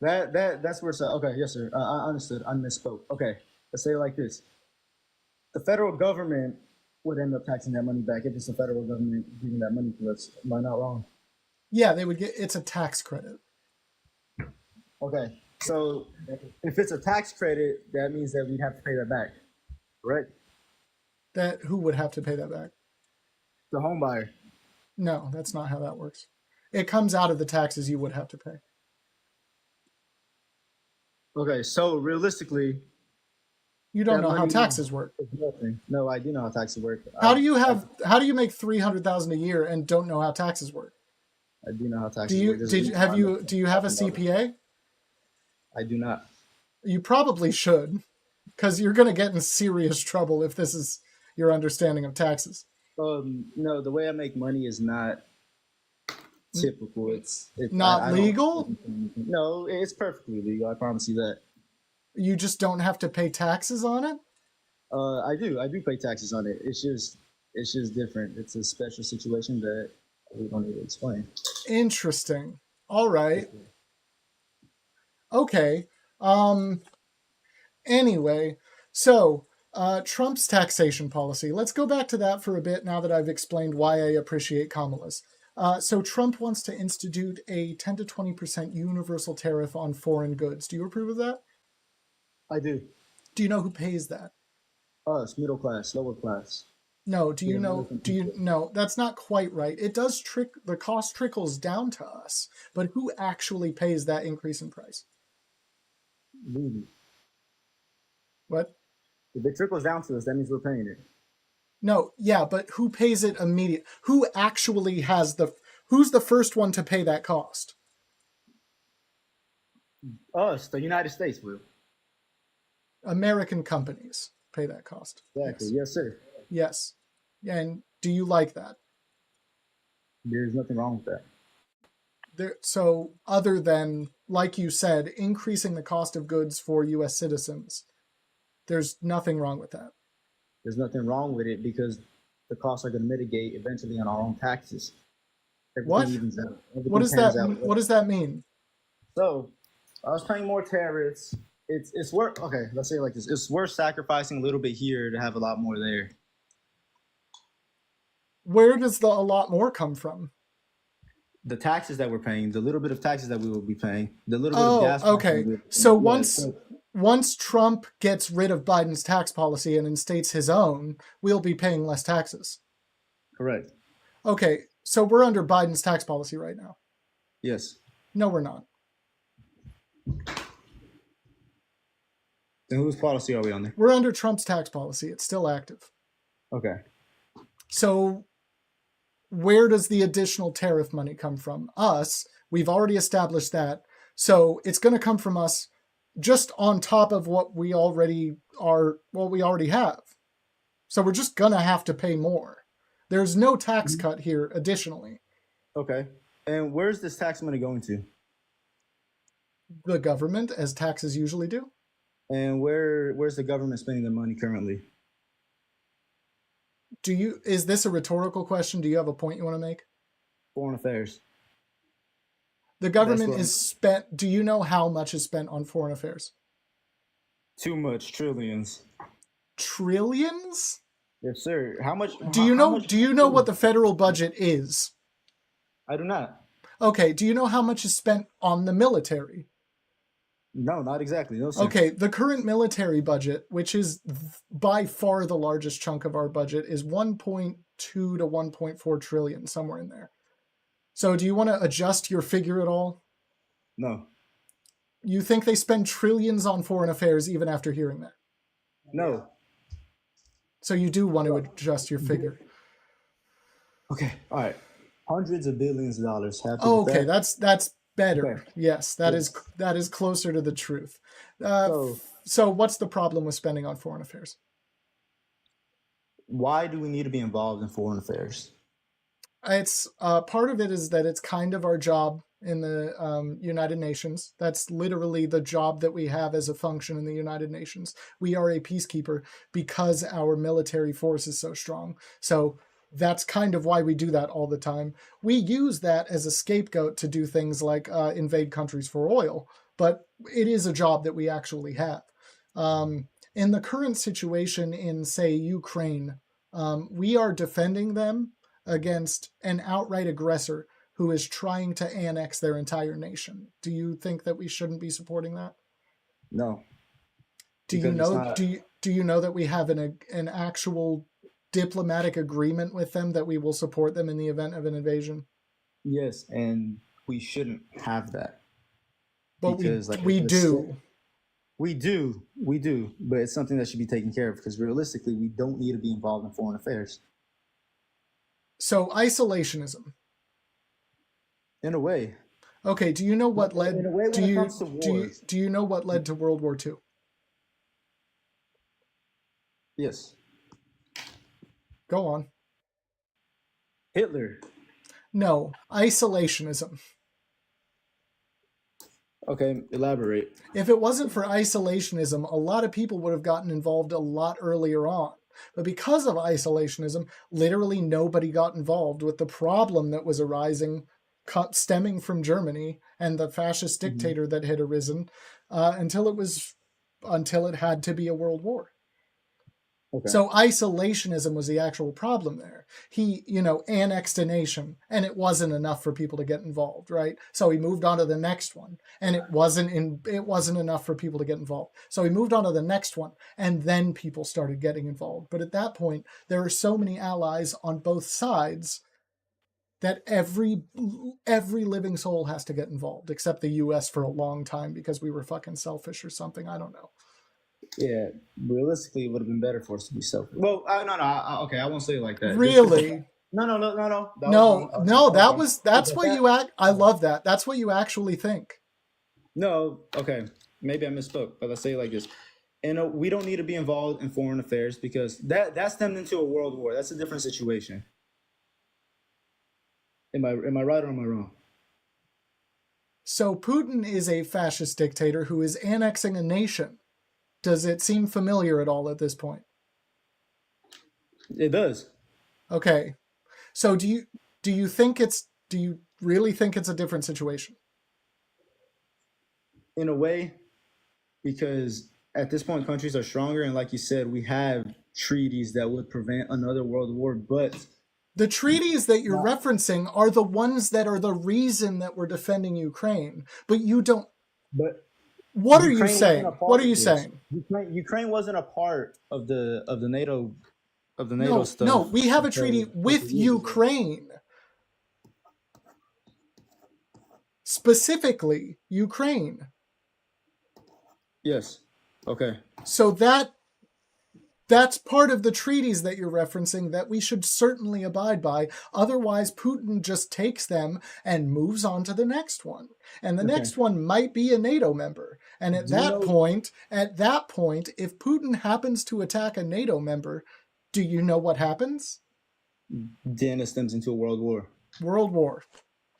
That's where it's at. Okay, yes, sir. I understood. I misspoke. Okay, let's say it like this: the federal government would end up taxing that money back if it's the federal government giving that money to us. Am I not wrong? Yeah, they would get. It's a tax credit. Okay, so if it's a tax credit, that means that we'd have to pay that back, correct? That who would have to pay that back? The home buyer. No, that's not how that works. It comes out of the taxes you would have to pay. Okay, so realistically, you don't know how taxes work. No, I do know how taxes work. How do you make $300,000 a year and don't know how taxes work? I do know how taxes work. Do you have a CPA? I do not. You probably should, because you're going to get in serious trouble if this is your understanding of taxes. No, the way I make money is not typical. It's not legal? No, it's perfectly legal. I promise you that. You just don't have to pay taxes on it? I do pay taxes on it. It's just different. It's a special situation that we don't need to explain. Interesting. All right. Okay. Anyway, so Trump's taxation policy. Let's go back to that for a bit now that I've explained why I appreciate Kamala's. So Trump wants to institute a 10 to 20% universal tariff on foreign goods. Do you approve of that? I do. Do you know who pays that? Us, middle class, lower class. No. Do you Yeah, know? Do you no? That's not quite right. It does the cost trickles down to us, but who actually pays that increase in price? We. What? If it trickles down to us, that means we're paying it. No, yeah, but who pays it immediate? Who actually has who's the first one to pay that cost? Us, the United States, will. American companies pay that cost. Exactly. Yes, Yes, sir. yes. And do you like that? There's nothing wrong with that. So other than, like you said, increasing the cost of goods for U.S. citizens, there's nothing wrong with that. There's nothing wrong with it because the costs are going to mitigate eventually on our own taxes. What? What does that? What does that mean? So, I was paying more tariffs. It's worth. Okay, let's say it like this: it's worth sacrificing a little bit here to have a lot more there. Where does a lot more come from? The taxes that we're paying, the little bit of taxes that we will be paying, the little bit of gas. Okay. So once Trump gets rid of Biden's tax policy and instates his own, we'll be paying less taxes. Correct. Okay, so we're under Biden's tax policy right now. Yes. No, we're not. Then whose policy are we under? We're under Trump's tax policy. It's still active. Okay. So where does the additional tariff money come from? Us. We've already established that. So it's going to come from us just on top of what we already have. So we're just going to have to pay more. There's no tax cut here additionally. Okay. And where's this tax money going to? The government, as taxes usually do. And where's the government spending their money currently? Is this a rhetorical question? Do you have a point you want to make? Foreign affairs. The government is spent. Do you know how much is spent on foreign affairs? Too much. Trillions. Trillions? Yes, sir. How much? Do you know what the federal budget is? I do not. Okay. Do you know how much is spent on the military? No, not exactly. No, sir. Okay. The current military budget, which is by far the largest chunk of our budget, is 1.2 to 1.4 trillion, somewhere in there. So do you want to adjust your figure at all? No. You think they spend trillions on foreign affairs even after hearing that? No. So you do want to adjust your figure. Okay. All right. Hundreds of billions of dollars. Okay, that's better. Okay. Yes, that is closer to the truth. So what's the problem with spending on foreign affairs? Why do we need to be involved in foreign affairs? It's part of it is that it's kind of our job in the United Nations. That's literally the job that we have as a function in the United Nations. We are a peacekeeper because our military force is so strong. So that's kind of why we do that all the time. We use that as a scapegoat to do things like invade countries for oil, but it is a job that we actually have. In the current situation in, say, Ukraine, we are defending them against an outright aggressor who is trying to annex their entire nation. Do you think that we shouldn't be supporting that? No. Do you know that we have an actual diplomatic agreement with them that we will support them in the event of an invasion? Yes, and we shouldn't have that. But because, we do. We do, but it's something that should be taken care of because realistically, we don't need to be involved in foreign affairs. So isolationism. In a way. Okay. Do you know what led? In a way, when it comes to wars. Do you know what led to World War II? Yes. Go on. Hitler. No, isolationism. Okay, elaborate. If it wasn't for isolationism, a lot of people would have gotten involved a lot earlier on. But because of isolationism, literally nobody got involved with the problem that was arising, stemming from Germany and the fascist dictator that had arisen until it had to be a world war. Okay. So isolationism was the actual problem there. He, annexed a nation and it wasn't enough for people to get involved, right? So he moved on to the next one and it wasn't enough for people to get involved. So he moved on to the next one and then people started getting involved. But at that point, there are so many allies on both sides that every living soul has to get involved, except the US for a long time because we were fucking selfish or something. I don't know. Yeah, realistically, it would have been better for us to be selfish. Well, okay, I won't say it like that. Really? No. That's what you act. I love that. That's what you actually think. No, okay, maybe I misspoke, but let's say it like this. And we don't need to be involved in foreign affairs because that stemmed into a world war. That's a different situation. Am I right or am I wrong? So Putin is a fascist dictator who is annexing a nation. Does it seem familiar at all at this point? It does. Okay. So do you really think it's a different situation? In a way, because at this point countries are stronger, and like you said, we have treaties that would prevent another world war, but the treaties that you're referencing are the ones that are the reason that we're defending Ukraine. But you don't. But what are you saying? What are you saying? Ukraine wasn't a part of the NATO stuff. No, we have a treaty with Ukraine. Specifically, Ukraine. Yes. Okay. So that's part of the treaties that you're referencing that we should certainly abide by. Otherwise, Putin just takes them and moves on to the next one. And the next one might be a NATO member. And at that point, if Putin happens to attack a NATO member, do you know what happens? Then it stems into a world war. World war.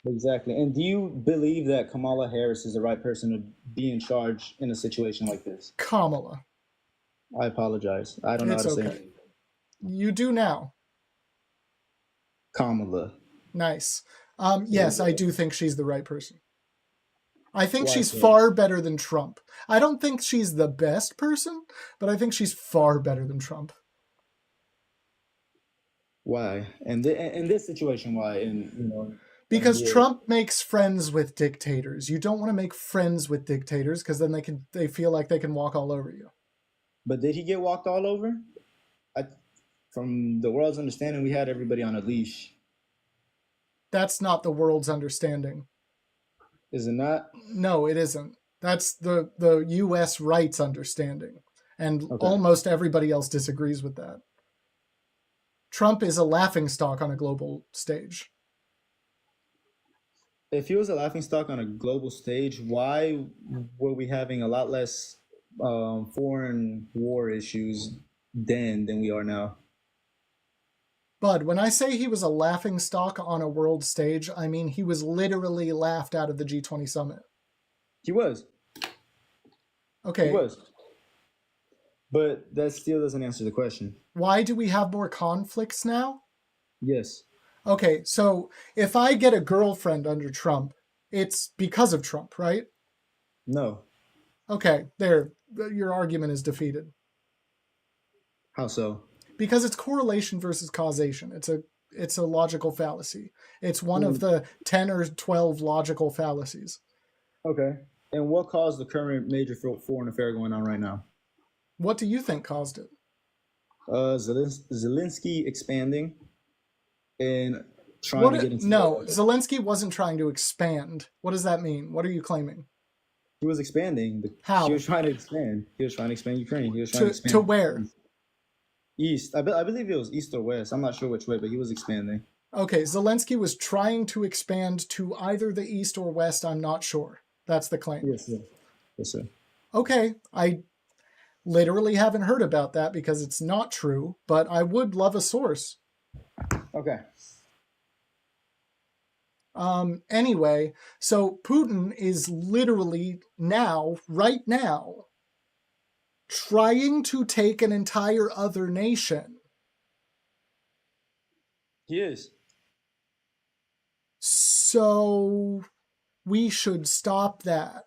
Exactly. And do you believe that Kamala Harris is the right person to be in charge in a situation like this? Kamala. I apologize. I don't know how to say it. You do now. Kamala. Nice. Yes, I do think she's the right person. I think she's far better than Trump. I don't think she's the best person, but I think she's far better than Trump. Why? And in this situation, why? Because Trump makes friends with dictators. You don't want to make friends with dictators because then they feel like they can walk all over you. But did he get walked all over? From the world's understanding, we had everybody on a leash. That's not the world's understanding. Is it not? No, it isn't. That's the U.S. rights understanding. And almost everybody else disagrees with that. Trump is a laughingstock on a global stage. If he was a laughingstock on a global stage, why were we having a lot less foreign war issues then than we are now? Bud, when I say he was a laughingstock on a world stage, I mean he was literally laughed out of the G20 summit. He was. Okay. He was. But that still doesn't answer the question. Why do we have more conflicts now? Yes. Okay, so if I get a girlfriend under Trump, it's because of Trump, right? No. Okay, there. Your argument is defeated. How so? Because it's correlation versus causation. It's a logical fallacy. It's one of the 10 or 12 logical fallacies. Okay. And what caused the current major foreign affair going on right now? What do you think caused it? Zelensky expanding and trying to get into... No, Zelensky wasn't trying to expand. What does that mean? What are you claiming? He was expanding. How? He was trying to expand. He was trying to expand Ukraine. He was trying to expand... To where? East. I believe it was east or west. I'm not sure which way, but he was expanding. Okay, Zelensky was trying to expand to either the east or west. I'm not sure. That's the claim. Yes, sir. Yes, sir. Okay, I literally haven't heard about that because it's not true, but I would love a source. Okay. Anyway, so Putin is literally right now, trying to take an entire other nation. He is. So we should stop that.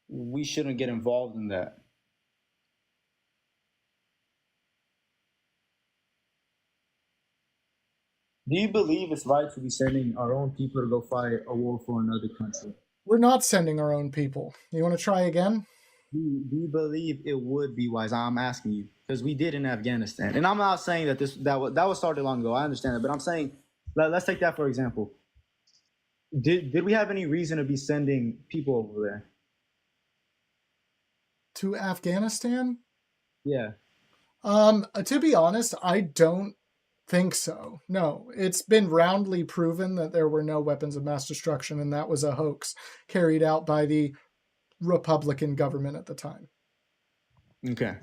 We shouldn't get involved in that. Do you believe it's right to be sending our own people to go fight a war for another country? We're not sending our own people. You want to try again? Do you believe it would be wise? I'm asking you because we did in Afghanistan, and I'm not saying that that was started long ago. I understand it, but I'm saying let's take that for example. Did we have any reason to be sending people over there? To Afghanistan? Yeah. To be honest, I don't think so. No, it's been roundly proven that there were no weapons of mass destruction, and that was a hoax carried out by the Republican government at the time. Okay.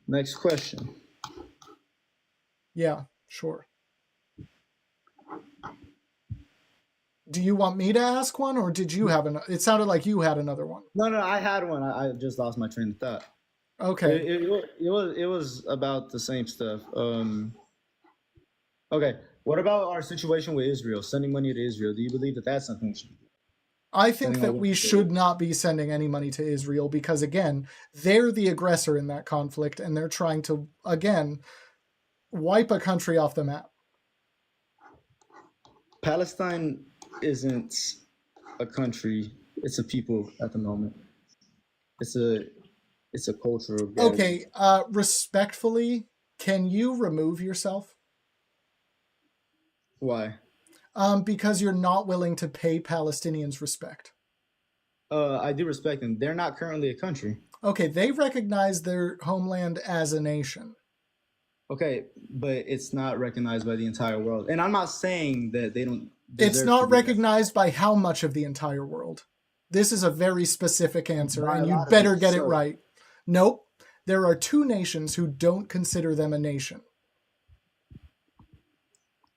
Next question. Yeah, sure. Do you want me to ask one, or did you have another? It sounded like you had another one. No, I had one. I just lost my train of thought. Okay. It was about the same stuff. Okay. What about our situation with Israel? Sending money to Israel. Do you believe that that's something we should do? I think that we should not be sending any money to Israel because, again, they're the aggressor in that conflict, and they're trying to, again, wipe a country off the map. Palestine isn't a country. It's a people at the moment. It's a culture of Okay, respectfully, can you remove yourself? Why? Because you're not willing to pay Palestinians respect. I do respect them. They're not currently a country. Okay, they recognize their homeland as a nation. Okay, but it's not recognized by the entire world. And I'm not saying that they don't. It's not recognized by how much of the entire world? This is a very specific answer, and you better get it right. Nope. There are 2 nations who don't consider them a nation.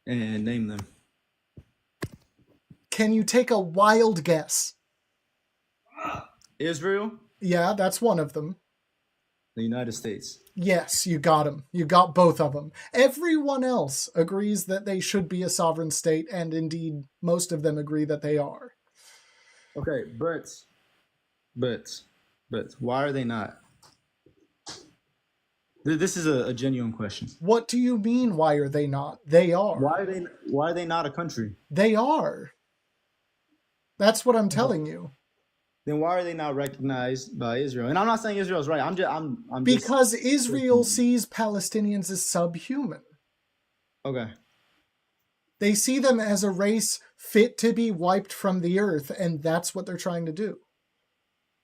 And name them. Can you take a wild guess? Israel? Yeah, that's one of them. The United States. Yes, you got them. You got both of them. Everyone else agrees that they should be a sovereign state, and indeed, most of them agree that they are. Okay, but why are they not? This is a genuine question. What do you mean, why are they not? They are. Why are they not a country? They are. That's what I'm telling you. Then why are they not recognized by Israel? And I'm not saying Israel's right. I'm because Israel sees Palestinians as subhuman. Okay. They see them as a race fit to be wiped from the earth, and that's what they're trying to do.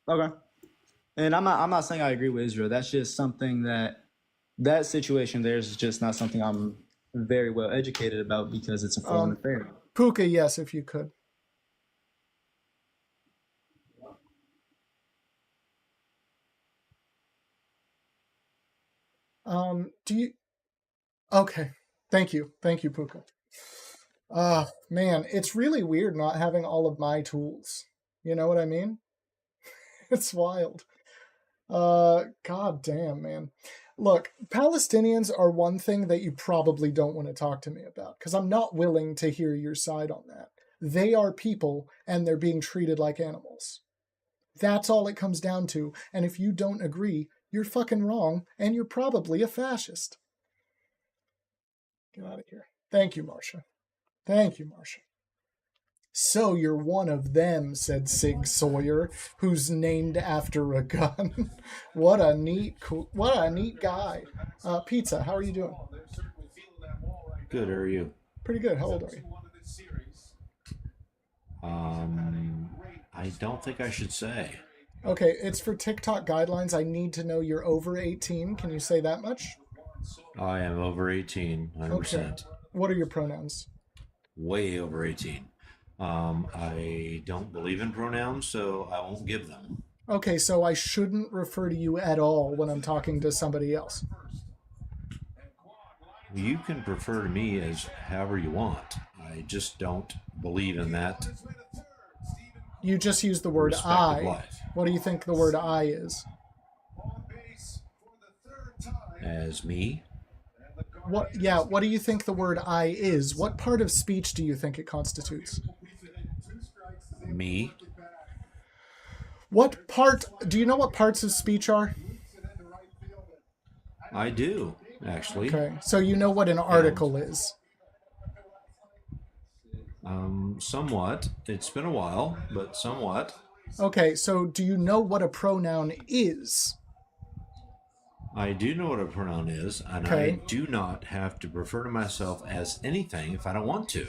Okay. And I'm not saying I agree with Israel. That's just something that situation there is just not something I'm very well educated about because it's a foreign affair. Puka, yes, if you could. Do you? Okay. Thank you, Puka. Man, it's really weird not having all of my tools. You know what I mean? It's wild. God damn, man. Look, Palestinians are one thing that you probably don't want to talk to me about, because I'm not willing to hear your side on that. They are people, and they're being treated like animals. That's all it comes down to, and if you don't agree, you're fucking wrong, and you're probably a fascist. Get out of here. Thank you, Marcia. Thank you, Marcia. So you're one of them, said Sig Sawyer, who's named after a gun. What a neat guy. Pizza, how are you doing? Good, how are you? Pretty good. How old are you? I don't think I should say. Okay, it's for TikTok guidelines. I need to know you're over 18. Can you say that much? I am over 18, 100%. Okay. What are your pronouns? Way over 18. I don't believe in pronouns, so I won't give them. Okay, so I shouldn't refer to you at all when I'm talking to somebody else. You can refer to me as however you want. I just don't believe in that. You just use the word I. Life. What do you think the word I is? As me? What do you think the word I is? What part of speech do you think it constitutes? Me? Do you know what parts of speech are? I do. actually. Okay, so you know what an article is. Somewhat. It's been a while, but somewhat. Okay, so do you know what a pronoun is? I do know what a pronoun is, and I do not have to refer to myself as anything if I don't want to.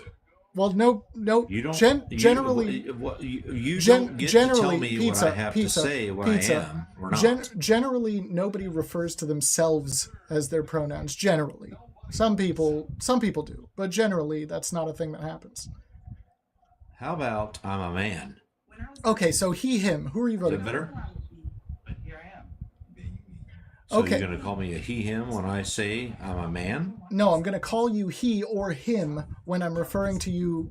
Well, no. You don't. Generally, you don't get to tell me what I have to say, what I am or not. Generally, nobody refers to themselves as their pronouns. Generally, some people do, but generally, that's not a thing that happens. How about I'm a man? Okay, so he, him. Who are you voting Is that better? for? So Okay. you're going to call me a he, him when I say I'm a man? No, I'm going to call you he or him when I'm referring to you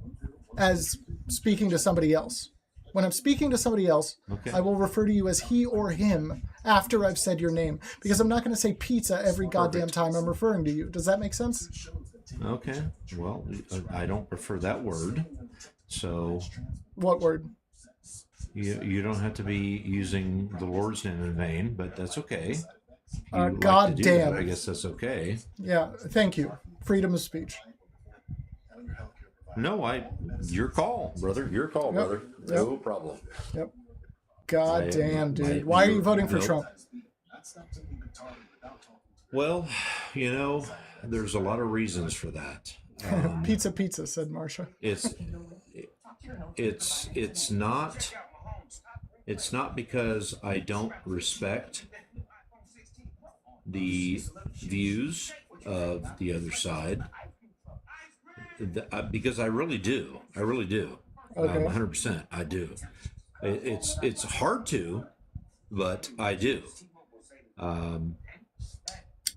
as speaking to somebody else. When I'm speaking to somebody else, Okay. I will refer to you as he or him after I've said your name, because I'm not going to say pizza every goddamn time I'm referring to you. Does that make sense? Okay. Well, I don't prefer that word. So What word? you don't have to be using the Lord's name in vain, but that's okay. Goddamn. I guess that's okay. Yeah, thank you. Freedom of speech. No, your call, brother. Your call, brother. No problem. Yep. Goddamn, dude. Why are you voting for Trump? Well, there's a lot of reasons for that. Pizza, said Marsha. It's not because I don't respect the views of the other side, because I really do. Okay. 100%. I do. It's hard to, but I do.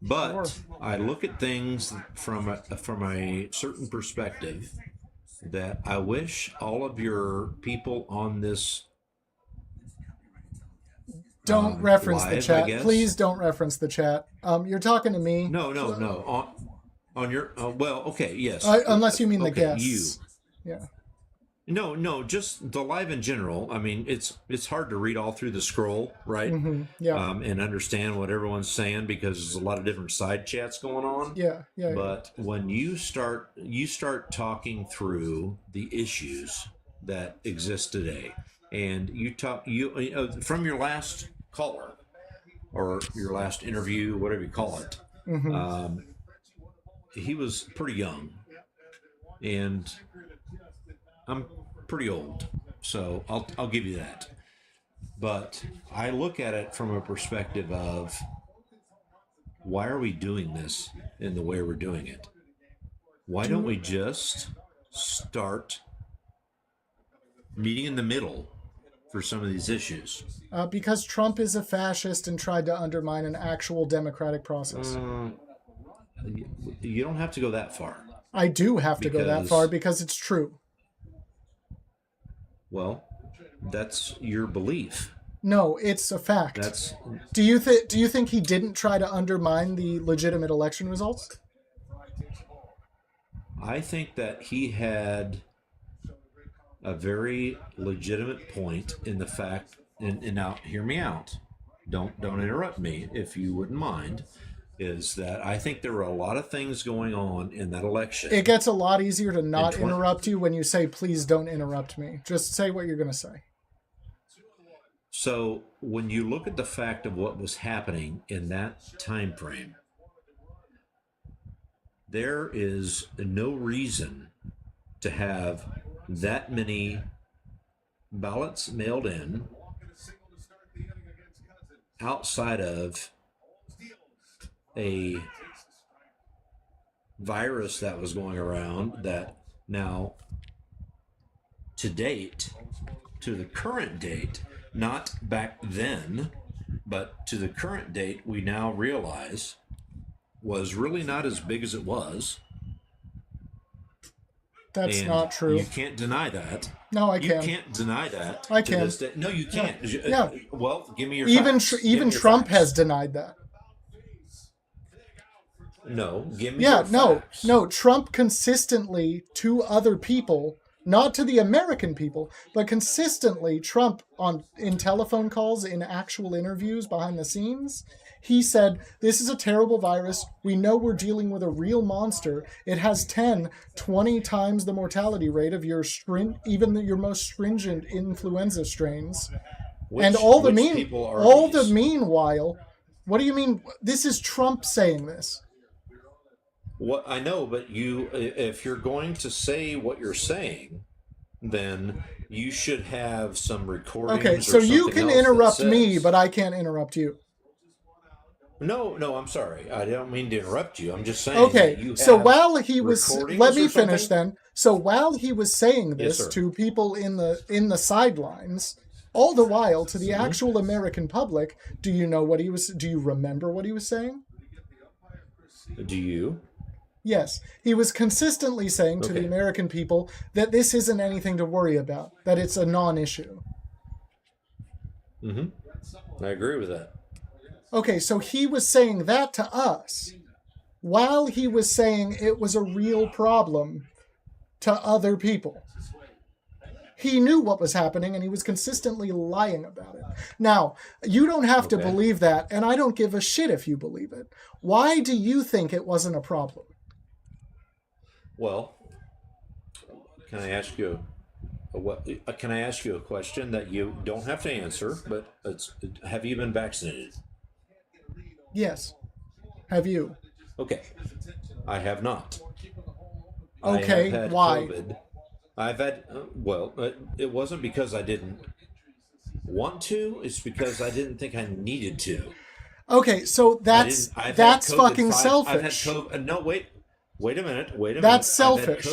But I look at things from a certain perspective that I wish all of your people on this don't reference the live, chat. Please don't reference the chat. You're talking to me. No. On your well, okay, yes. Unless you mean the guests. You. Yeah. No, just the live in general. I mean, it's hard to read all through the scroll, right? Mm-hmm. Yeah. And understand what everyone's saying because there's a lot of different side chats going on. Yeah. But when you start talking through the issues that exist today, and you from your last caller or your last interview, whatever you call it, mm-hmm. He was pretty young, and I'm pretty old, so I'll give you that. But I look at it from a perspective of, why are we doing this in the way we're doing it? Why don't we just start meeting in the middle for some of these issues? Because Trump is a fascist and tried to undermine an actual democratic process. You don't have to go that far. I do have to go that far because it's true. Well, that's your belief. No, it's a fact. Do you think he didn't try to undermine the legitimate election results? I think that he had a very legitimate point in the fact, and now hear me out. Don't interrupt me if you wouldn't mind. Is that I think there were a lot of things going on in that election. It gets a lot easier to not interrupt you when you say, please don't interrupt me. Just say what you're going to say. So when you look at the fact of what was happening in that time frame, there is no reason to have that many ballots mailed in outside of a virus that was going around that now, to the current date, not back then, but to the current date, we now realize was really not as big as it was. That's not true. You can't deny that. No, I can. You can't deny that. I can. No, you can't. Yeah. Well, give me your facts. Even Trump facts. has denied that. No, give me your facts. No. Trump consistently to other people, not to the American people, but consistently Trump in telephone calls, in actual interviews behind the scenes, He said, this is a terrible virus. We know we're dealing with a real monster. It has 10, 20 times the mortality rate of your even your most stringent influenza strains. And all the meanwhile, what do you mean? This is Trump saying this. What I know, but if you're going to say what you're saying, then you should have some recordings. Okay, so you can interrupt me, but I can't interrupt you. No, I'm sorry. I don't mean to interrupt you. I'm just saying. Okay, so while he was, let me finish then. So while he was saying this to people in the sidelines, all the while to the actual American public, do you remember what he was saying? Do you? Yes, he was consistently saying to the American people that this isn't anything to worry about, that it's a non-issue. I agree with that. Okay, so he was saying that to us while he was saying it was a real problem to other people. He knew what was happening, and he was consistently lying about it. Now, you don't have to believe that, and I don't give a shit if you believe it. Why do you think it wasn't a problem? Well, can I ask you a question that you don't have to answer, but have you been vaccinated? Yes. Have you? Okay. I have not. Okay, I have had why? COVID. I've had, it wasn't because I didn't want to, it's because I didn't think I needed to. Okay, so that's fucking selfish. No, wait a minute. That's selfish.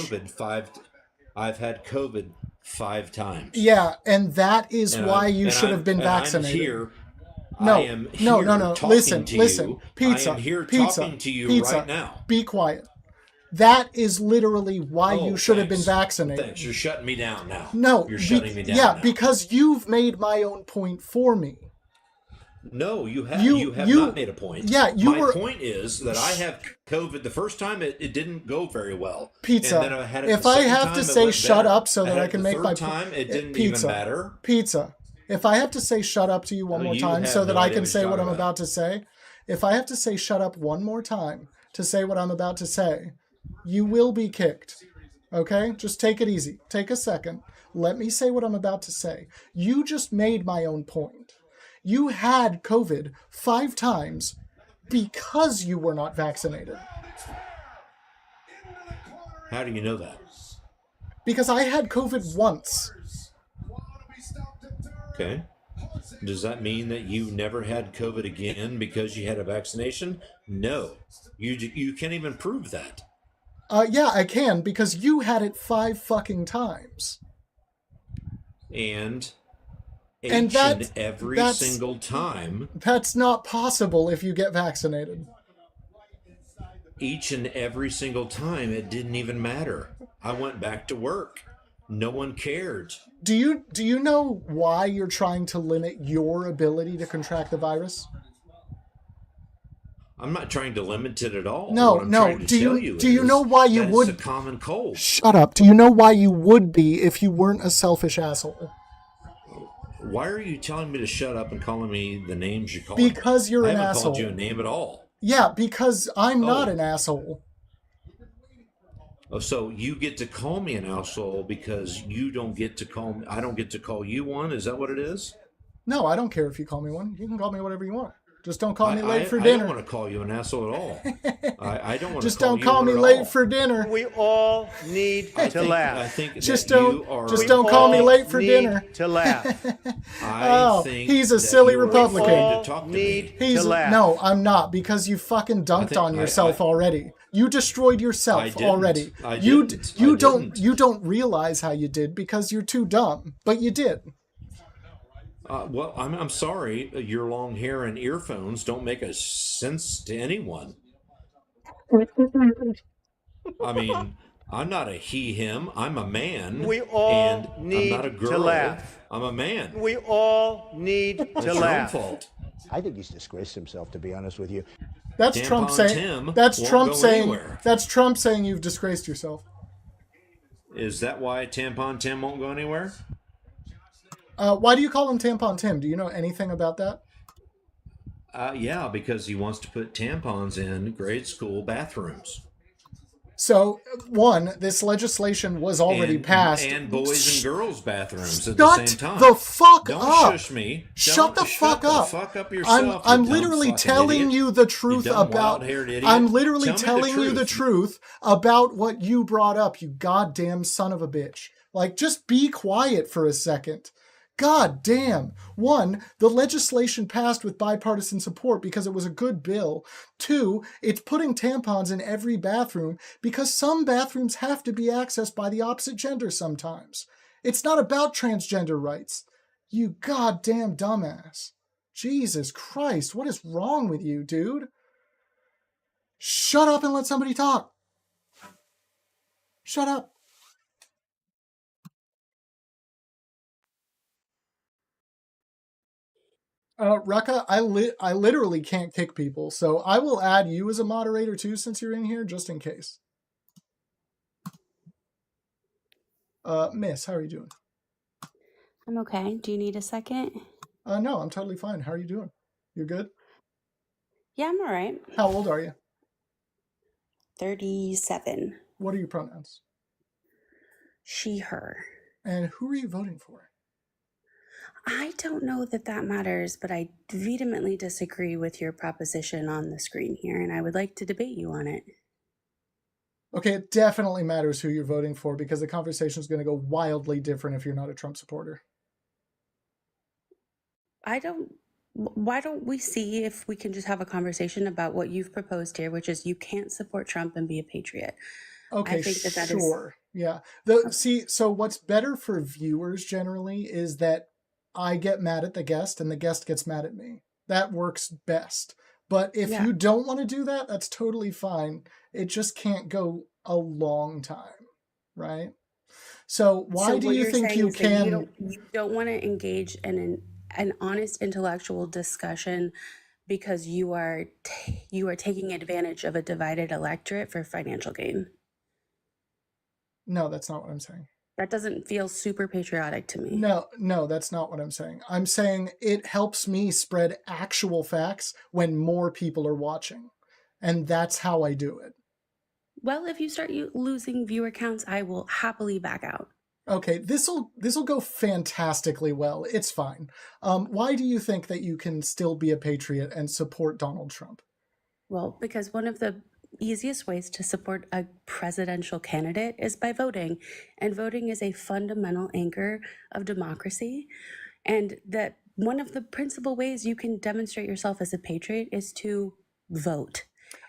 I've had COVID 5 times. Yeah, and that is why you should have been vaccinated. No. Listen. Pizza. I am here talking to you right now. Be quiet. That is literally why you should have been vaccinated. Thanks. You're shutting me down now. No. You're shutting me down now. Because you've made my own point for me. No, you have not made a point. Yeah, My point is that I have COVID. The first time it didn't go very well. Pizza. And then I had it if the I second have time, to it say went shut better. up so that I can make my time it didn't even matter. Pizza. If I have to say shut up to you one more time so that I can say what I'm about to say, if I have to say shut up one more time to say what I'm about to say, you will be kicked. Okay? Just take it easy. Take a second. Let me say what I'm about to say. You just made my own point. You had COVID 5 times because you were not vaccinated. How do you know that? Because I had COVID once. Okay. Does that mean that you never had COVID again because you had a vaccination? No. You can't even prove that. Yeah, I can, because you had it 5 fucking times. And every single time. That's not possible if you get vaccinated. Each and every single time, it didn't even matter. I went back to work. No one cared. Do you know why you're trying to limit your ability to contract the virus? I'm not trying to limit it at all. No. Do you know why you would? It's a common cold. Shut up. Do you know why you would be if you weren't a selfish asshole? Why are you telling me to shut up and calling me the names you're calling? Because you're an asshole. I haven't called you a name at all. Yeah, because I'm not an asshole. Oh, so you get to call me an asshole because you don't get to call me. I don't get to call you one. Is that what it is? No, I don't care if you call me one. You can call me whatever you want. Just don't call me late for dinner. I don't want to call you an asshole at all. I don't want just to call don't call me late for dinner. We all need to laugh. I think just don't call me late for dinner. To laugh. He's a silly Republican. No, I'm not, because you fucking dunked on yourself already. You destroyed yourself already. You don't realize how you did because you're too dumb, but you did. Well, I'm sorry. Your long hair and earphones don't make a sense to anyone. I mean, I'm not a he, him. I'm a man. We all need I'm not a girl. to laugh. I'm a man. We all need to laugh. Your own fault. I think he's disgraced himself, to be honest with you. That's Trump saying. That's Trump saying. That's Trump saying you've disgraced yourself. Is that why Tampon Tim won't go anywhere? Why do you call him Tampon Tim? Do you know anything about that? Yeah, because he wants to put tampons in grade school bathrooms. So, one, this legislation was already passed. And boys and girls bathrooms at Shut the same time. the fuck Don't up. shush me. Shut the fuck up. Fuck up yourself. I'm you literally dumb fucking telling idiot. you the truth You dumb about. wild-haired idiot. I'm literally Tell me telling you the truth about what you brought up. You goddamn son of a bitch. Like, just be quiet for a second. God damn. One, the legislation passed with bipartisan support because it was a good bill. Two, it's putting tampons in every bathroom because some bathrooms have to be accessed by the opposite gender sometimes. It's not about transgender rights. You goddamn dumbass. Jesus Christ, what is wrong with you, dude? Shut up and let somebody talk. Shut up. Rucka, I literally can't kick people, so I will add you as a moderator too since you're in here, just in case. Miss, how are you doing? I'm okay. Do you need a second? No, I'm totally fine. How are you doing? You're good? Yeah, I'm all right. How old are you? 37. What are your pronouns? She, her. And who are you voting for? I don't know that that matters, but I vehemently disagree with your proposition on the screen here, and I would like to debate you on it. Okay, it definitely matters who you're voting for because the conversation is going to go wildly different if you're not a Trump supporter. Why don't we see if we can just have a conversation about what you've proposed here, which is you can't support Trump and be a patriot. Okay, I think that sure. Yeah. So what's better for viewers generally is that I get mad at the guest and the guest gets mad at me. That works best. But if you don't want to do that, that's totally fine. It just can't go a long time, right? So why do you think you can? You don't want to engage in an honest intellectual discussion because you are taking advantage of a divided electorate for financial gain. No, that's not what I'm saying. That doesn't feel super patriotic to me. No, that's not what I'm saying. I'm saying it helps me spread actual facts when more people are watching. And that's how I do it. Well, if you start losing viewer counts, I will happily back out. Okay, this'll go fantastically well. It's fine. Why do you think that you can still be a patriot and support Donald Trump? Well, because one of the easiest ways to support a presidential candidate is by voting. And voting is a fundamental anchor of democracy. And that one of the principal ways you can demonstrate yourself as a patriot is to vote.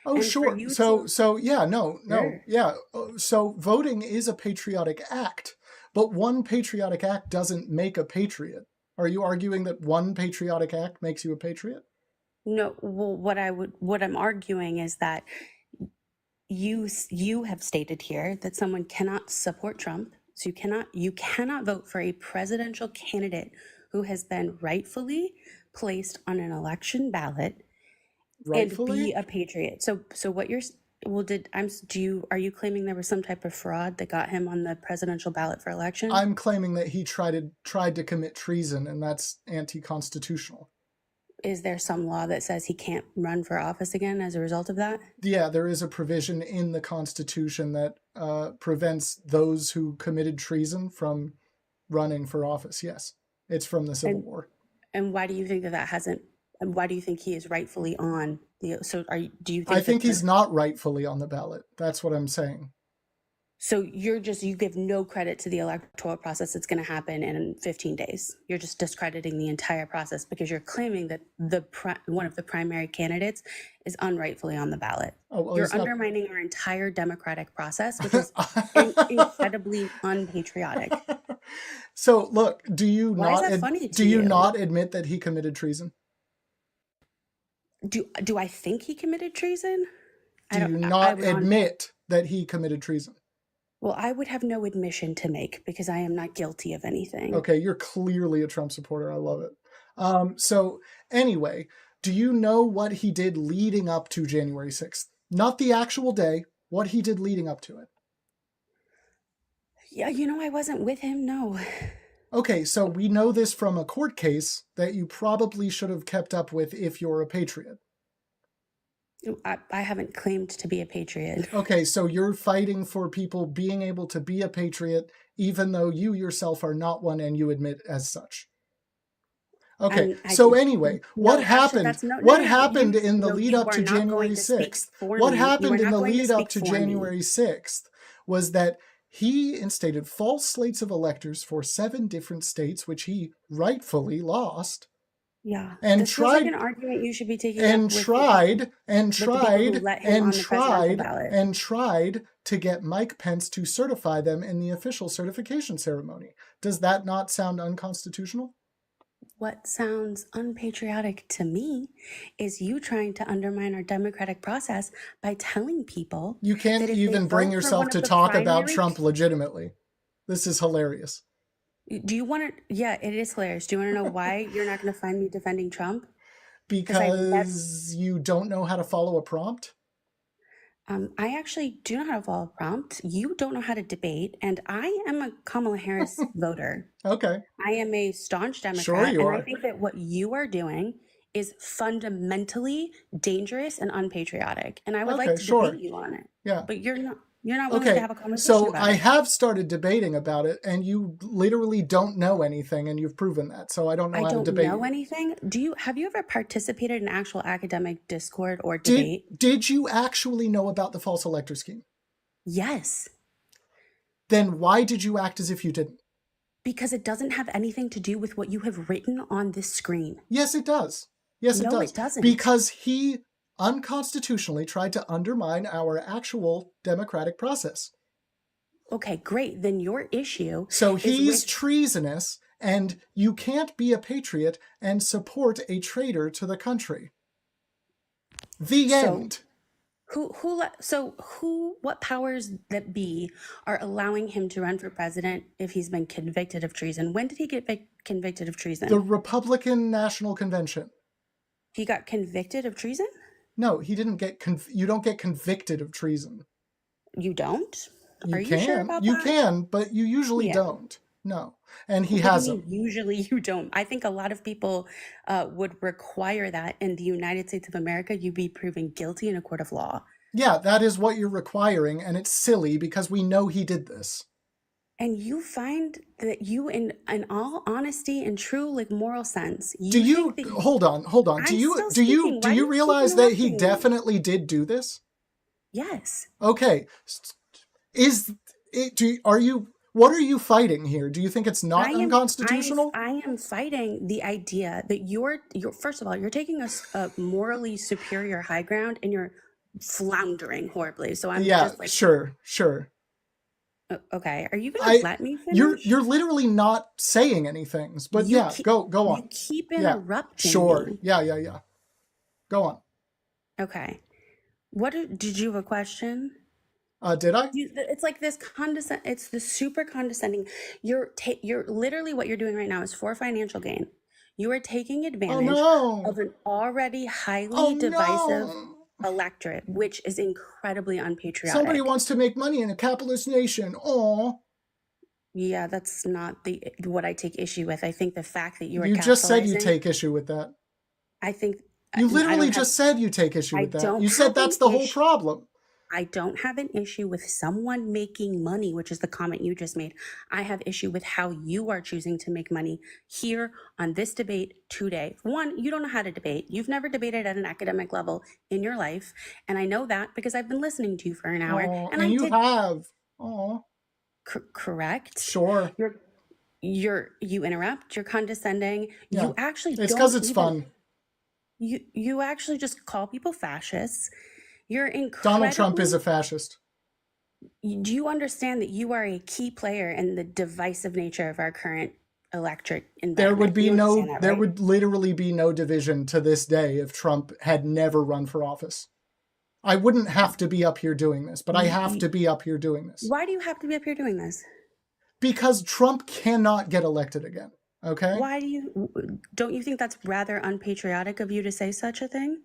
Oh, and sure. So voting is a patriotic act, but one patriotic act doesn't make a patriot. Are you arguing that one patriotic act makes you a patriot? No, well, what I'm arguing is that you have stated here that someone cannot support Trump, so you cannot vote for a presidential candidate who has been rightfully placed on an election ballot and be a patriot. So what you're are you claiming there was some type of fraud that got him on the presidential ballot for election? I'm claiming that he tried to commit treason, and that's anti-constitutional. Is there some law that says he can't run for office again as a result of that? Yeah, there is a provision in the Constitution that prevents those who committed treason from running for office. Yes, it's from the Civil War. And why do you think that hasn't? And why do you think he is rightfully on the? So do you think? I think he's not rightfully on the ballot. That's what I'm saying. So you give no credit to the electoral process that's going to happen in 15 days. You're just discrediting the entire process because you're claiming that one of the primary candidates is unrightfully on the ballot. Oh, well, you're undermining our entire democratic process, which is incredibly unpatriotic. So look, do you not admit that he committed treason? Do I think he committed treason? Do you not admit that he committed treason? Well, I would have no admission to make because I am not guilty of anything. Okay, you're clearly a Trump supporter. I love it. So anyway, do you know what he did leading up to January 6th? Not the actual day, what he did leading up to it. Yeah, I wasn't with him, no. Okay, so we know this from a court case that you probably should have kept up with if you're a patriot. I haven't claimed to be a patriot. Okay, so you're fighting for people being able to be a patriot, even though you yourself are not one and you admit as such. Okay, so anyway, what happened? What happened in the lead up to January 6th? What happened in the lead up to January 6th was that he instated false slates of electors for 7 different states, which he rightfully lost. Yeah, and this tried feels like an argument you should be taking and up with tried the and people who tried let him on and the presidential tried ballot. and tried to get Mike Pence to certify them in the official certification ceremony. Does that not sound unconstitutional? What sounds unpatriotic to me is you trying to undermine our democratic process by telling people You can't that if even they bring vote for yourself one to of the talk about primary- Trump legitimately. This is hilarious. Do you want to? Yeah, it is hilarious. Do you want to know why you're not going to find me defending Trump? Because you don't know how to follow a prompt? I actually do know how to follow a prompt. You don't know how to debate, and I am a Kamala Harris voter. Okay. I am a staunch Democrat, Sure you and are. I think that what you are doing is fundamentally dangerous and unpatriotic. And I would like to debate you on it. Yeah. But you're not willing to Okay, have a conversation so about I it. have started debating about it, and you literally don't know anything, and you've proven that. So I don't know I how to don't debate. know you. anything. Have you ever participated in actual academic discord or debate? Did you actually know about the false elector scheme? Yes. Then why did you act as if you didn't? Because it doesn't have anything to do with what you have written on this screen. Yes, it does. Yes, No, it does. it doesn't. Because he unconstitutionally tried to undermine our actual democratic process. Okay, great. Then your issue. So is he's with- treasonous, and you can't be a patriot and support a traitor to the country. The end. What powers that be are allowing him to run for president if he's been convicted of treason? When did he get convicted of treason? The Republican National Convention. He got convicted of treason? No, he didn't get. You don't get convicted of treason. You don't? Are You you sure about You that? can, but you usually Yeah. don't. No, and he What do you hasn't. mean, usually you don't. I think a lot of people would require that in the United States of America, you be proven guilty in a court of law. Yeah, that is what you're requiring, and it's silly because we know he did this. And you find that you, in all honesty and true, like moral sense, Do you hold on? Do you realize that he definitely did do this? Yes. Okay. What are you fighting here? Do you think it's not unconstitutional? I am fighting the idea that you're first of all, you're taking a morally superior high ground and you're floundering horribly. So I'm just like, sure. Okay, are you gonna let me finish? You're literally not saying any things, but go on. You keep interrupting. Sure. me. Yeah. Go on. Okay. Did you have a question? Did I? It's like this it's the super condescending. You're literally what you're doing right now is for financial gain. You are taking advantage of an already highly divisive electorate, which is incredibly unpatriotic. Somebody wants to make money in a capitalist nation. Oh. Yeah, that's not what I take issue with. I think the fact that you just said you take issue with that. I think you literally just said you take issue with that. You said that's the whole problem. I don't have an issue with someone making money, which is the comment you just made. I have issue with how you are choosing to make money here on this debate today. One, you don't know how to debate. You've never debated at an academic level in your life. And I know that because I've been listening to you for an hour. And you have. Correct. Sure. You interrupt, you're condescending. Yeah. You actually It's because it's fun. You actually just call people fascists. You're incredible. Donald Trump is a fascist. Do you understand that you are a key player in the divisive nature of our current electric environment? There would literally be no division to this day if Trump had never run for office. I wouldn't have to be up here doing this, but I have to be up here doing this. Why do you have to be up here doing this? Because Trump cannot get elected again. Okay? Don't you think that's rather unpatriotic of you to say such a thing?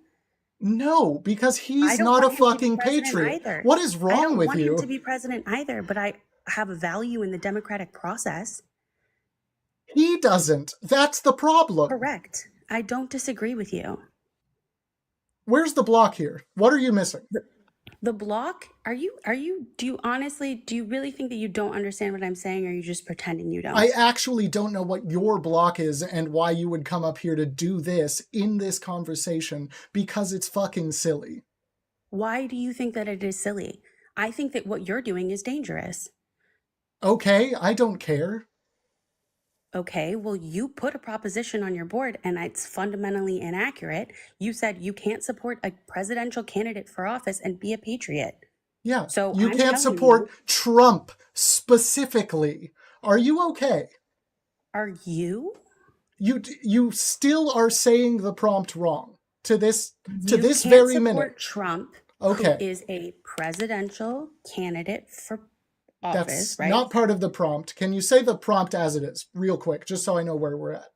No, because he's not a fucking patriot. Either. What is wrong with you? I don't want him to be president either, but I have a value in the democratic process. He doesn't. That's the problem. Correct. I don't disagree with you. Where's the block here? What are you missing? The block? Do you really think that you don't understand what I'm saying, or are you just pretending you don't? I actually don't know what your block is and why you would come up here to do this in this conversation, because it's fucking silly. Why do you think that it is silly? I think that what you're doing is dangerous. Okay, I don't care. Okay, well, you put a proposition on your board and it's fundamentally inaccurate. You said you can't support a presidential candidate for office and be a patriot. Yeah, so you can't support Trump specifically. Are you okay? Are you? You still are saying the prompt wrong to this very minute. Trump, okay, who is a presidential candidate for office, that's right? not part of the prompt. Can you say the prompt as it is, real quick, just so I know where we're at?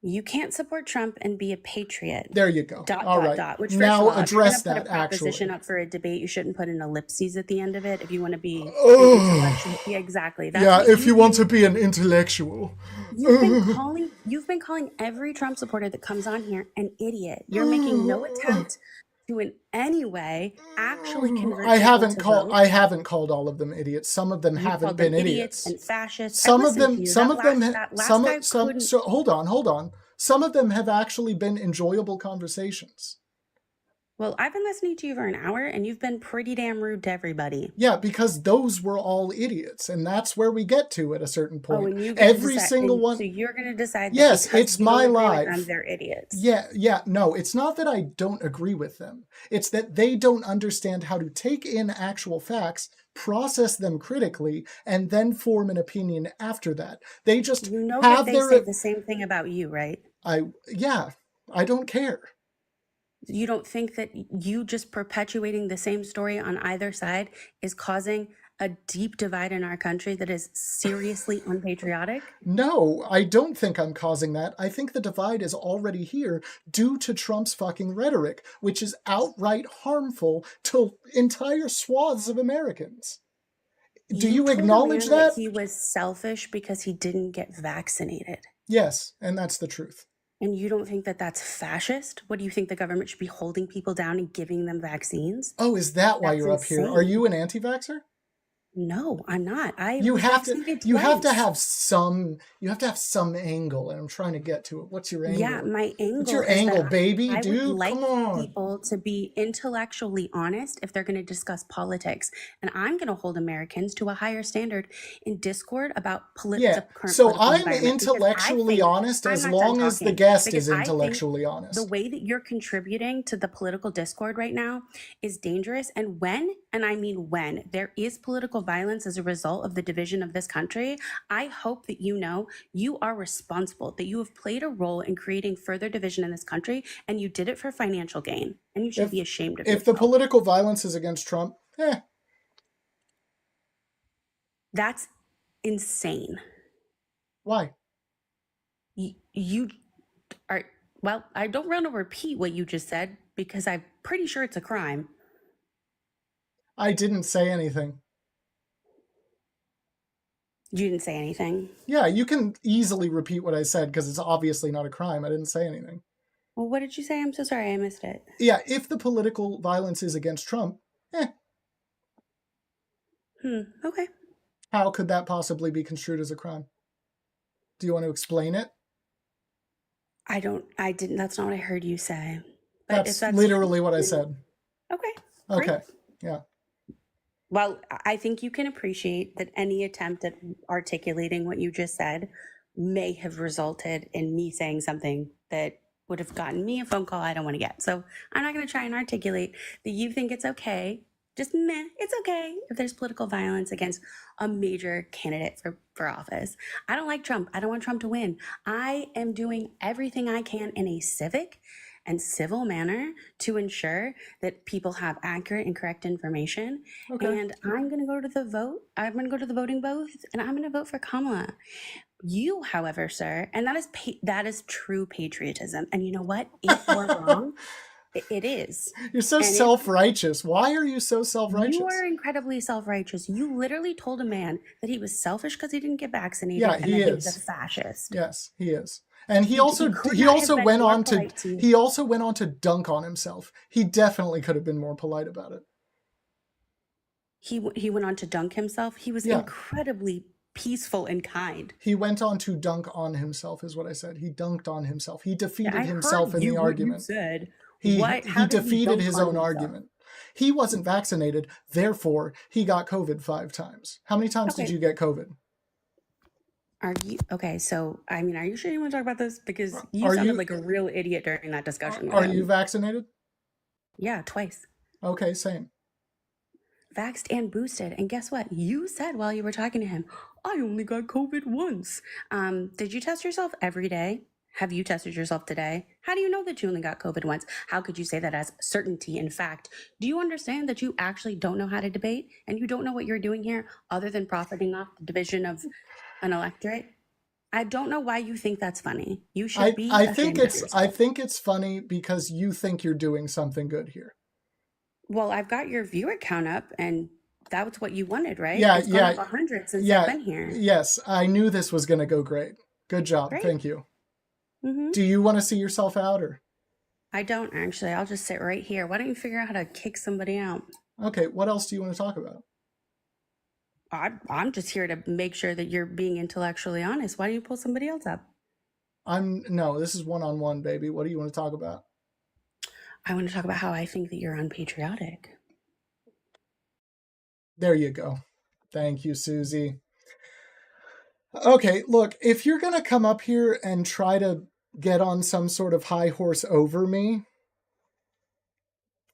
You can't support Trump and be a patriot. There you go. All right. Which, now address that. Put a proposition up for a debate, you shouldn't put an ellipses at the end of it if you want to be intellectual. Yeah, exactly. That's if you want to be an intellectual. You've been calling every Trump supporter that comes on here an idiot. You're making no attempt to in any way actually convert. I haven't called all of them idiots. Some of them haven't been idiots. And fascists. Some of them hold on. Some of them have actually been enjoyable conversations. Well, I've been listening to you for an hour and you've been pretty damn rude to everybody. Yeah, because those were all idiots, and that's where we get to at a certain point. And every single one. So you're going to decide that yes, it's my life. And they're idiots. Yeah. No, it's not that I don't agree with them. It's that they don't understand how to take in actual facts, process them critically, and then form an opinion after that. They just have they say the same thing about you, right? I don't care. You don't think that you just perpetuating the same story on either side is causing a deep divide in our country that is seriously unpatriotic? No, I don't think I'm causing that. I think the divide is already here due to Trump's fucking rhetoric, which is outright harmful to entire swaths of Americans. Do you acknowledge that? He was selfish because he didn't get vaccinated. Yes, and that's the truth. And you don't think that that's fascist? What do you think the government should be holding people down and giving them vaccines? Oh, is that why you're up here? Are you an anti-vaxxer? No, I'm not. You have to have some angle, and I'm trying to get to it. What's your angle? Yeah, my angle. What's your angle, baby? I Dude, would like come on. people to be intellectually honest if they're going to discuss politics, and I'm going to hold Americans to a higher standard in discord about Yeah, so I'm intellectually honest as long as the guest is intellectually honest. The way that you're contributing to the political discord right now is dangerous, and I mean when there is political violence as a result of the division of this country, I hope that you know you are responsible, that you have played a role in creating further division in this country, and you did it for financial gain, and you should be ashamed of yourself. If the political violence is against Trump, That's insane. Why? You are, well, I don't want to repeat what you just said because I'm pretty sure it's a crime. I didn't say anything. You didn't say anything? Yeah, you can easily repeat what I said because it's obviously not a crime. I didn't say anything. Well, what did you say? I'm so sorry, I missed it. Yeah, if the political violence is against Trump, Okay. How could that possibly be construed as a crime? Do you want to explain it? I didn't, that's not what I heard you say. But that's literally what I said. Okay. Okay. Great. Yeah. Well, I think you can appreciate that any attempt at articulating what you just said may have resulted in me saying something that would have gotten me a phone call I don't want to get. So I'm not going to try and articulate that you think it's okay. Just it's okay if there's political violence against a major candidate for office. I don't like Trump. I don't want Trump to win. I am doing everything I can in a civic and civil manner to ensure that people have accurate and correct information. Okay. And I'm going to go to the vote. I'm going to go to the voting booth and I'm going to vote for Kamala. You, however, sir, and that is true patriotism. And you know what? If you're wrong, It is. You're so And if self-righteous. Why are you so you self-righteous? are incredibly self-righteous, you literally told a man that he was selfish because he didn't get vaccinated, Yeah, and he that he was a is. fascist. Yes, he is. And he could also not have been went more on to polite to you. he also went on to dunk on himself. He definitely could have been more polite about it. He went on to dunk himself. He was Yeah. incredibly peaceful and kind. He went on to dunk on himself, is what I said. He dunked on himself. He defeated I himself heard in the what argument. you said. He How did he defeated dunk his on own himself? argument. He wasn't vaccinated, therefore he got COVID 5 times. How many times did Okay. you get COVID? Are you okay? So, I mean, are you sure you want to talk about this? Because you Are sounded you- like a real idiot during that discussion. Are with him. you vaccinated? Yeah, twice. Okay, same. Vaxxed and boosted. And guess what? You said while you were talking to him, I only got COVID once. Did you test yourself every day? Have you tested yourself today? How do you know that you only got COVID once? How could you say that as certainty? In fact, do you understand that you actually don't know how to debate and you don't know what you're doing here other than profiting off the division of an electorate? I don't know why you think that's funny. You should be ashamed of yourself. I think it's funny because you think you're doing something good here. Well, I've got your viewer count up, and that was what you wanted, right? Yeah, it's gone up 100 since I've been here. Yes, I knew this was going to go great. Good job. Great. Thank you. Mm-hmm. Do you want to see yourself out, or? I don't actually. I'll just sit right here. Why don't you figure out how to kick somebody out? Okay, what else do you want to talk about? I'm just here to make sure that you're being intellectually honest. Why don't you pull somebody else up? No, this is one-on-one, baby. What do you want to talk about? I want to talk about how I think that you're unpatriotic. There you go. Thank you, Susie. Okay, look, if you're going to come up here and try to get on some sort of high horse over me,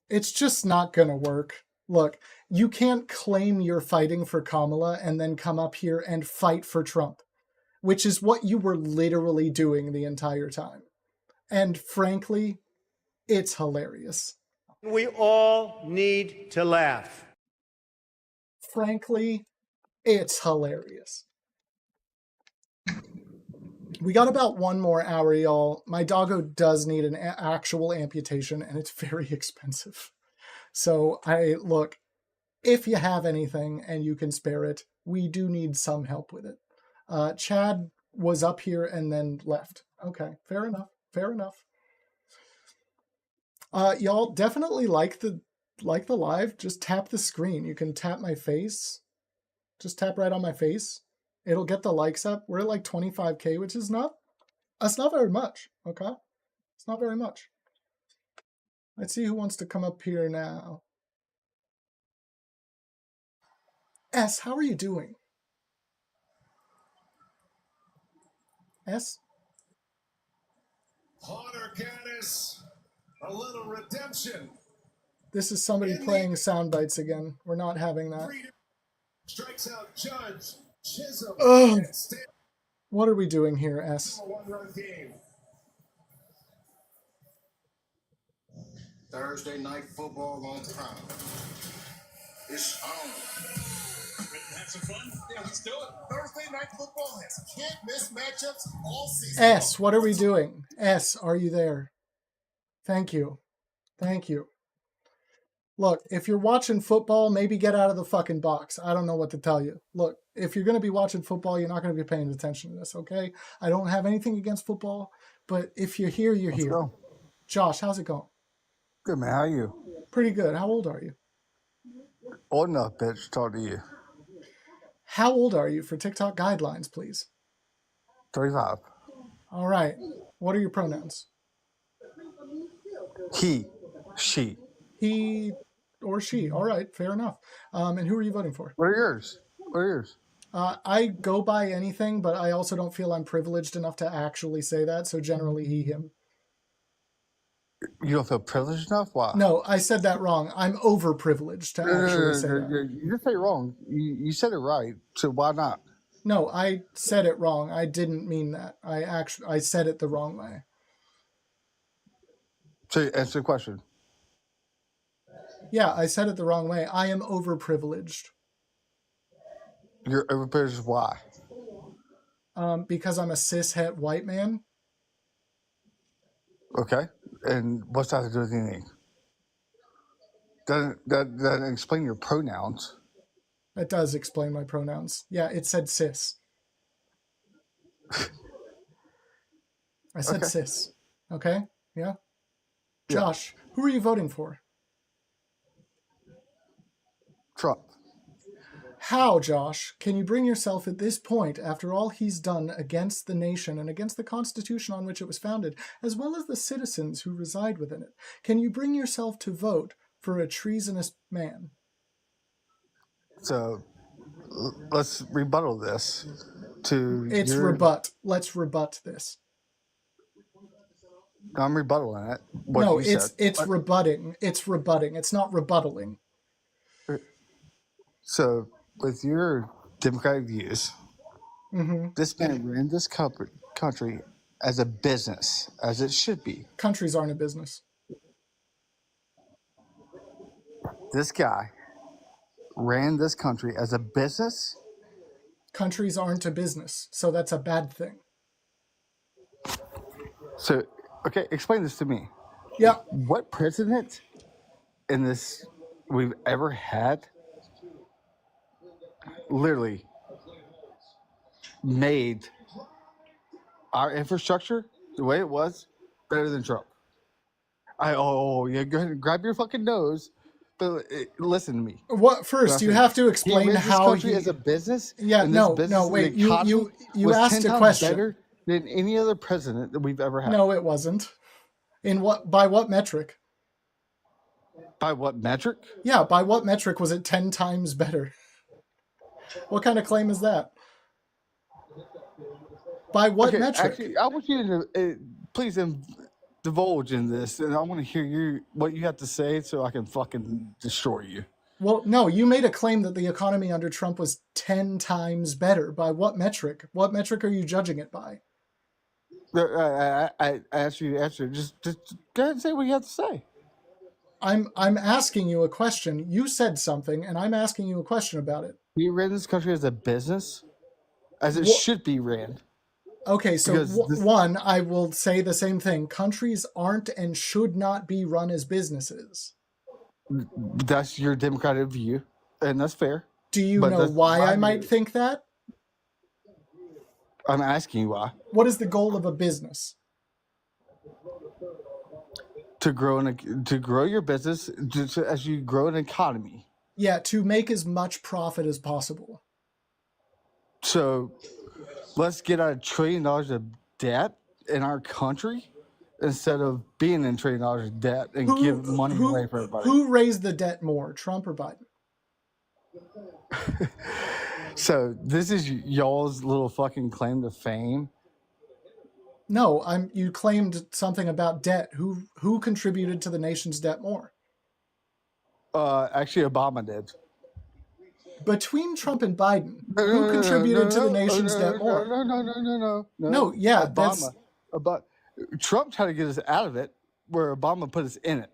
it's just not going to work. Look, you can't claim you're fighting for Kamala and then come up here and fight for Trump, which is what you were literally doing the entire time. And frankly, it's hilarious. We all need to laugh. Frankly, it's hilarious. We got about 1 more hour, y'all. My doggo does need an actual amputation, and it's very expensive. So look, if you have anything and you can spare it, we do need some help with it. Chad was up here and then left. Okay, fair enough. Fair enough. Y'all definitely like the live. Just tap the screen. You can tap my face. Just tap right on my face. It'll get the likes up. We're at like 25K, which is that's not very much. Okay, it's not very much. Let's see who wants to come up here now. S, how are you doing? S? Honor, Candace. A little redemption. This is somebody playing sound bites again. We're not having that. Strikes out Judge Chisholm. Oh, what are we doing here, S? One-run game. Thursday night football on Prime. It's on. Have some fun? Yeah, let's do it. Thursday night football has can't miss matchups all season. S, what are we doing? S, are you there? Thank you. Thank you. Look, if you're watching football, maybe get out of the fucking box. I don't know what to tell you. Look, if you're going to be watching football, you're not going to be paying attention to this, okay? I don't have anything against football, but if you're here, you're here. Go. Josh, how's it going? Good, man. How are you? Pretty good. How old are you? Old enough, bitch, to talk to you. How old are you for TikTok guidelines, please? 35. All right. What are your pronouns? He, she. He or she. All right. Fair enough. And who are you voting for? What are yours? What are yours? I go by anything, but I also don't feel I'm privileged enough to actually say that. So generally he, him. You don't feel privileged enough? Why? No, I said that wrong. I'm overprivileged to actually say that. You didn't say it wrong. You said it right. So why not? No, I said it wrong. I didn't mean that. I said it the wrong way. So answer the question. Yeah, I said it the wrong way. I am overprivileged. You're overprivileged. Why? Because I'm a cishet white man. Okay. And what's that to do with anything? Doesn't explain your pronouns. It does explain my pronouns. Yeah, it said cis. I said cis. Okay? Yeah? Josh, who are you voting for? Trump. How, Josh, can you bring yourself at this point, after all he's done against the nation and against the Constitution on which it was founded, as well as the citizens who reside within it, can you bring yourself to vote for a treasonous man? So let's rebuttal this to It's rebut. Let's rebut this. I'm rebuttaling it. No, it's rebutting. It's rebutting. It's not rebuttaling. So, with your democratic views, this man ran this country as a business, as it should be. Countries aren't a business. This guy ran this country as a business. Countries aren't a business, so that's a bad thing. So, okay, explain this to me. Yeah. What president in this we've ever had literally made our infrastructure the way it was better than Trump? Yeah, go ahead and grab your fucking nose. But listen to me. What first? You have to explain he how this country as a business. Yeah, no, wait. You asked a question. Better than any other president that we've ever had. No, it wasn't. By what metric? By what metric? Yeah, by what metric was it 10 times better? What kind of claim is that? By what metric? Actually, I want you to please divulge in this, and I want to hear what you have to say so I can fucking destroy you. Well, no, you made a claim that the economy under Trump was 10 times better. By what metric? What metric are you judging it by? I asked you to answer. Just go ahead and say what you have to say. I'm asking you a question. You said something, and I'm asking you a question about it. We ran this country as a business, as it should be ran. Okay, so one, I will say the same thing. Countries aren't and should not be run as businesses. That's your democratic view, and that's fair. Do you know why I might think that? I'm asking you why. What is the goal of a business? To grow your business as you grow an economy. Yeah, to make as much profit as possible. So let's get out $1 trillion of debt in our country instead of being in $1 trillion of debt and give money away for everybody. Who raised the debt more, Trump or Biden? So this is y'all's little fucking claim to fame. No, you claimed something about debt. Who contributed to the nation's debt more? Actually, Obama did. Between Trump and Biden, who contributed to the nation's debt more? No, yeah, Obama. Trump tried to get us out of it, where Obama put us in it.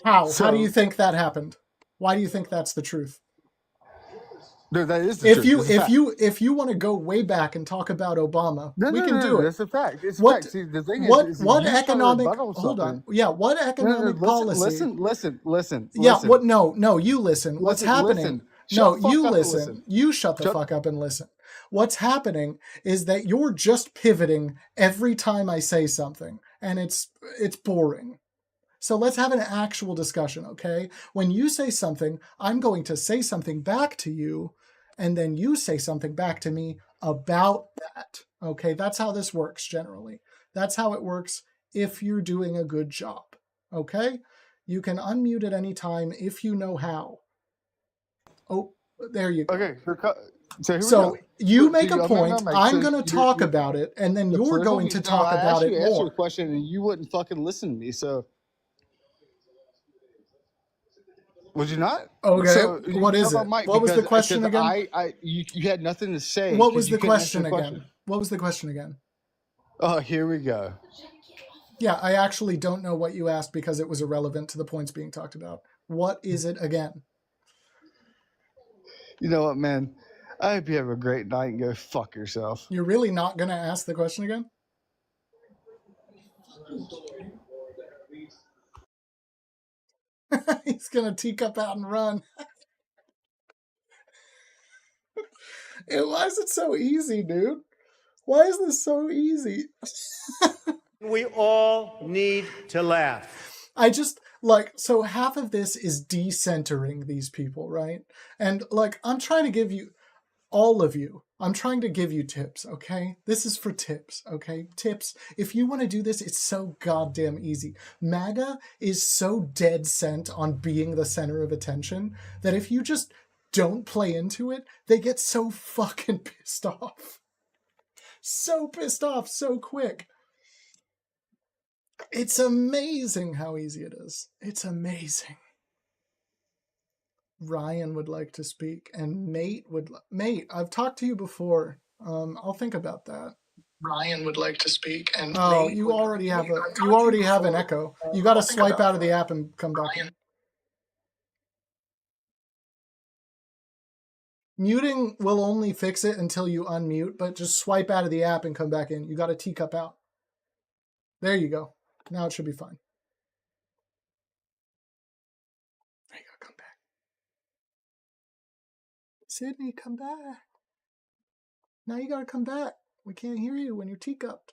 How? How do you think that happened? Why do you think that's the truth? No, that is the truth. If you want to go way back and talk about Obama, we can do it. That's a fact. It's a fact. See, the thing is what economic? Hold on. Yeah, what economic policy? Listen. Yeah. What? No. You listen. What's happening? No, you listen. Listen. You shut the fuck up and listen. What's happening is that you're just pivoting every time I say something, and it's boring. So let's have an actual discussion, okay? When you say something, I'm going to say something back to you, and then you say something back to me about that, okay? That's how this works generally. That's how it works if you're doing a good job, okay? You can unmute at any time if you know how. Oh, there you go. Okay, so you make a point, I'm going to talk about it, and then you're going to talk about it more. I asked you a question, and you wouldn't fucking listen to me, so... Would you not? Okay. So what is it? What was the question again? You had nothing to say. What was the question again? What was the question again? Oh, here we go. Yeah, I actually don't know what you asked because it was irrelevant to the points being talked about. What is it again? You know what, man? I hope you have a great night and go fuck yourself. You're really not going to ask the question again? He's gonna teacup out and run. Why is it so easy, dude? Why is this so easy? We all need to laugh. I just, so half of this is decentering these people, right? And, I'm trying to give you, all of you, I'm trying to give you tips, okay? This is for tips, okay? Tips. If you want to do this, it's so goddamn easy. MAGA is so dead set on being the center of attention that if you just don't play into it, they get so fucking pissed off. So pissed off so quick. It's amazing how easy it is. It's amazing. Ryan would like to speak, and Mate Mate, I've talked to you before. I'll think about that. Ryan would like to speak, and you already have an echo. You got to swipe out of the app and come back in. Muting will only fix it until you unmute, but just swipe out of the app and come back in. You got to teacup out. There you go. Now it should be fine. There you go. Come back. Sydney, come back. Now you gotta come back. We can't hear you when you're teacupped.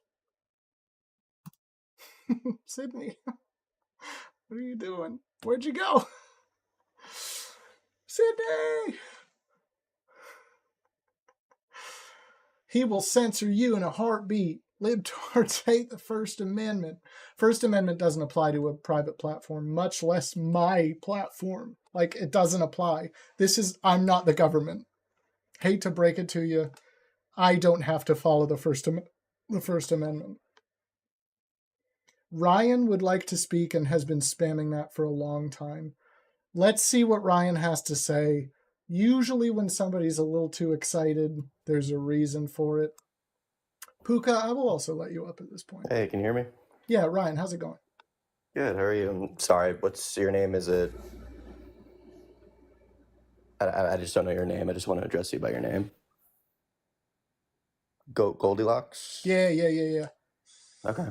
Sydney, what are you doing? Where'd you go? Sydney! He will censor you in a heartbeat. Libtards hate the First Amendment. First Amendment doesn't apply to a private platform, much less my platform. It doesn't apply. I'm not the government. Hate to break it to you. I don't have to follow the First Amendment. Ryan would like to speak and has been spamming that for a long time. Let's see what Ryan has to say. Usually when somebody's a little too excited, there's a reason for it. Puka, I will also let you up at this point. Hey, can you hear me? Yeah, Ryan, how's it going? Good, how are you? I'm sorry, what's your name? Is it... I just don't know your name. I just want to address you by your name. Goldilocks? Yeah. Okay.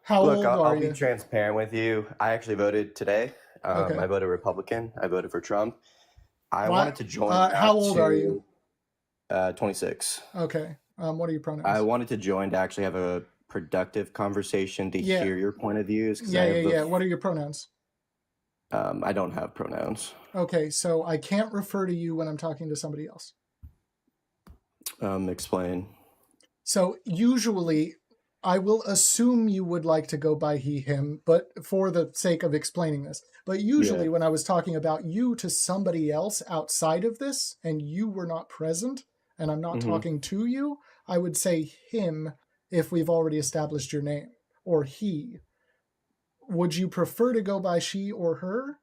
How old are I'll you? be transparent with you. I actually voted today. Okay. I voted Republican. I voted for Trump. I wanted to join... how old are you? 26. Okay. What are your pronouns? I wanted to join to actually have a productive conversation to hear your point of views. Yeah. What are your pronouns? I don't have pronouns. Okay, so I can't refer to you when I'm talking to somebody else. Explain. So usually I will assume you would like to go by he, him, but for the sake of explaining this. But usually when I was talking about you to somebody else outside of this and you were not present and I'm not talking to you, I would say him if we've already established your name, or he. Would you prefer to go by she or her?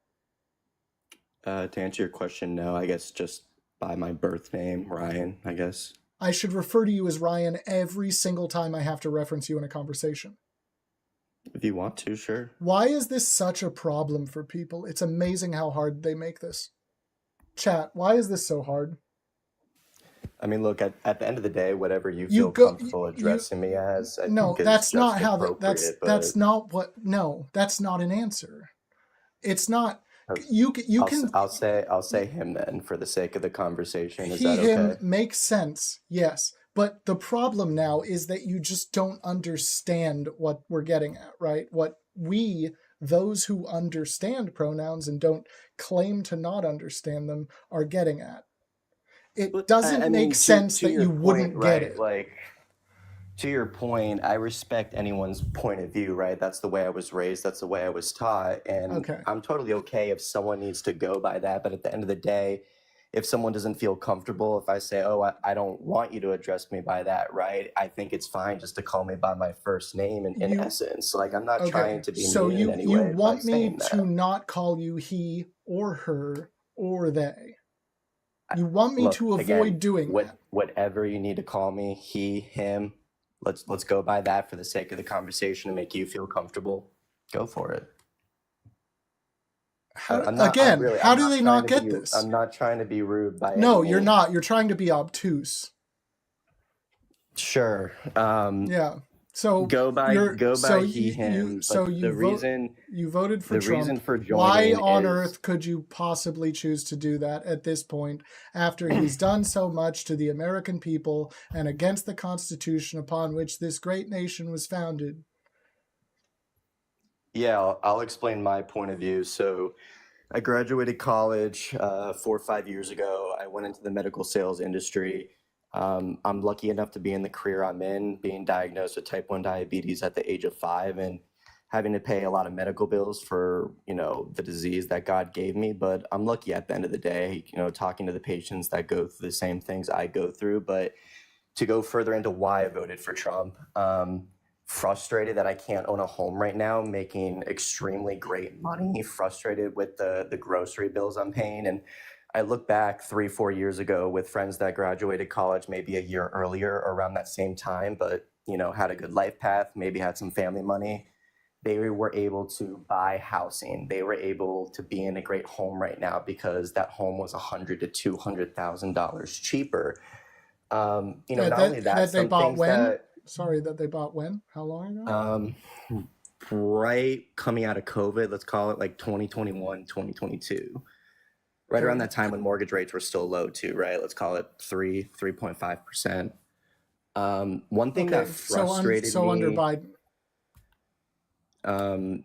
To answer your question, no. I guess just by my birth name, Ryan, I guess. I should refer to you as Ryan every single time I have to reference you in a conversation. If you want to, sure. Why is this such a problem for people? It's amazing how hard they make this. Chat, why is this so hard? I mean, look, at the end of the day, whatever you feel comfortable addressing me as, I think is that's just not how that's not what. No, that's not an answer. It's not. I'll say him then for the sake of the conversation. Is He, that okay? him makes sense, yes. But the problem now is that you just don't understand what we're getting at, right? What those who understand pronouns and don't claim to not understand them, are getting at. It doesn't make sense that you wouldn't get it. Like, to your point, I respect anyone's point of view, right? That's the way I was raised. That's the way I was taught. And I'm totally okay if someone needs to go by that. But at the end of the day, if someone doesn't feel comfortable, if I say, oh, I don't want you to address me by that, right? I think it's fine just to call me by my first name in essence. Like, I'm not trying to be mean in any way. So you want me to not call you he or her or they? You want me to avoid doing that? Whatever you need to call me, he, him. Let's go by that for the sake of the conversation and make you feel comfortable. Go for it. How do they not get this? I'm not trying to be rude by No, any you're means. not. You're trying to be obtuse. Sure. Yeah. So go by he him. So But the reason you voted for the Trump. reason for Why joining on is earth could you possibly choose to do that at this point after he's done so much to the American people and against the Constitution upon which this great nation was founded? yeah, I'll explain my point of view. So I graduated college 4 or 5 years ago. I went into the medical sales industry. I'm lucky enough to be in the career I'm in, being diagnosed with type 1 diabetes at the age of 5 and having to pay a lot of medical bills for, the disease that God gave me. But I'm lucky at the end of the day, talking to the patients that go through the same things I go through. But to go further into why I voted for Trump, frustrated that I can't own a home right now, making extremely great money, frustrated with the grocery bills I'm paying. And I look back 3, 4 years ago with friends that graduated college maybe a year earlier or around that same time, but had a good life path, maybe had some family money. They were able to buy housing. They were able to be in a great home right now because that home was $100,000 to $200,000 cheaper. Not only that, they some bought things when? Sorry, that they bought when? How long ago? Right coming out of COVID, let's call it like 2021, 2022. Right around that time when mortgage rates were still low too, right? Let's call it 3.5%. One thing that frustrated me. Under Biden.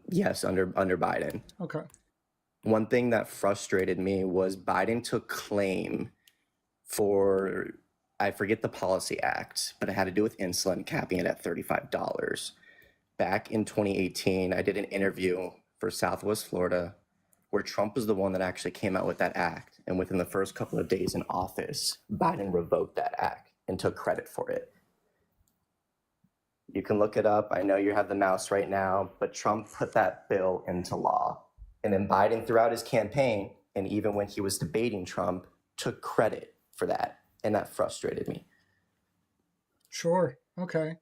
Yes, under Biden. Okay. One thing that frustrated me was Biden took claim for, I forget the policy act, but it had to do with insulin, capping it at $35. Back in 2018, I did an interview for Southwest Florida where Trump was the one that actually came out with that act. And within the first couple of days in office, Biden revoked that act and took credit for it. You can look it up. I know you have the mouse right now, but Trump put that bill into law. And then Biden, throughout his campaign, and even when he was debating Trump, took credit for that. And that frustrated me. Sure. Okay.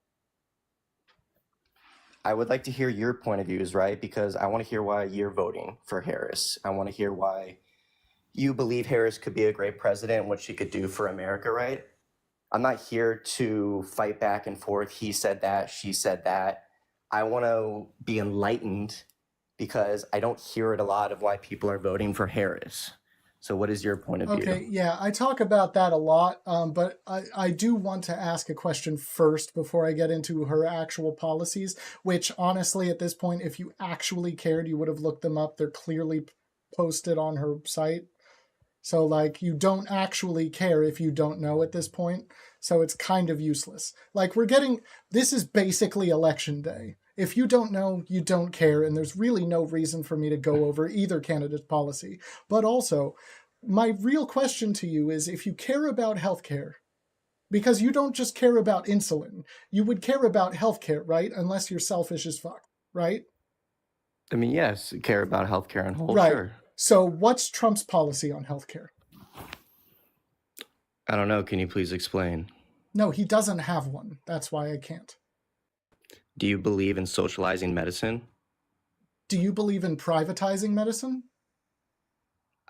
I would like to hear your point of views, right? Because I want to hear why you're voting for Harris. I want to hear why you believe Harris could be a great president and what she could do for America, right? I'm not here to fight back and forth. He said that, she said that. I want to be enlightened because I don't hear it a lot of why people are voting for Harris. So what is your point of view? Okay, yeah, I talk about that a lot, but I do want to ask a question first before I get into her actual policies, which honestly, at this point, if you actually cared, you would have looked them up. They're clearly posted on her site. So, like, you don't actually care if you don't know at this point. So it's kind of useless. Like, this is basically election day. If you don't know, you don't care, and there's really no reason for me to go over either candidate's policy. But also, my real question to you is if you care about healthcare, because you don't just care about insulin, you would care about healthcare, right? Unless you're selfish as fuck, right? I mean, yes, care about healthcare and whole, right. Sure. So what's Trump's policy on healthcare? I don't know. Can you please explain? No, he doesn't have one. That's why I can't. Do you believe in socializing medicine? Do you believe in privatizing medicine?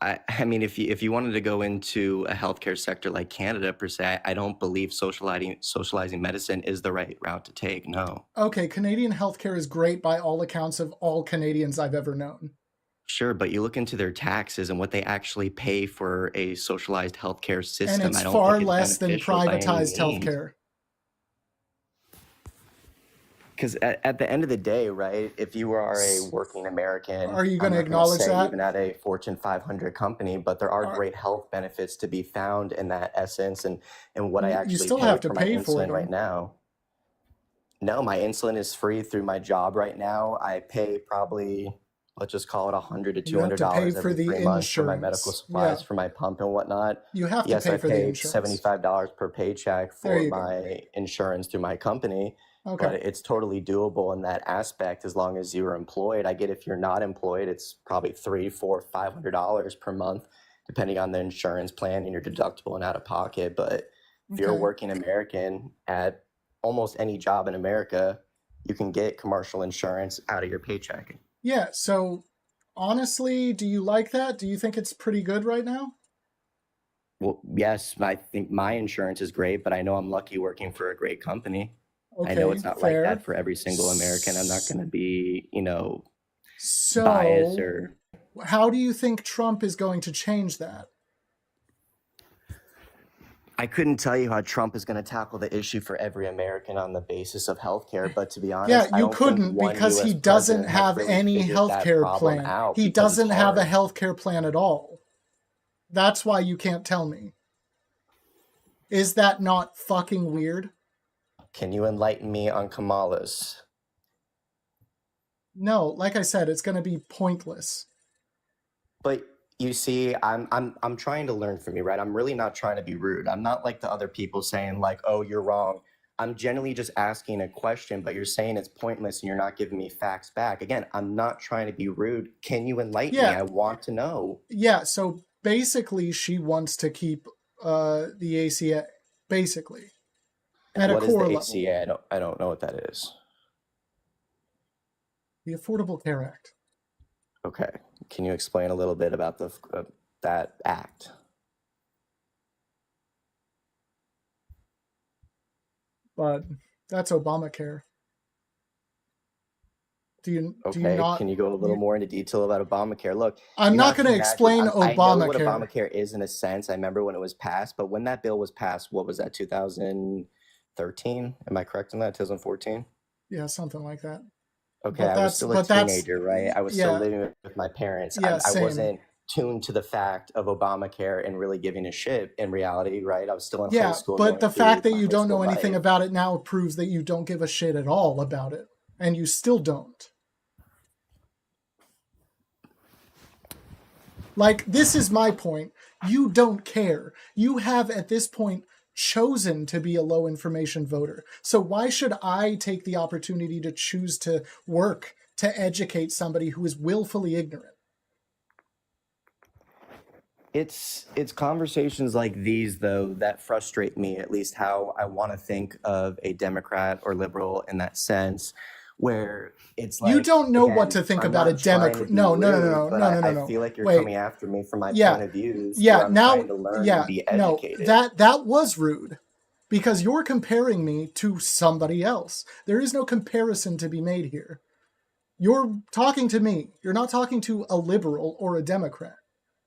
I mean, if you wanted to go into a healthcare sector like Canada per se, I don't believe socializing medicine is the right route to take. No. Okay, Canadian healthcare is great by all accounts of all Canadians I've ever known. Sure, but you look into their taxes and what they actually pay for a socialized healthcare system. And it's I don't far think it's less than beneficial by any privatized means. healthcare. Because at the end of the day, right, if you are a working American, Are you going to I'm not gonna acknowledge say that? even at a Fortune 500 company, but there are great health benefits to be found in that essence and what I You actually still pay have to for my pay for insulin them. right now. No, my insulin is free through my job right now. I pay probably, let's just call it $100 to You have to pay $200 for every the 3 months for my medical insurance. supplies, Yeah. for my pump and whatnot. You have to Yes, pay I for the pay insurance. $75 per paycheck There for you go. my insurance through my company. Okay. But it's totally doable in that aspect as long as you're employed. I get if you're not employed, it's probably $300, $400, $500 per month, depending on the insurance plan and your deductible and out of pocket. But if you're a Okay. working American at almost any job in America, you can get commercial insurance out of your paycheck. Yeah, so honestly, do you like that? Do you think it's pretty good right now? Well, yes, I think my insurance is great, but I know I'm lucky working for a great company. I know Okay, it's not like fair. that for every single American. I'm not going to be, So, biased or. how do you think Trump is going to change that? I couldn't tell you how Trump is going to tackle the issue for every American on the basis of healthcare, but to be honest, Yeah, I you don't think couldn't one because he US doesn't president has have really any figured that healthcare problem plan. out He because it's doesn't have a hard. healthcare plan at all. That's why you can't tell me. Is that not fucking weird? Can you enlighten me on Kamala's? No, like I said, it's going to be pointless. But you see, I'm trying to learn from you, right? I'm really not trying to be rude. I'm not like the other people saying like, "Oh, you're wrong." I'm genuinely just asking a question, but you're saying it's pointless and you're not giving me facts back. Again, I'm not trying to be rude. Can you enlighten me? I want to know. Yeah, so basically she wants to keep the ACA, basically. At What a is core the level. ACA? I don't know what that is. The Affordable Care Act. Okay. Can you explain a little bit about that act? But that's Obamacare. Do you Okay, not? can you go a little more into detail about Obamacare? Look, I'm not going to imagine- explain I know what Obamacare. Obamacare is in a sense. I remember when it was passed, but when that bill was passed, what was that, 2013? Am I correct in that, 2014? Yeah, something like that. Okay, But I was still a teenager, right? I was still yeah. living with my parents. Yeah, I same. wasn't tuned to the fact of Obamacare and really giving a shit in reality, right? I was still in high school. But the going through fact that my you high don't know school anything life. about it now proves that you don't give a shit at all about it. And you still don't. Like, this is my point. You don't care. You have, at this point, chosen to be a low information voter. So why should I take the opportunity to choose to work to educate somebody who is willfully ignorant? It's conversations like these, though, that frustrate me, at least how I want to think of a Democrat or liberal in that sense, where it's like, you don't know again, what to think I'm about a not trying to Democrat. be No. but I feel like you're Wait. coming after me for my Yeah. point of views. Yeah, where I'm now, trying to learn yeah, and be no, educated. that was rude because you're comparing me to somebody else. There is no comparison to be made here. You're talking to me. You're not talking to a liberal or a Democrat.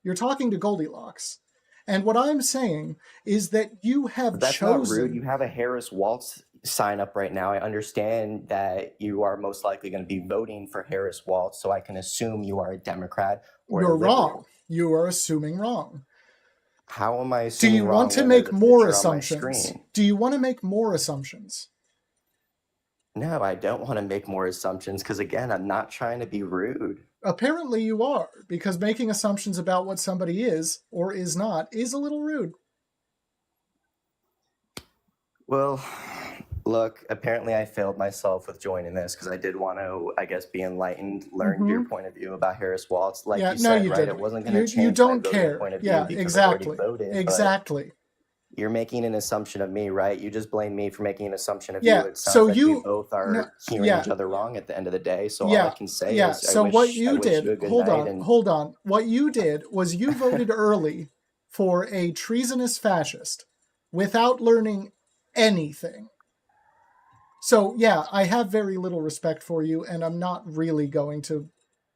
You're talking to Goldilocks. And what I'm saying is that you have But that's chosen. not rude. You have a Harris Waltz sign up right now. I understand that you are most likely going to be voting for Harris Waltz, so I can assume you are a Democrat or You're a liberal. wrong. You are assuming wrong. How am I Do assuming you wrong want to when make there's a more picture on my assumptions? screen? Do you want to make more assumptions? No, I don't want to make more assumptions because, again, I'm not trying to be rude. Apparently you are, because making assumptions about what somebody is or is not is a little rude. Well, look, apparently I failed myself with joining this because I did want to, I guess, be enlightened, learn your point of view about Harris Waltz. Like Yeah, you no, said, you right? didn't. It wasn't going to change You don't my voting care. point of view Yeah, because exactly. I've already voted. but Exactly. you're making an assumption of me, right? You just blame me for making an assumption of Yeah, you. It sounds so like you- we both are no, hearing yeah. each other wrong at the end of the day. So all Yeah, I can say yeah. is So I wish, what I you wish did, you a good hold night. on, And hold on. What you did was you voted early for a treasonous fascist without learning anything. So yeah, I have very little respect for you, and I'm not really going to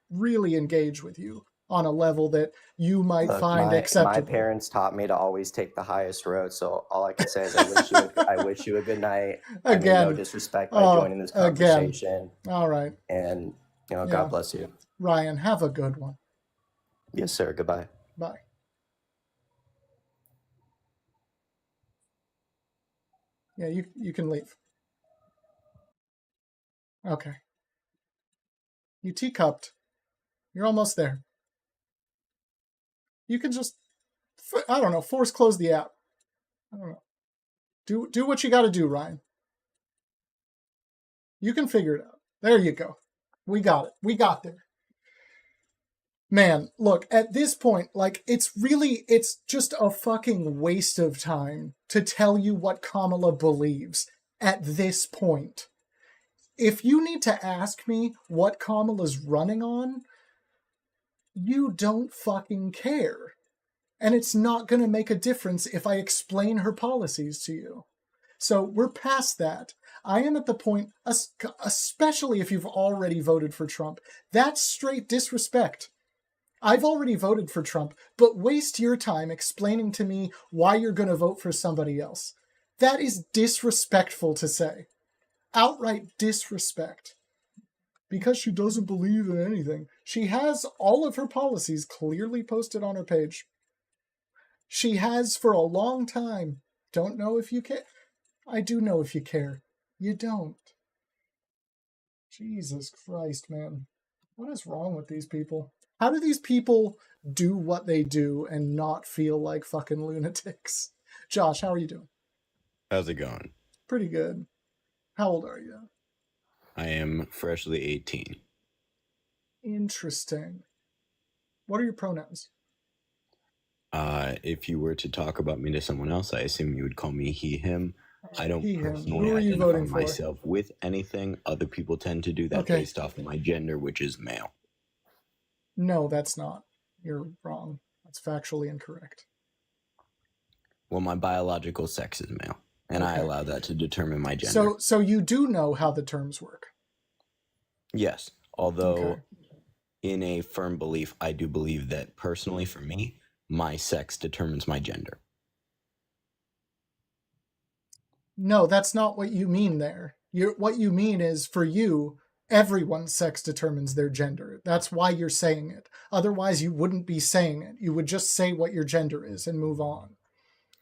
really engage with you on a level that you might look, find my acceptable. parents taught me to always take the highest road. So all I can say is I wish you a good night. I mean no Again. disrespect by Oh, joining this again. conversation. All right. And Yeah. God bless you. Ryan, have a good one. Yes, sir. Goodbye. Bye. Yeah, you can leave. Okay. You teacupped. You're almost there. You can just, I don't know, force close the app. I don't know. Do what you got to do, Ryan. You can figure it out. There you go. We got it. We got there. Man, look, at this point, like, it's just a fucking waste of time to tell you what Kamala believes at this point. If you need to ask me what Kamala's running on, you don't fucking care. And it's not going to make a difference if I explain her policies to you. So we're past that. I am at the point, especially if you've already voted for Trump, that's straight disrespect. I've already voted for Trump, but waste your time explaining to me why you're going to vote for somebody else. That is disrespectful to say. Outright disrespect. Because she doesn't believe in anything. She has all of her policies clearly posted on her page. She has for a long time. Don't know if you care. I do know if you care. You don't. Jesus Christ, man. What is wrong with these people? How do these people do what they do and not feel like fucking lunatics? Josh, how are you doing? How's it going? Pretty good. How old are you? I am freshly 18. Interesting. What are your pronouns? If you were to talk about me to someone else, I assume you would call me he, him. I don't He, him. personally Who are you identify voting for? myself with anything. Other people tend to do that Okay. based off of my gender, which is male. No, that's not. You're wrong. That's factually incorrect. Well, my biological sex is male, and I Okay. allow that to determine my gender. So you do know how the terms work. Yes, although Okay. in a firm belief, I do believe that personally for me, my sex determines my gender. No, that's not what you mean there. What you mean is, for you, everyone's sex determines their gender. That's why you're saying it. Otherwise, you wouldn't be saying it. You would just say what your gender is and move on.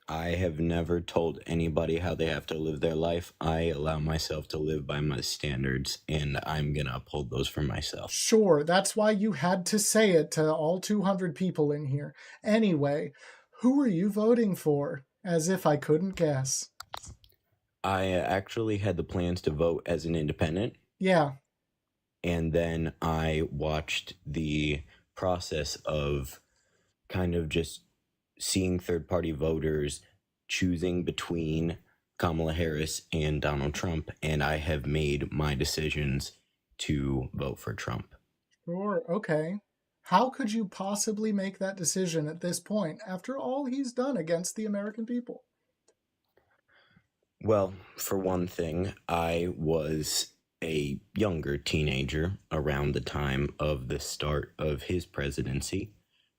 I have never told anybody how they have to live their life. I allow myself to live by my standards, and I'm going to uphold those for myself. Sure, that's why you had to say it to all 200 people in here. Anyway, who are you voting for? As if I couldn't guess. I actually had the plans to vote as an independent. Yeah. And then I watched the process of kind of just seeing third-party voters choosing between Kamala Harris and Donald Trump, and I have made my decisions to vote for Trump. Sure, okay. How could you possibly make that decision at this point after all he's done against the American people? Well, for one thing, I was a younger teenager around the time of the start of his presidency.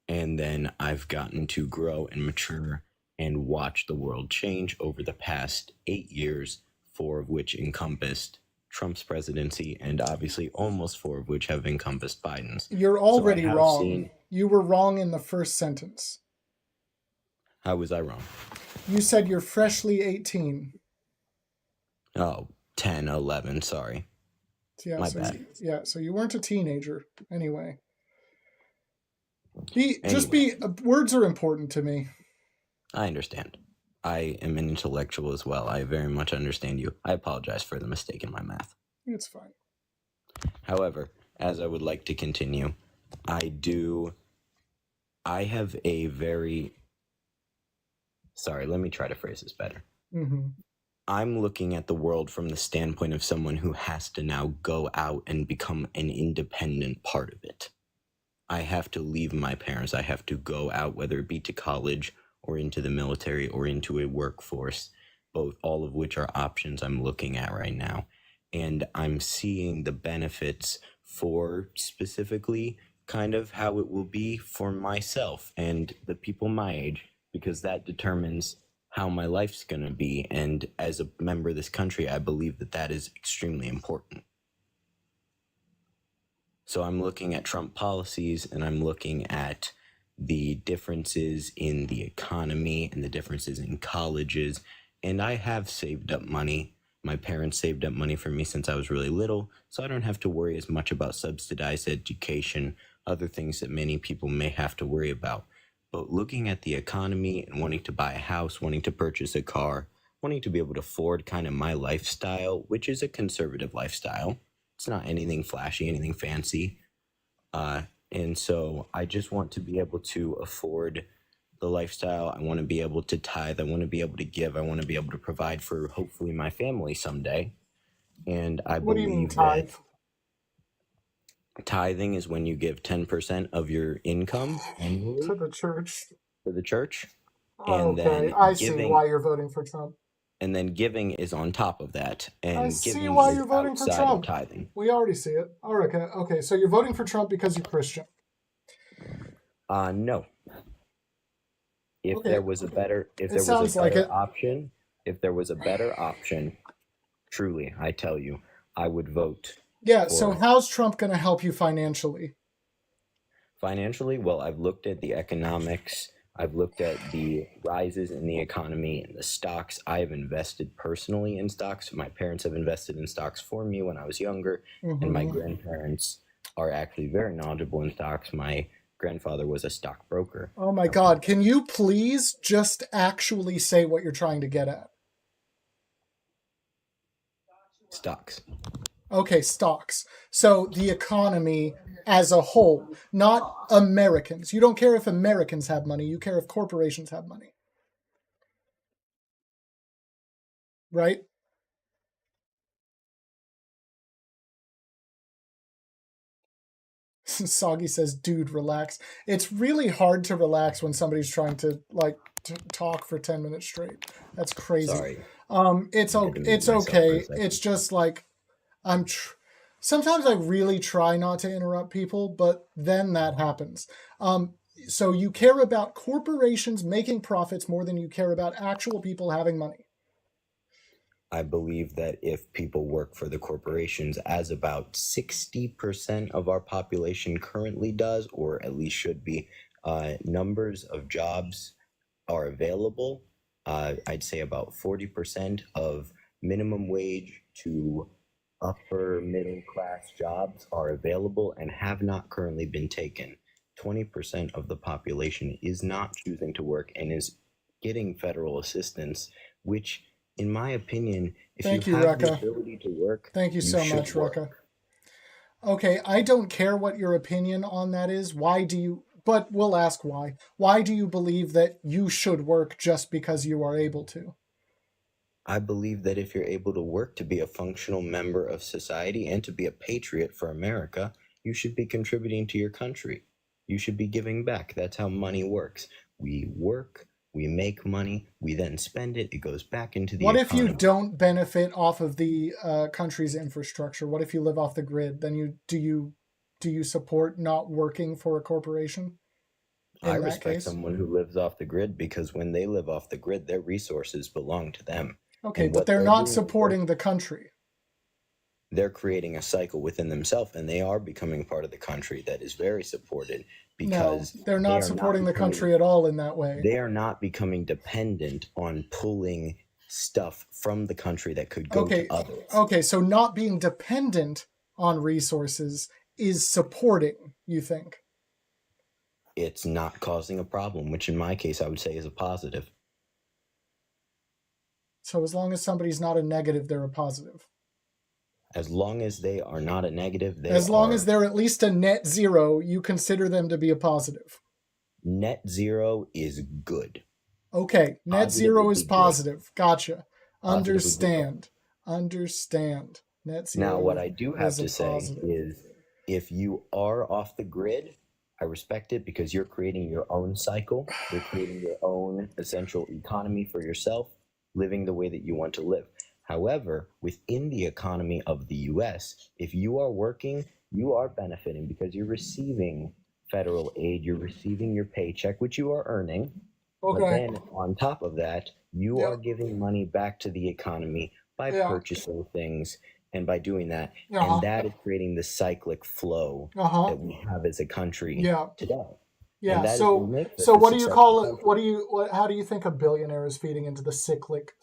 And then I've gotten to grow and mature and watch the world change over the past 8 years, 4 of which encompassed Trump's presidency, and obviously almost 4 of which have encompassed Biden's. You're already So I have wrong. seen- You were wrong in the first sentence. How was I wrong? You said you're freshly 18. Oh, 10, 11, sorry. Yeah, My so bad. so you weren't a teenager. Anyway. Words are important to me. I understand. I am an intellectual as well. I very much understand you. I apologize for the mistake in my math. It's fine. However, as I would like to continue, I have a very... Sorry, let me try to phrase this better. Mm-hmm. I'm looking at the world from the standpoint of someone who has to now go out and become an independent part of it. I have to leave my parents. I have to go out, whether it be to college or into the military or into a workforce, all of which are options I'm looking at right now. And I'm seeing the benefits for specifically kind of how it will be for myself and the people my age, because that determines how my life's going to be. And as a member of this country, I believe that that is extremely important. So I'm looking at Trump policies, and I'm looking at the differences in the economy and the differences in colleges. And I have saved up money. My parents saved up money for me since I was really little, so I don't have to worry as much about subsidized education, other things that many people may have to worry about. But looking at the economy and wanting to buy a house, wanting to purchase a car, wanting to be able to afford kind of my lifestyle, which is a conservative lifestyle. It's not anything flashy, anything fancy. And so I just want to be able to afford the lifestyle. I want to be able to tithe. I want to be able to give. I want to be able to provide for hopefully my family someday. And I What do you mean believe tithe? that tithing is when you give 10% of your income annually To the church. to the church. Oh, And okay, then I see giving, why you're voting for Trump. and then giving is on top of that, I and see giving why is you're voting for outside of Trump. tithing. We already see it. All right, okay, so you're voting for Trump because you're Christian. No. If Okay, there was a better, option, if there was a better option, truly, I tell you, I would vote. Yeah, so how's Trump going to help you financially? Financially, well, I've looked at the economics. I've looked at the rises in the economy and the stocks. I have invested personally in stocks. My parents have invested in stocks for me when I was younger, and my grandparents are actually very knowledgeable in stocks. My grandfather was a stockbroker. Oh my God, can you please just actually say what you're trying to get at? Stocks. Okay, stocks. So the economy as a whole, not Americans. You don't care if Americans have money, you care if corporations have money. Right? Soggy says, dude, relax. It's really hard to relax when somebody's trying to talk for 10 minutes straight. That's crazy. Sorry. It's okay. It's just like sometimes I really try not to interrupt people, but then that happens. So you care about corporations making profits more than you care about actual people having money. I believe that if people work for the corporations, as about 60% of our population currently does, or at least should be, numbers of jobs are available. I'd say about 40% of minimum wage to upper middle class jobs are available and have not currently been taken. 20% of the population is not choosing to work and is getting federal assistance, which, in my opinion, if you have the ability to work, thank you so much, Rucka. Okay, I don't care what your opinion on that is. But we'll ask why. Why do you believe that you should work just because you are able to? I believe that if you're able to work to be a functional member of society and to be a patriot for America, you should be contributing to your country. You should be giving back. That's how money works. We work, we make money, we then spend it, it goes back into the economy. What if you don't benefit off of the country's infrastructure? What if you live off the grid? Then do you support not working for a corporation? I respect someone who lives off the grid, because when they live off the grid, their resources belong to them. Okay, but they're not supporting the country. They're creating a cycle within themselves, and they are becoming part of the country that is very supported, because they're not supporting the country at all in that way. They are not becoming dependent on pulling stuff from the country that could go to others. Okay, so not being dependent on resources is supporting, you think? It's not causing a problem, which in my case I would say is a positive. So as long as somebody's not a negative, they're a positive. As long as they are not a negative, as long as they're at least a net zero, you consider them to be a positive. Net zero is good. Okay, net zero is positive. Gotcha. Understand. Net zero. Now, what I do have to say is, if you are off the grid, I respect it, because you're creating your own cycle. You're creating your own essential economy for yourself, living the way that you want to live. However, within the economy of the U.S., if you are working, you are benefiting because you're receiving federal aid, you're receiving your paycheck, which you are earning. Okay. But then on top of that, you are giving money back to the economy by purchasing things and by doing that. And that is creating the cyclic flow that we have as a country today. Yeah. So what do you call it? How do you think a billionaire is feeding into the cyclic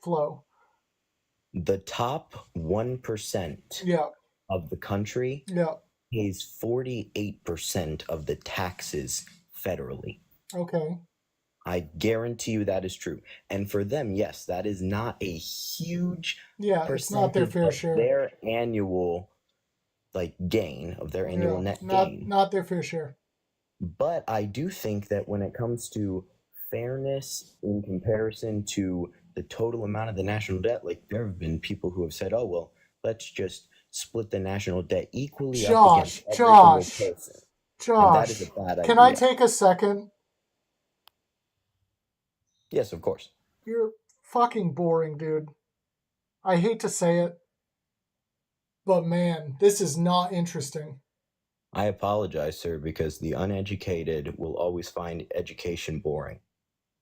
flow? The top 1% of the country pays 48% of the taxes federally. Okay. I guarantee you that is true. And for them, yes, that is not a huge percentage it's not their fair share. Their annual gain, of their annual net gain. Not their fair share. But I do think that when it comes to fairness in comparison to the total amount of the national debt, there have been people who have said, oh, well, let's just split the national debt equally up against every single person. And that is a bad idea. Can I take a second? Yes, of course. You're fucking boring, dude. I hate to say it, but man, this is not interesting. I apologize, sir, because the uneducated will always find education boring.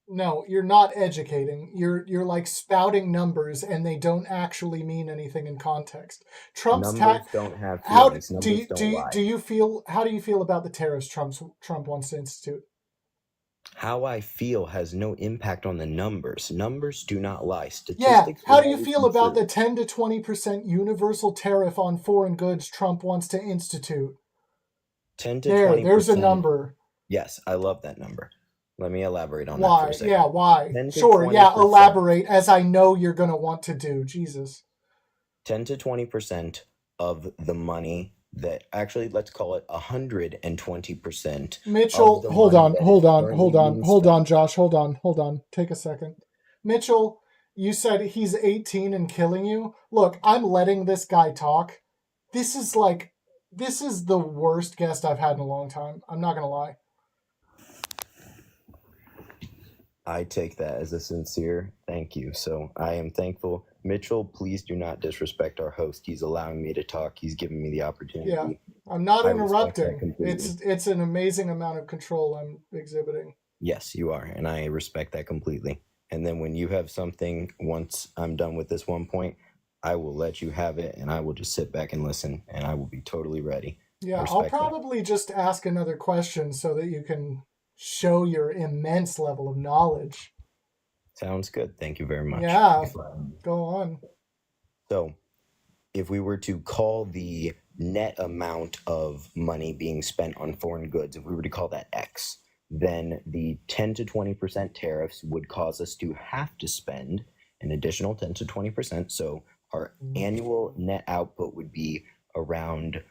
No, you're not educating. You're like spouting numbers, and they don't actually mean anything in context. Trump's Numbers don't have how feelings. Numbers don't lie. do you feel? How do you feel about the tariffs Trump wants to institute? How I feel has no impact on the numbers. Numbers do not lie. Yeah. Statistics. How do you feel about the 10 to 20% universal tariff on foreign goods Trump wants to institute? 10 to 20%. There's a number. Yes, I love that number. Let me elaborate on that Why? for a second. Yeah, why? 10 to Sure, 20%. yeah, elaborate, as I know you're going to want to do. Jesus. 10 to 20% of the money that, actually, let's call it 120%. Mitchell, hold on, Josh, hold on. Take a second. Mitchell, you said he's 18 and killing you. Look, I'm letting this guy talk. This is the worst guest I've had in a long time. I'm not going to lie. I take that as a sincere thank you. So I am thankful. Mitchell, please do not disrespect our host. He's allowing me to talk. He's giving me the opportunity. Yeah, I'm not interrupting. Completely. It's an amazing amount of control I'm exhibiting. Yes, you are, and I respect that completely. And then when you have something, once I'm done with this one point, I will let you have it, and I will just sit back and listen, and I will be totally ready. Yeah, I'll probably just ask another question so that you can show your immense level of knowledge. Sounds good. Thank you very much. Yeah, go on. So, if we were to call the net amount of money being spent on foreign goods, if we were to call that X, then the 10 to 20% tariffs would cause us to have to spend an additional 10 to 20%. So, our annual net output would be around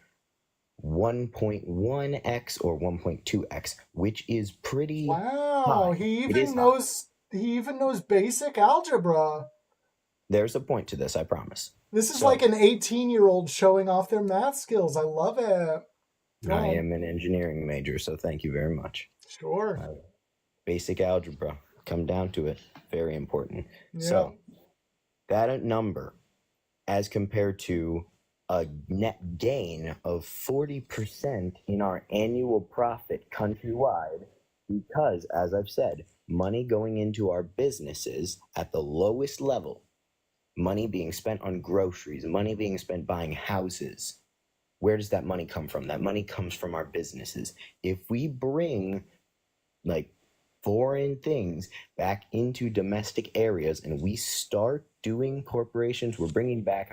1.1x or 1.2x, which is pretty wow. high. He even knows basic algebra. There's a point to this, I promise. This is like an 18-year-old showing off their math skills. I love it. I am an engineering major, so thank you very much. Sure. Basic algebra, come down to it, very important. Yeah. So that number, as compared to a net gain of 40% in our annual profit countrywide, because, as I've said, money going into our businesses at the lowest level, money being spent on groceries, money being spent buying houses. Where does that money come from? That money comes from our businesses. If we bring like foreign things back into domestic areas and we start doing corporations, we're bringing back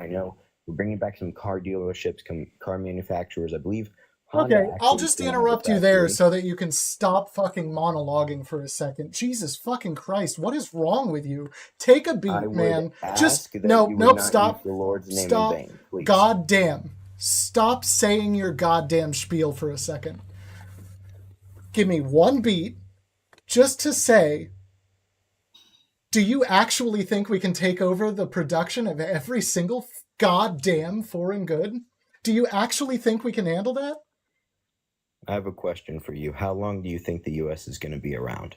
some car dealerships, car manufacturers, I believe. Okay, I'll just interrupt you there so that you can stop fucking monologuing for a second. Jesus fucking Christ, what is wrong with you? Take a beat, man. Just nope, stop. The Lord's name stop. in vain, please. Goddamn. Stop saying your goddamn spiel for a second. Give me one beat just to say, do you actually think we can take over the production of every single goddamn foreign good? Do you actually think we can handle that? I have a question for you. How long do you think the U.S. is going to be around?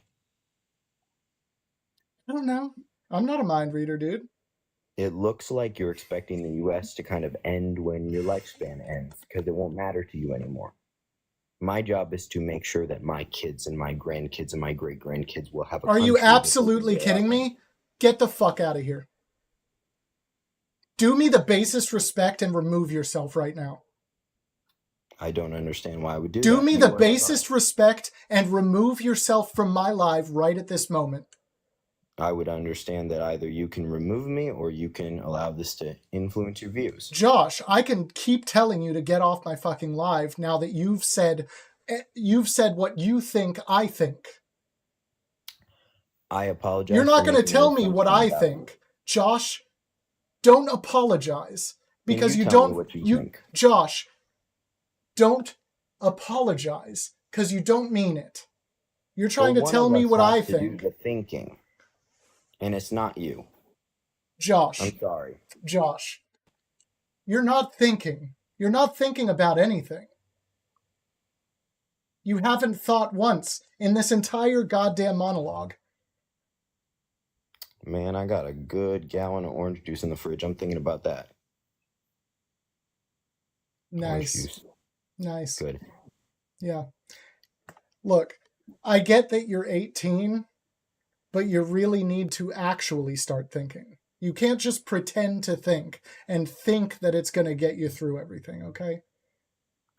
I don't know. I'm not a mind reader, dude. It looks like you're expecting the U.S. to kind of end when your lifespan ends because it won't matter to you anymore. My job is to make sure that my kids and my grandkids and my great-grandkids will have a Are you country absolutely kidding me? Get the fuck out of here. Do me the basest respect and remove yourself right now. I don't understand why I would do that. Do me the basest respect and remove yourself from my live right at this moment. I would understand that either you can remove me or you can allow this to influence your views. Josh, I can keep telling you to get off my fucking live now that you've said what you think I think. I apologize. You're not going to tell me what I think. Josh, don't apologize because you don't think. Josh, don't apologize because you don't mean it. You're trying to tell me what I think. Do the thinking. And it's not you. Josh. I'm sorry. Josh. You're not thinking. You're not thinking about anything. You haven't thought once in this entire goddamn monologue. Man, I got a good gallon of orange juice in the fridge. I'm thinking about that. Orange Nice. juice. Nice. Good. Yeah. Look, I get that you're 18, but you really need to actually start thinking. You can't just pretend to think and think that it's going to get you through everything, okay?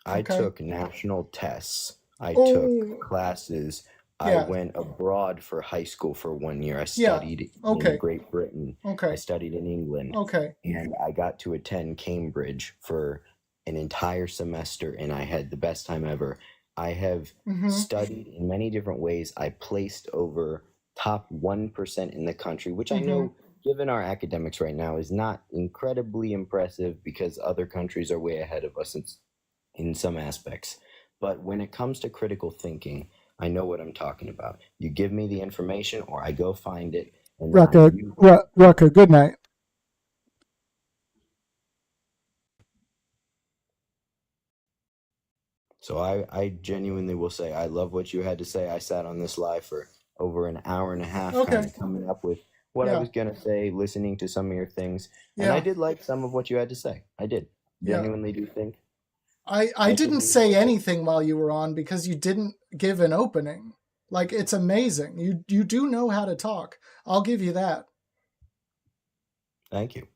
I Okay. took national tests. I Oh. took classes. I Yeah. went abroad for high school for 1 year. I Yeah. studied Okay. in Great Britain. Okay. I studied in England. Okay. And I got to attend Cambridge for an entire semester, and I had the best time ever. I have studied in many different ways. I placed over top 1% in the country, which I know, given our academics right now, is not incredibly impressive because other countries are way ahead of us in some aspects. But when it comes to critical thinking, I know what I'm talking about. You give me the information, or I go find it. And Rucka, good night. So I genuinely will say I love what you had to say. I sat on this live for over an hour and a half, kind of coming up with what I was gonna say, listening to some of your things, and I did like some of what you had to say. I did genuinely do think. I didn't say anything while you were on because you didn't give an opening. Like, it's amazing. You do know how to talk. I'll give you that. Thank you.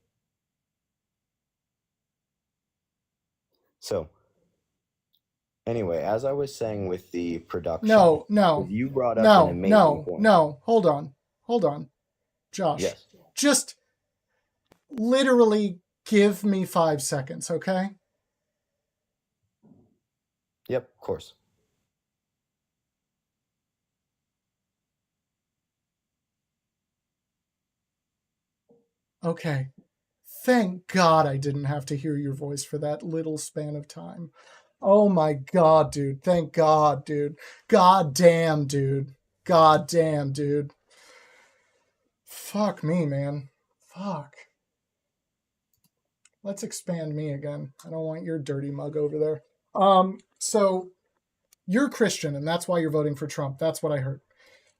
So, anyway, as I was saying with the production, No. you brought up an amazing point. No. Hold on. Josh. Yes. Just literally give me 5 seconds, okay? Yep, of course. Okay. Thank God I didn't have to hear your voice for that little span of time. Oh my God, dude. Thank God, dude. God damn, dude. God damn, dude. Fuck me, man. Fuck. Let's expand me again. I don't want your dirty mug over there. So you're Christian, and that's why you're voting for Trump. That's what I heard.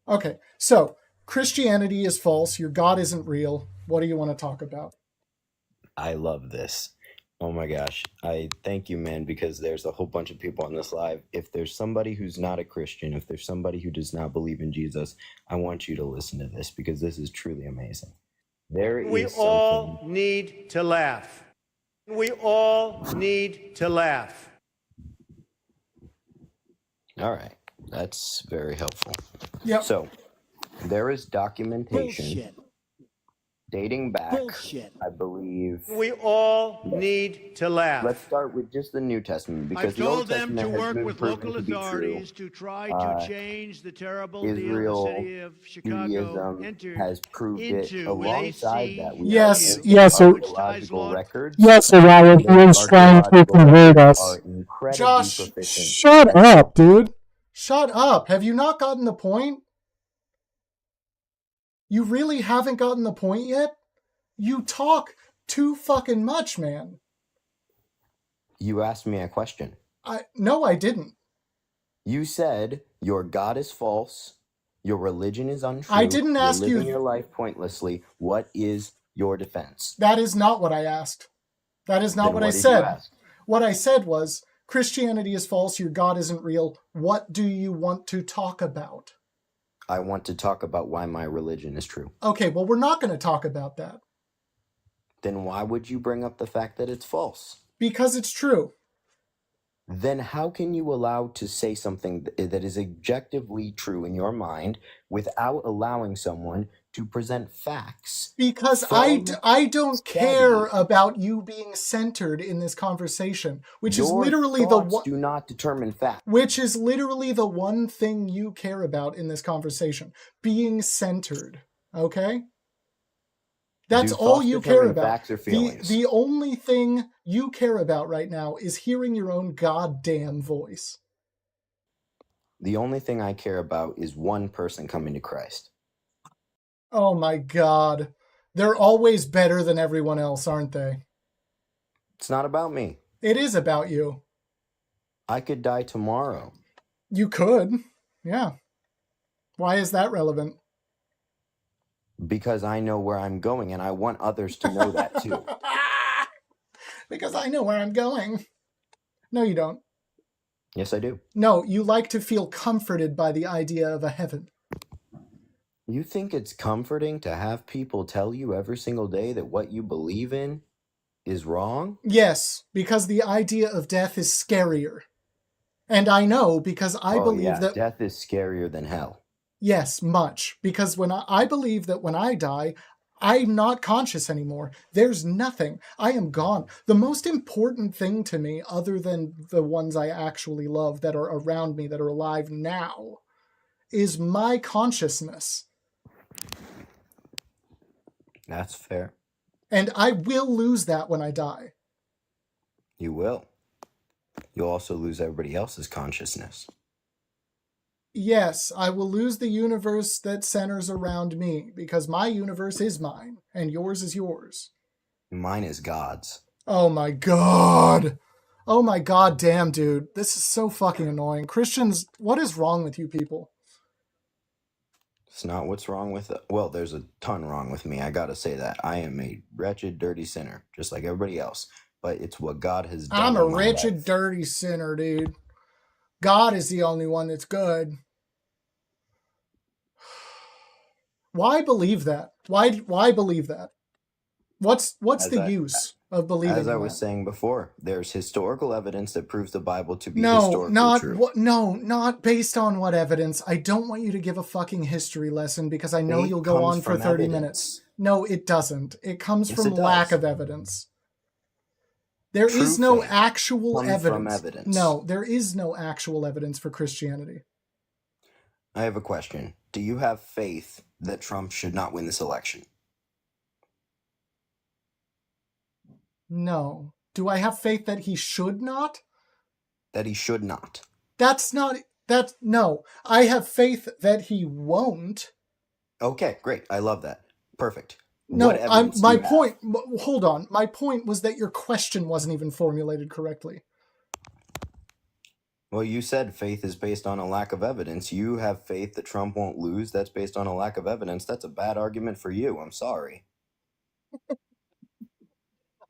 Okay, so Christianity is false. Your God isn't real. What do you want to talk about? I love this. Oh my gosh. I thank you, man, because there's a whole bunch of people on this live. If there's somebody who's not a Christian, if there's somebody who does not believe in Jesus, I want you to listen to this because this is truly amazing. We all need to laugh. We all need to laugh. All right. That's very helpful. Yep. So there is documentation Bullshit. dating back, Bullshit. I believe. We all need to laugh. Let's start with just the New Testament because I've the Old told them Testament to has work been with proven local to be authorities true. to try to change the terrible deal Israel, the city of Chicago Judaism entered has proved it. into when Alongside that, we Yes, have yes, archaeological records. yes, Orion. He Those is trying to archaeological convert records us. are incredibly Josh, proficient. shut up, dude. Shut up. Have you not gotten the point? You really haven't gotten the point yet? You talk too fucking much, man. You asked me a question. No, I didn't. You said your God is false, your religion is untrue. I didn't ask you're you. living your life pointlessly. What is your defense? That is not what I asked. That is not Then what what I did you said. ask? What I said was Christianity is false, your God isn't real. What do you want to talk about? I want to talk about why my religion is true. Okay, well, we're not going to talk about that. Then why would you bring up the fact that it's false? Because it's true. Then how can you allow to say something that is objectively true in your mind without allowing someone to present facts? Because I don't care about you being centered in this conversation, which is literally the one. Do not determine facts. Which is literally the one thing you care about in this conversation, being centered. Okay? That's all you care about. Facts or feelings? The only thing you care about right now is hearing your own goddamn voice. The only thing I care about is one person coming to Christ. Oh my God. They're always better than everyone else, aren't they? It's not about me. It is about you. I could die tomorrow. You could. Yeah. Why is that relevant? Because I know where I'm going, and I want others to know that too. Because I know where I'm going. No, you don't. Yes, I do. No, you like to feel comforted by the idea of a heaven. You think it's comforting to have people tell you every single day that what you believe in is wrong? Yes, because the idea of death is scarier. And I know because I believe that death is scarier than hell. Yes, much. Because when I believe that when I die, I'm not conscious anymore. There's nothing. I am gone. The most important thing to me, other than the ones I actually love that are around me, that are alive now, is my consciousness. That's fair. And I will lose that when I die. You will. You'll also lose everybody else's consciousness. Yes, I will lose the universe that centers around me, because my universe is mine, and yours is yours. Mine is God's. Oh my god! Oh my god damn, dude. This is so fucking annoying. Christians, what is wrong with you people? It's not what's wrong with it. Well, there's a ton wrong with me. I gotta say that. I am a wretched, dirty sinner, just like everybody else. But it's what God has done. I'm a wretched, dirty sinner, dude. God is the only one that's good. Why believe that? Why believe that? What's the use of believing As I in was that? saying before, there's historical evidence that proves the Bible to be No, historically true. not based on what evidence. I don't want you to give a fucking history lesson because I know Faith you'll go comes on for from 30 evidence. minutes. No, it doesn't. It comes Yes, from it does. lack of evidence. There True is no faith actual comes from evidence. evidence. No, there is no actual evidence for Christianity. I have a question. Do you have faith that Trump should not win this election? No. Do I have faith that he should not? That he should not. No. I have faith that he won't. Okay, great. I love that. Perfect. No, What evidence do my you have? point, hold on. My point was that your question wasn't even formulated correctly. Well, you said faith is based on a lack of evidence. You have faith that Trump won't lose. That's based on a lack of evidence. That's a bad argument for you. I'm sorry.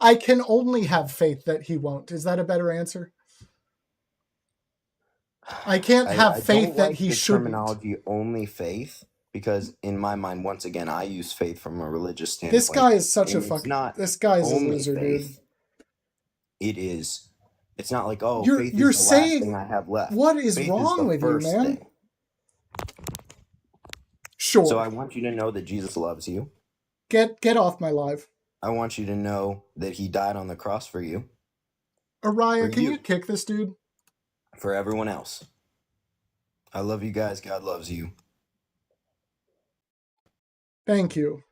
I can only have faith that he won't. Is that a better answer? I can't have faith don't that like he the shouldn't. terminology only faith, because in my mind, once again, I use faith from a religious standpoint. This guy is such a And it's fucking... not This guy is a only loser, faith. dude. It is. It's not like, oh, You're faith is the saying- last thing I have left. What is Faith wrong the with you, first man? thing. Sure. So I want you to know that Jesus loves you. Get off my live. I want you to know that he died on the cross for you, Araya, For can you. you kick this dude? for everyone else. I love you guys. God loves you. Thank you.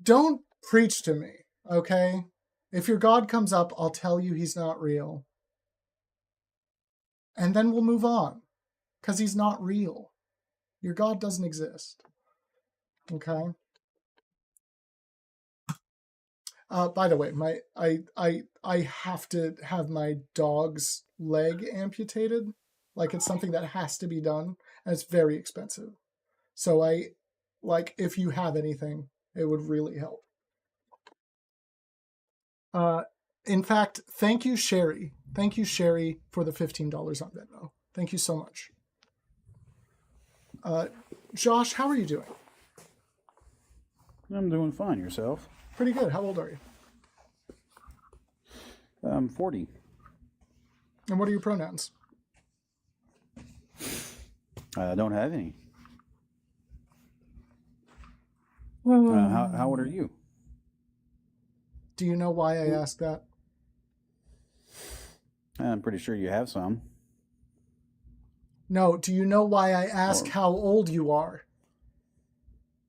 Don't preach to me, okay? If your God comes up, I'll tell you he's not real. And then we'll move on. Because he's not real. Your God doesn't exist. Okay? By the way, I have to have my dog's leg amputated. Like, it's something that has to be done, and it's very expensive. So if you have anything, it would really help. In fact, thank you, Sherry. Thank you, Sherry, for the $15 on Venmo. Thank you so much. Josh, how are you doing? I'm doing fine. Yourself? Pretty good. How old are you? I'm 40. And what are your pronouns? I don't have any. How old are you? Do you know why I asked that? I'm pretty sure you have some. No, do you know why I ask how old you are?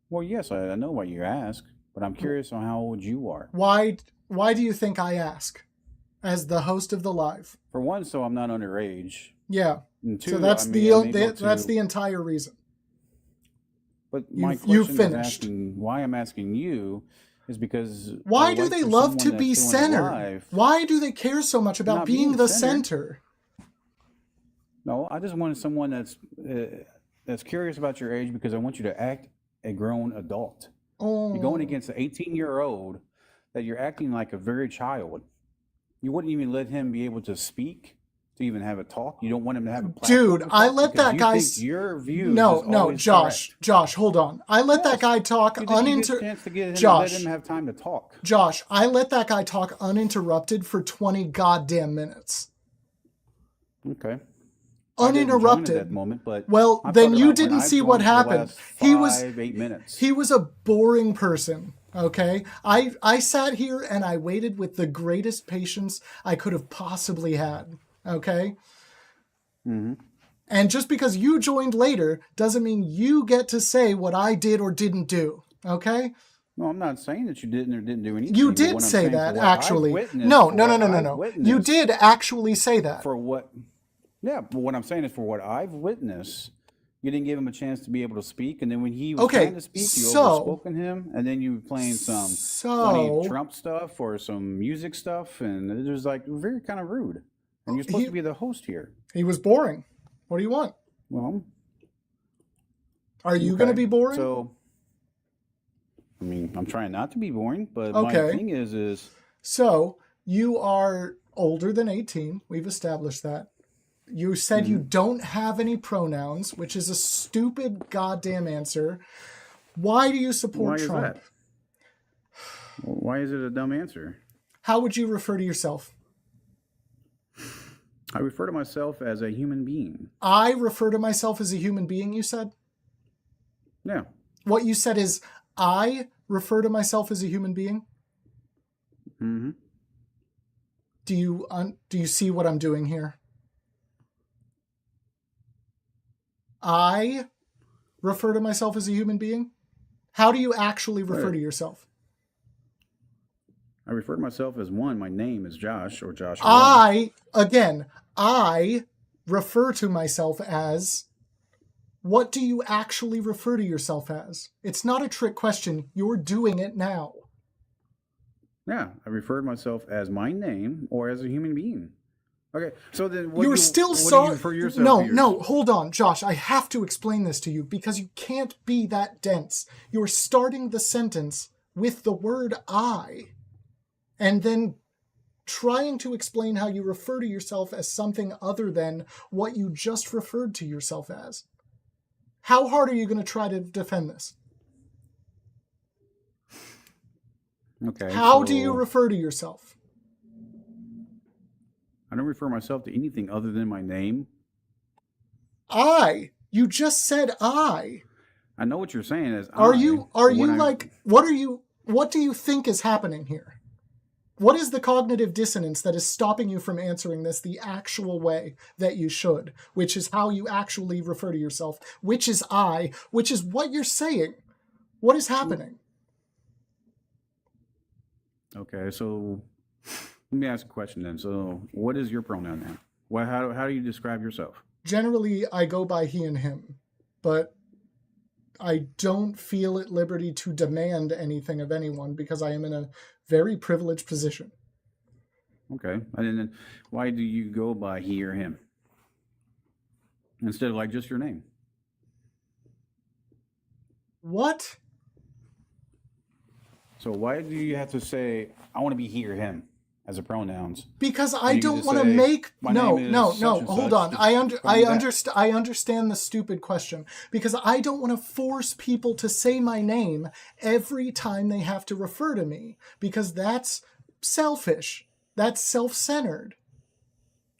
Well, yes, I know why you ask, but I'm curious on how old you are. Why do you think I ask? As the host of the live. For one, so I'm not underage. Yeah. And two, So that's I mean, I'm able that's to- the entire reason. But my you question finished. is asking why I'm asking you is because Why I do like they for love someone to that's be still centered? alive- Why do they care so much about Not being being the centered. center? No, I just wanted someone that's curious about your age because I want you to act a grown adult. You're going Oh. against an 18-year-old that you're acting like a very child. You wouldn't even let him be able to speak, to even have a talk. You don't want him to have a platform. Dude, I let that guy. Your views No, is no, always Josh, correct. Josh, hold on. I let that guy talk You didn't even get a uninter. chance to get him, Josh, let him have time to talk. Josh, I let that guy talk uninterrupted for 20 goddamn minutes. Okay. Uninterrupted. At that moment, but well, I'm then talking you about when didn't I've see what joined for the happened. last He was 8 minutes. he was a boring person. Okay, I sat here and I waited with the greatest patience I could have possibly had. Okay. Mm-hmm. And just because you joined later doesn't mean you get to say what I did or didn't do. Okay? No, I'm not saying that you didn't or didn't do anything. You but did what I'm say saying, for that, what I've actually. witnessed- No. for what I've You witnessed- did actually say that. For what? Yeah, but what I'm saying is, for what I've witnessed, you didn't give him a chance to be able to speak, and then when he was Okay, trying to speak, you so- overspoken him, and then you were playing some funny Trump stuff or some music stuff, and it was like very kind of rude. And you're supposed to be the host here. He was boring. What do you want? Well, are you going to be boring? So, I mean, I'm trying not to be boring, but Okay. my thing is So, you are older than 18. We've established that. You said you don't have any pronouns, which is a stupid goddamn answer. Why do you support why is Trump? that? Why is it a dumb answer? How would you refer to yourself? I refer to myself as a human being. I refer to myself as a human being, you said? Yeah. What you said is, I refer to myself as a human being? Mm-hmm. Do you see what I'm doing here? I refer to myself as a human being? How do you actually refer to yourself? I refer to myself as one. My name is Josh or Joshua. I refer to myself as... What do you actually refer to yourself as? It's not a trick question. You're doing it now. Yeah, I refer to myself as my name or as a human being. Okay, so then what You're do you, still what so... do you refer yourself to No, hold on, Josh. I have to explain this to you because you can't be that dense. You're starting the sentence with the word I and then trying to explain how you refer to yourself as something other than what you just referred to yourself as. How hard are you going to try to defend this? Okay. How do you refer to yourself? I don't refer myself to anything other than my name. I. You just said I. I know what you're saying is What do you think is happening here? What is the cognitive dissonance that is stopping you from answering this the actual way that you should, which is how you actually refer to yourself, which is I, which is what you're saying? What is happening? Okay, so let me ask a question then. So what is your pronoun now? How do you describe yourself? Generally, I go by he and him, but I don't feel at liberty to demand anything of anyone because I am in a very privileged position. Okay, and then why do you go by he or him instead of like just your name? What? So why do you have to say I want to be he or him as a pronouns? Because I don't want to make no. Hold on. I understand the stupid question because I don't want to force people to say my name every time they have to refer to me because that's selfish. That's self-centered.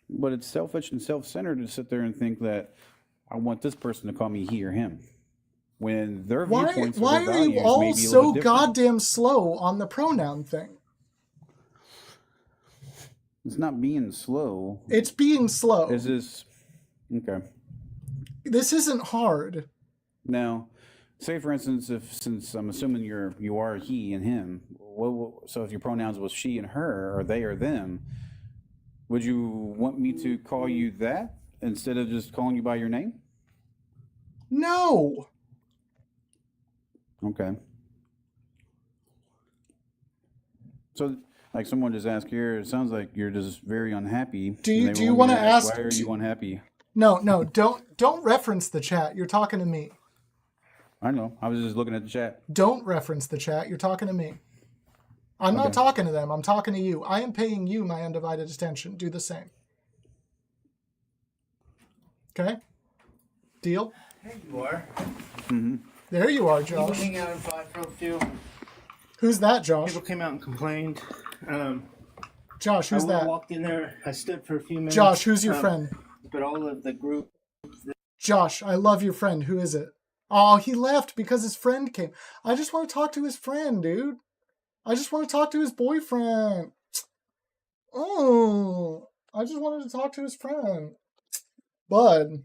But it's selfish and self-centered to sit there and think that I want this person to call me he or him. When their viewpoints why or their are you values all may be a so little bit different. goddamn slow on the pronoun thing? It's not being slow. It's being slow. Is this okay? This isn't hard. Now, say for instance, since I'm assuming you are he and him, so if your pronouns was she and her, or they or them, would you want me to call you that instead of just calling you by your name? No. Okay. So, like someone just asked here, it sounds like you're just very unhappy. Do you want to ask? Why are you unhappy? No, don't reference the chat. You're talking to me. I know. I was just looking at the chat. Don't reference the chat. You're talking to me. I'm not talking to them. I'm talking to you. I am paying you my undivided attention. Do the same. Okay? Deal? There you are. Mm-hmm. There you are, People Josh. hang out in five for a few. Who's that, Josh? People came out and complained. Josh, who's that? I walked in there. I stood for a few minutes. Josh, who's your friend? But all of the group. Josh, I love your friend. Who is it? Oh, he left because his friend came. I just want to talk to his friend, dude. I just want to talk to his boyfriend. Oh, I just wanted to talk to his friend. Bud.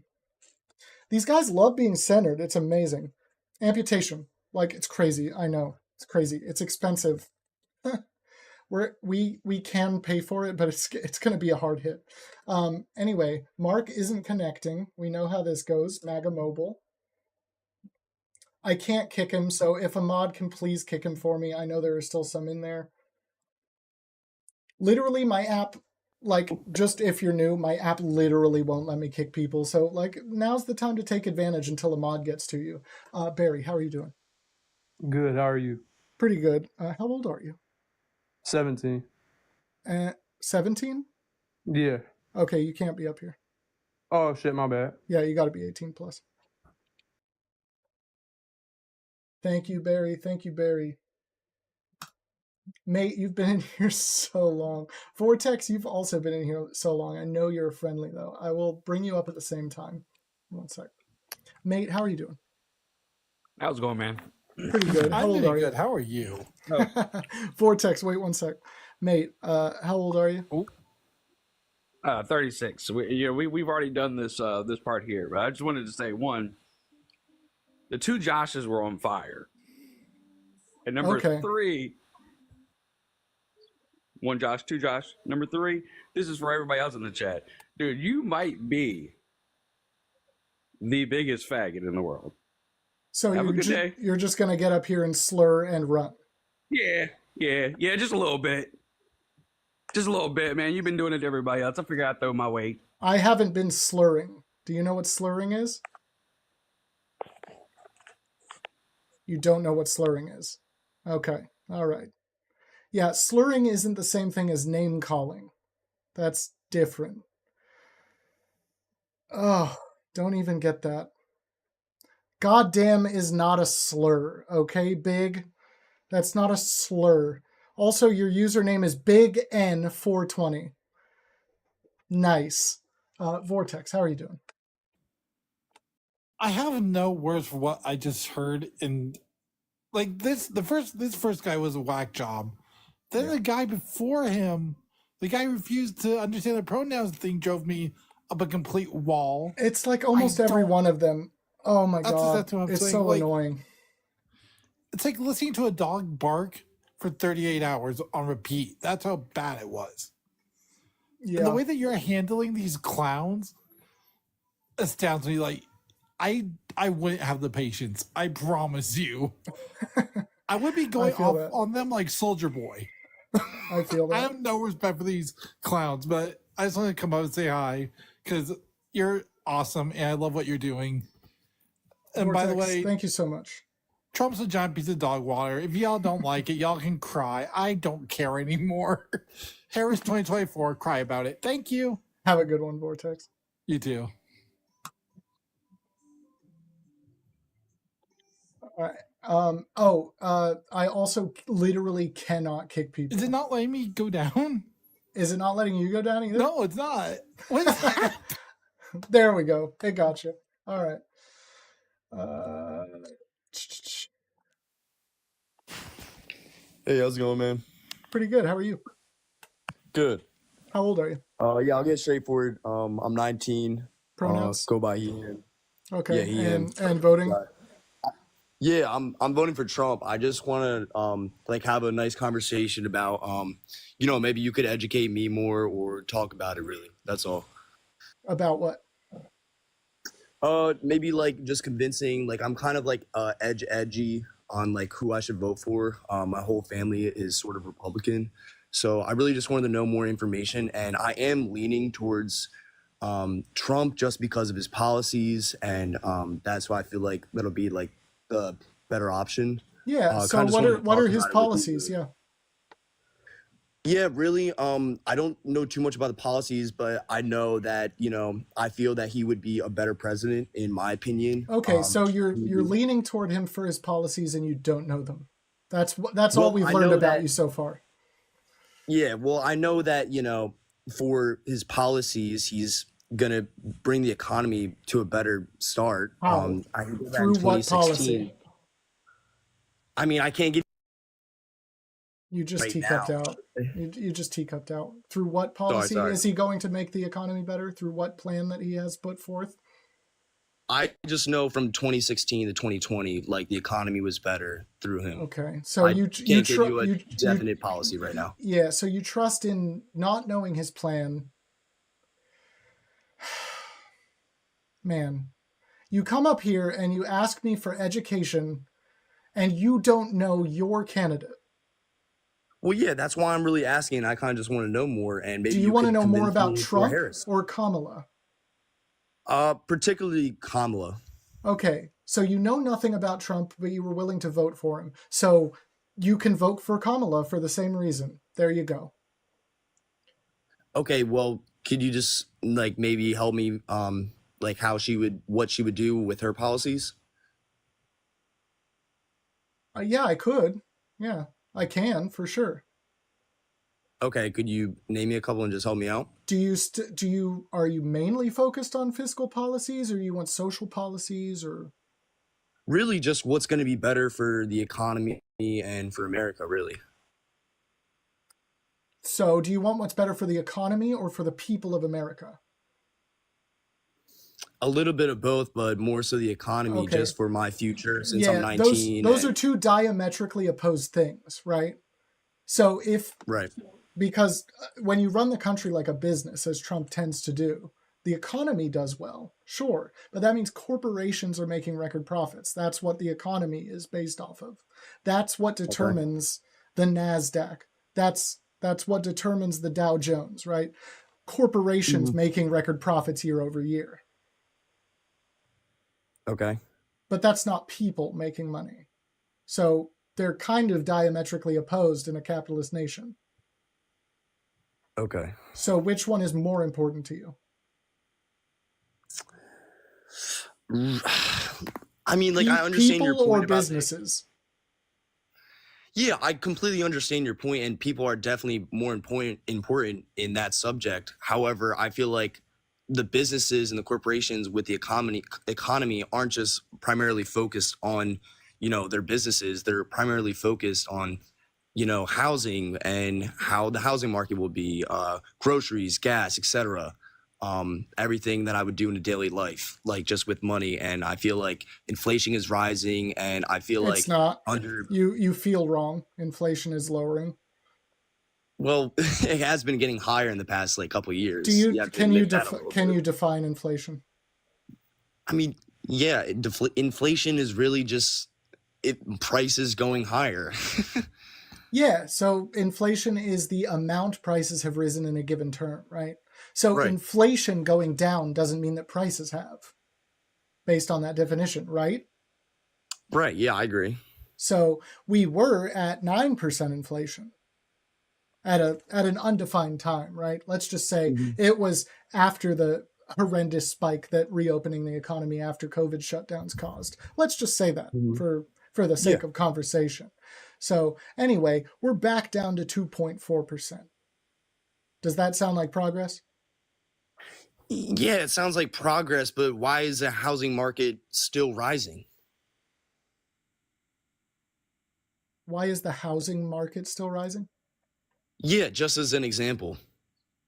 These guys love being centered. It's amazing. Amputation. Like, it's crazy. I know. It's crazy. It's expensive. We can pay for it, but it's going to be a hard hit. Anyway, Mark isn't connecting. We know how this goes. MAGA Mobile. I can't kick him, so if a mod can please kick him for me. I know there are still some in there. Literally, my app, like, just if you're new, my app literally won't let me kick people. So, like, now's the time to take advantage until a mod gets to you. Barry, how are you doing? Good. How are you? Pretty good. How old are you? 17. 17? Yeah. Okay, you can't be up here. Oh, shit, my bad. Yeah, you got to be 18 plus. Thank you, Barry. Thank you, Barry. Mate, you've been in here so long. Vortex, you've also been in here so long. I know you're friendly, though. I will bring you up at the same time. One sec. Mate, how are you doing? How's it going, man? Pretty good. How old are you? How are you? Vortex, wait one sec. Mate, how old are you? 36. We've already done this this part here, but I just wanted to say, one, the two Joshes were on fire. And number three, one Josh, two Josh. Number three, this is for everybody else in the chat. Dude, you might be the biggest faggot in the world. So Have a good day. You're just going to get up here and slur and run. Yeah, just a little bit. Just a little bit, man. You've been doing it to everybody else. I figured I'd throw my weight. I haven't been slurring. Do you know what slurring is? You don't know what slurring is. Okay. All right. Yeah, slurring isn't the same thing as name calling. That's different. Oh, don't even get that. Goddamn is not a slur, okay, Big? That's not a slur. Also, your username is Big N420. Nice. Vortex, how are you doing? I have no words for what I just heard, and like this first guy was a whack job. Then the guy before him, the guy who refused to understand the pronouns thing, drove me up a complete wall. It's like almost every one of them. Oh my god, that's what I'm it's saying. so Like, annoying. It's like listening to a dog bark for 38 hours on repeat. That's how bad it was. Yeah. And the way that you're handling these clowns astounds me. Like, I wouldn't have the patience. I promise you. I would be going off on them like Soldier Boy. I feel that. I have no respect for these clowns, but I just want to come up and say hi because you're awesome and I love what you're doing. And Vortex, by the way, thank you so much. Trump's a giant piece of dog water. If y'all don't like it, y'all can cry. I don't care anymore. Harris 2024, cry about it. Thank you. Have a good one, Vortex. You too. All right. I also literally cannot kick people. Is it not letting me go down? Is it not letting you go down either? No, it's not. What is that? There we go. It got you. All right. Hey, how's it going, man? Pretty good. How are you? Good. How old are you? Yeah, I'll get straightforward. I'm 19. Pronouns? Go by he, him. Okay. Yeah, he, him. And voting? Yeah, I'm voting for Trump. I just want to like have a nice conversation about maybe you could educate me more or talk about it really. That's all. About what? Maybe like just convincing, like I'm kind of like edgy on like who I should vote for. My whole family is sort of Republican. So I really just wanted to know more information, and I am leaning towards Trump just because of his policies, and that's why I feel like that'll be like the better option. Yeah. So what are his policies? Yeah. Yeah, really. I don't know too much about the policies, but I know that, I feel that he would be a better president, in my opinion. Okay, so you're leaning toward him for his policies, and you don't know them. That's all we've learned about you so far. Yeah, well, I know that for his policies, he's gonna bring the economy to a better start. How? I can go back Through in what 2016. policy? I mean, I can't give. You just Right teacupped now. out. You just teacupped out. Through what policy Sorry. is he going to make the economy better? Through what plan that he has put forth? I just know from 2016 to 2020, like the economy was better through him. Okay, so I you can't give you a you definite policy right now. Yeah, so you trust in not knowing his plan. Man, you come up here and you ask me for education, and you don't know your candidate. Well, yeah, that's why I'm really asking. I kind of just want to know more, and maybe Do you want to could know more convince about me for Trump Harris. or Kamala? Particularly Kamala. Okay, so you know nothing about Trump, but you were willing to vote for him. So you can vote for Kamala for the same reason. There you go. Okay, well, could you just like maybe help me, like what she would do with her policies? Yeah, I could. Yeah, I can for sure. Okay, could you name me a couple and just help me out? Are you mainly focused on fiscal policies, or you want social policies, or Really, just what's going to be better for the economy and for America, really. so do you want what's better for the economy or for the people of America? A little bit of both, but more so the economy, Okay. just for my future since I'm Yeah, 19. those are two diametrically opposed things, right? So Right. because when you run the country like a business, as Trump tends to do, the economy does well, sure, but that means corporations are making record profits. That's what the economy is based off of. That's what determines the NASDAQ. That's what determines the Dow Jones, right? Corporations making record profits year over year. Okay. But that's not people making money. So they're kind of diametrically opposed in a capitalist nation. Okay. So which one is more important to you? I mean, like, I understand your People point or about businesses? Yeah, I completely understand your point, and people are definitely more important in that subject. However, I feel like the businesses and the corporations with the economy aren't just primarily focused on, their businesses. They're primarily focused on, housing and how the housing market will be, groceries, gas, etc. Everything that I would do in a daily life, like just with money. And I feel like inflation is rising, and I feel It's like not. under You feel wrong. Inflation is lowering. well, it has been getting higher in the past couple of years. Do you have to can you admit that a little can bit. you define inflation? I mean, yeah, inflation is really just prices going higher. Yeah, so inflation is the amount prices have risen in a given term, right? So Right. inflation going down doesn't mean that prices have, based on that definition, right? Right. Yeah, I agree. So we were at 9% inflation at an undefined time, right? Let's just say it was after the horrendous spike that reopening the economy after COVID shutdowns caused. Let's just say that for the sake of conversation. So anyway, we're back down to 2.4%. Does that sound like progress? Yeah, it sounds like progress, but why is the housing market still rising? Why is the housing market still rising? Yeah, just as an example.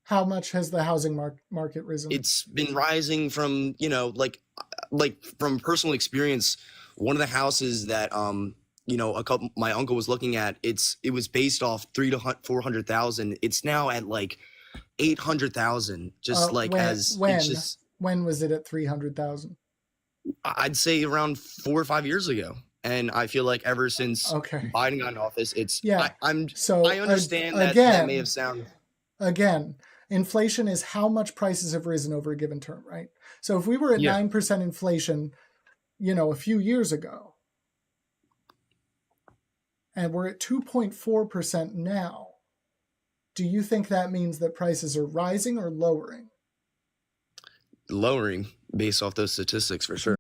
How much has the housing market risen? It's been rising from, like from personal experience. One of the houses that my uncle was looking at, it was based off 300 to 400,000. It's now at like 800,000. Just when was it at 300,000? I'd say around 4 or 5 years ago. And I feel like ever since Biden got in office, I understand that may have sounded. Again, inflation is how much prices have risen over a given term, right? So if we were at 9% inflation, a few years ago, and we're at 2.4% now. Do you think that means that prices are rising or lowering? Lowering based off those statistics for sure.